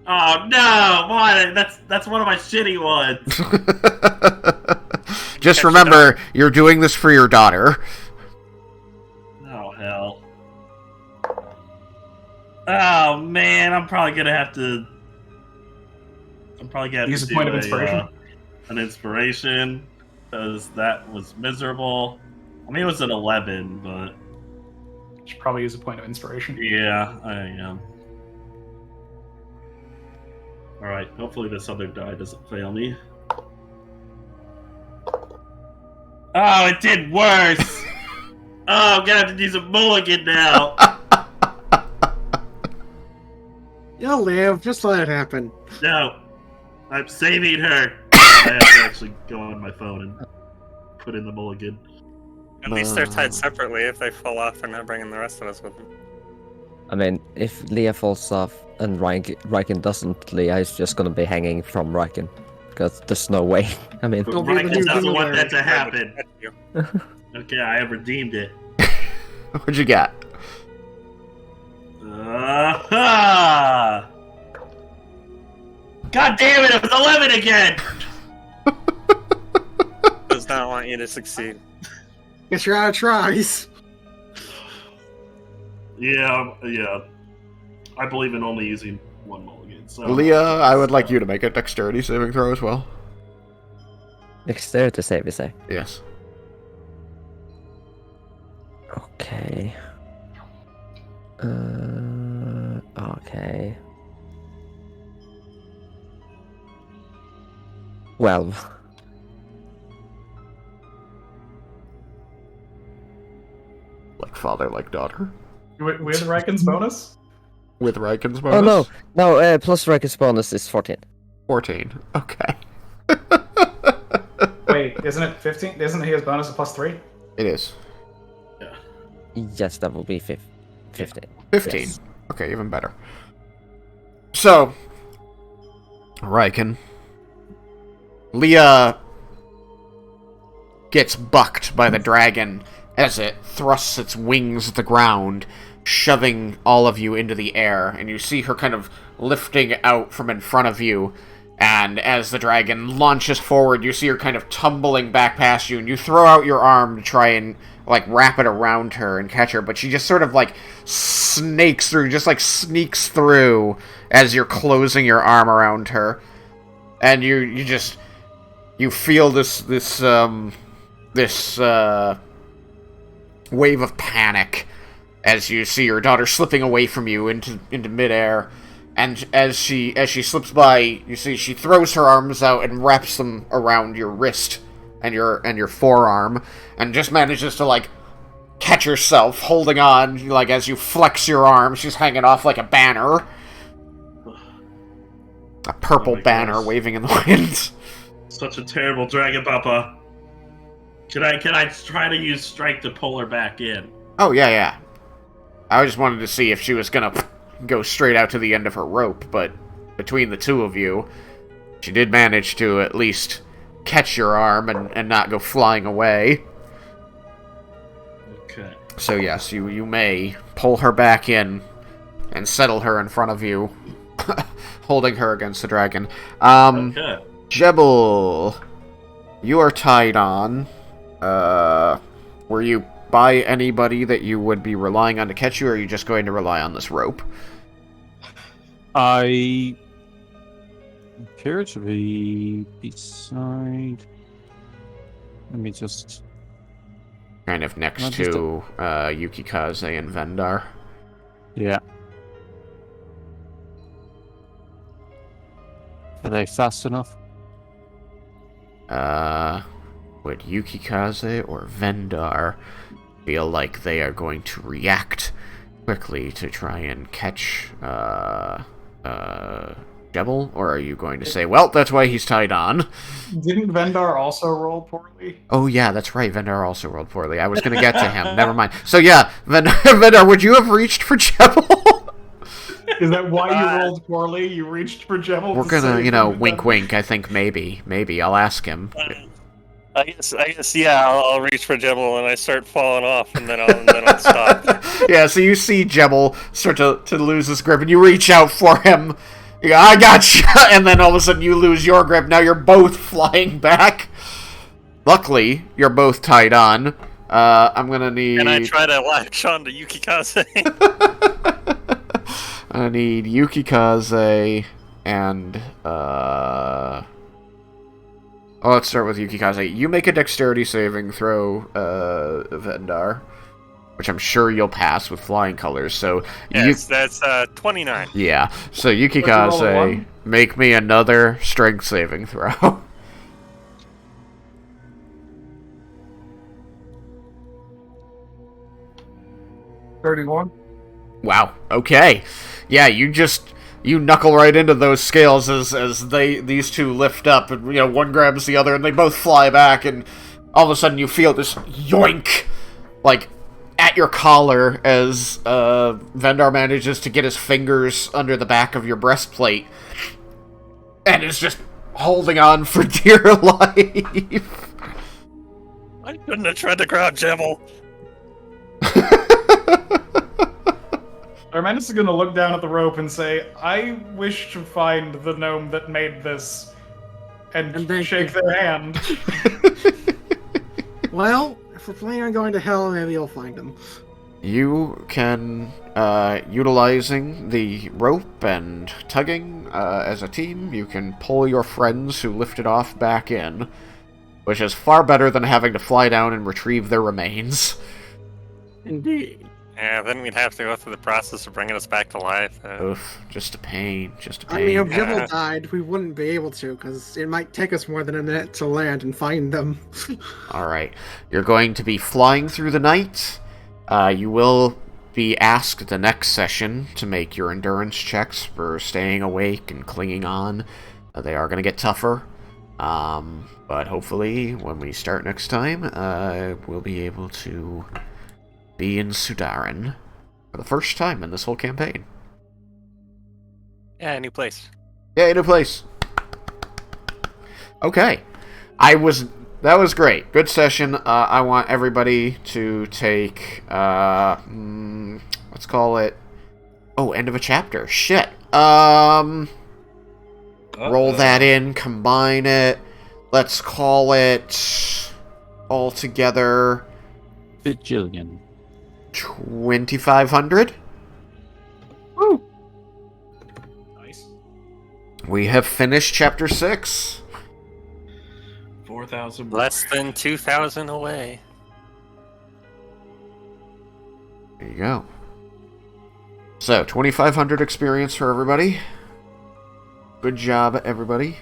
Oh no! Why? That's one of my shitty ones. Just remember, you're doing this for your daughter. Oh hell! Oh man, I'm probably gonna have to Use a do point of inspiration. An inspiration, because that was miserable. I mean, it was an 11, but Should probably use a point of inspiration. yeah, I am. All right, hopefully this other die doesn't fail me. Oh, it did worse. Oh, I'm gonna have to use a mulligan now. You'll live. Just let it happen. No, I'm saving her. I have to actually go on my phone and put in the mulligan. At least they're tied separately. If they fall off, they're not bringing the rest of us with them. I mean, if Leah falls off and Raiken doesn't, Leah is just gonna be hanging from Raiken. Because there's no way. I mean, But Don't be the Raiken new doesn't want Dingleberry. that to happen. You. Okay, I have redeemed it. What'd you got? God damn it! It was 11 again. Does not want you to succeed. Guess you're out of tries. Yeah. I believe in only using one mulligan. So Leah, I would like you to make a dexterity saving throw as well. dexterity save, you say? Yes. Okay. Okay. Well, Like father, like daughter. With Raiken's bonus? With Raiken's bonus? oh no, plus Raiken's bonus is 14. 14. Okay. Wait, isn't it 15? Isn't his bonus a +3? It is. Yes, that will be 15. 15. Yes. Okay, even better. So, Raiken. Leah gets bucked by the dragon as it thrusts its wings at the ground, shoving all of you into the air, and you see her kind of lifting out from in front of you, and as the dragon launches forward, you see her kind of tumbling back past you, and you throw out your arm to try and, like, wrap it around her and catch her, but she just sort of, like, snakes through, just, like, sneaks through as you're closing your arm around her, and you feel this wave of panic as you see your daughter slipping away from you into midair, and as she slips by, you see she throws her arms out and wraps them around your wrist and your forearm, and just manages to, like, catch herself holding on, like, as you flex your arm. She's hanging off like a banner. A purple Oh my banner gosh. waving in the wind. Such a terrible dragon, Papa. Can I try to use strike to pull her back in? Oh, yeah. I just wanted to see if she was gonna go straight out to the end of her rope, but between the two of you, she did manage to at least catch your arm and not go flying away. Okay. So yes, you may pull her back in and settle her in front of you, holding her against the dragon. Okay. Jebel, you are tied on. Were you by anybody that you would be relying on to catch you, or are you just going to rely on this rope? I appear to be beside. Let me just. Kind of next Not just to Yukikaze and Vendar. Yeah. Are they fast enough? Would Yukikaze or Vendar feel like they are going to react quickly to try and catch Jebel? Or are you going to say, well, that's why he's tied on? Didn't Vendar also roll poorly? Oh yeah, that's right, Vendar also rolled poorly. I was going to get to him. Never mind. So yeah, Vendar, would you have reached for Jebel? Is that why you rolled poorly? You reached for Jebel? We're gonna, wink wink, I think maybe. I'll ask him. I guess, yeah. I'll reach for Jebel and I start falling off, and then I'll stop. Yeah, so you see Jebel start to lose his grip, and you reach out for him. You go, I got you, and then all of a sudden you lose your grip. Now you're both flying back. Luckily, you're both tied on. I'm gonna need. And I try to latch on to Yukikaze. I need Yukikaze and Oh, let's start with Yukikaze. You make a dexterity saving throw, Vendar, which I'm sure you'll pass with flying colors. So yes, that's 29. Yeah. So Yukikaze, make me another strength saving throw. $31. Wow. Okay. Yeah, you knuckle right into those scales as these two lift up, and one grabs the other, and they both fly back, and all of a sudden you feel this yoink, like at your collar as Vendar manages to get his fingers under the back of your breastplate, and is just holding on for dear life. I couldn't have tried to grab Jebel. Armandus is going to look down at the rope and say, I wish to find the gnome that made this, and shake their hand. Well, if we're planning on going to hell, maybe you'll find him. You can, utilizing the rope and tugging as a team, you can pull your friends who lifted off back in, which is far better than having to fly down and retrieve their remains. Indeed. Yeah, then we'd have to go through the process of bringing us back to life. Oof, just a pain, I mean, if Jebel died, we wouldn't be able to, because it might take us more than a minute to land and find them. Alright, you're going to be flying through the night. You will be asked the next session to make your endurance checks for staying awake and clinging on. They are going to get tougher. But hopefully, when we start next time, we'll be able to be in Sudaran for the first time in this whole campaign. Yeah, new place. Yeah, new place. Okay. That was great. Good session. I want everybody to take, let's call it, end of a chapter. Shit. Roll that in, combine it. Let's call it, all together, Bajillion. 2,500. Woo! Nice. We have finished chapter 6. 4,000. Less than 2,000 away. There you go. So, 2,500 experience for everybody. Good job, everybody.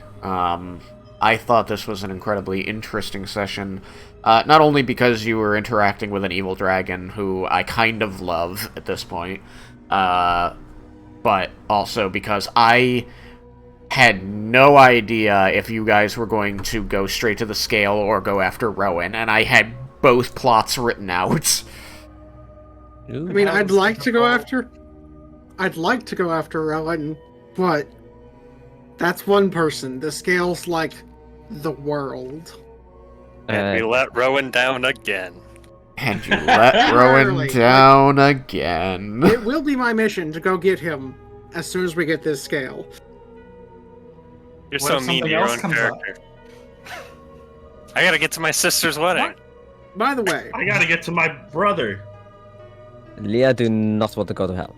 I thought this was an incredibly interesting session. Not only because you were interacting with an evil dragon, who I kind of love at this point, but also because I had no idea if you guys were going to go straight to the scale or go after Roen, and I had both plots written out. I mean, I'd like to go after Roen, but that's one person. The scale's like the world. And we let Roen down again. And you let Roen down again. It will be my mission to go get him as soon as we get this scale. You're so mean to your own character. I gotta get to my sister's wedding. By the way, I gotta get to my brother. Leah do not want to go to hell.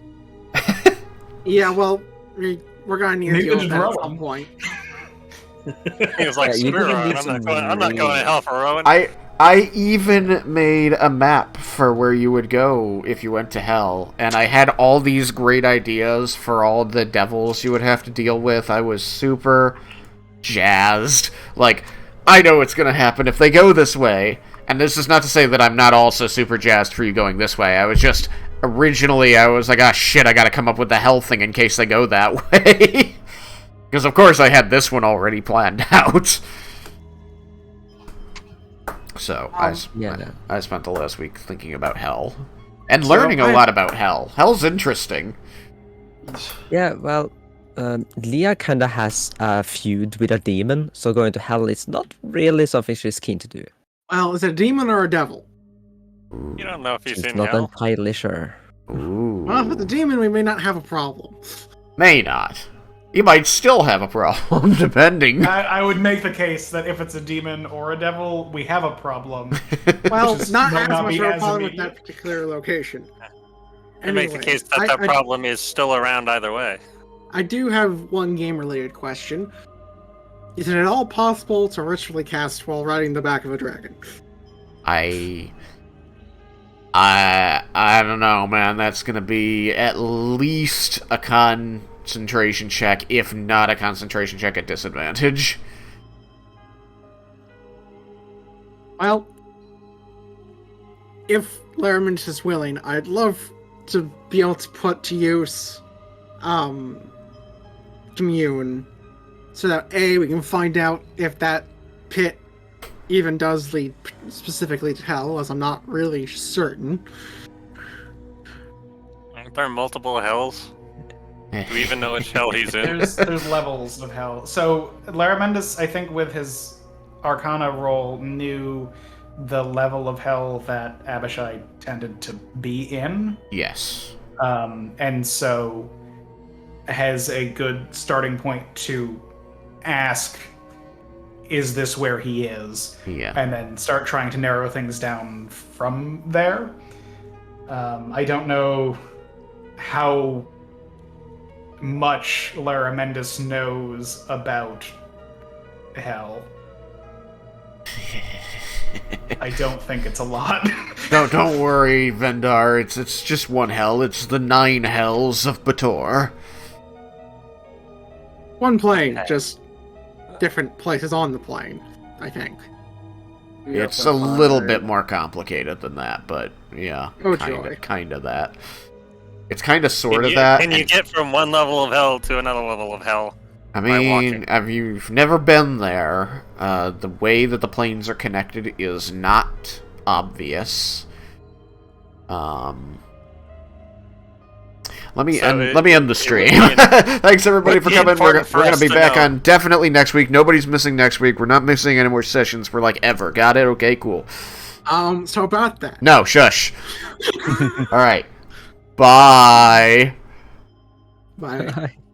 yeah, well, we're gonna need to deal with that at some point. He was like, screw Roen, I'm not going to hell for Roen. I even made a map for where you would go if you went to hell, and I had all these great ideas for all the devils you would have to deal with. I was super jazzed. Like, I know what's gonna happen if they go this way. And this is not to say that I'm not also super jazzed for you going this way. I was just, originally, I was like, ah, shit, I gotta come up with the hell thing in case they go that way. Because, of course, I had this one already planned out. So, I spent the last week thinking about hell. And learning a lot about hell. Hell's interesting. Yeah, well, Leah kinda has a feud with a demon, so going to hell is not really something she's keen to do. Well, is it a demon or a devil? You don't know if he's in not hell. entirely sure. Ooh. Well, with the demon, we may not have a problem. May not. You might still have a problem, depending. I would make the case that if it's a demon or a devil, we have a problem. Well, not might as not much be of a as problem with immediate. that particular location. You make the case that that problem is still around either way. I do have one game-related question. Is it at all possible to ritually cast while riding the back of a dragon? I don't know, man. That's gonna be at least a concentration check, if not a concentration check at disadvantage. Well, if Laramint is willing, I'd love to be able to put to use Commune, so that A, we can find out if that pit even does lead specifically to hell, as I'm not really certain. Aren't there multiple hells? Do we even know which hell he's in? There's levels of hell. So Laramendus, I think, with his Arcana roll, knew the level of hell that Abishai tended to be in. Yes. And so has a good starting point to ask, is this where he is? Yeah. And then start trying to narrow things down from there. I don't know how much Laramendus knows about hell. I don't think it's a lot. No, don't worry, Vendar. It's just one hell. It's the 9 hells of Bator. One plane, just different places on the plane, I think. It's a little bit more complicated than that, but yeah, kind of that. It's kind of sort of that. Can you get from one level of hell to another level of hell? I mean, if you've never been there, the way that the planes are connected is not obvious. Let me end the stream. Thanks everybody for coming. We're gonna be back on definitely next week. Nobody's missing next week. We're not missing any more sessions for like ever. Got it? Okay, cool. So about that. No, shush. All right. Bye. Bye.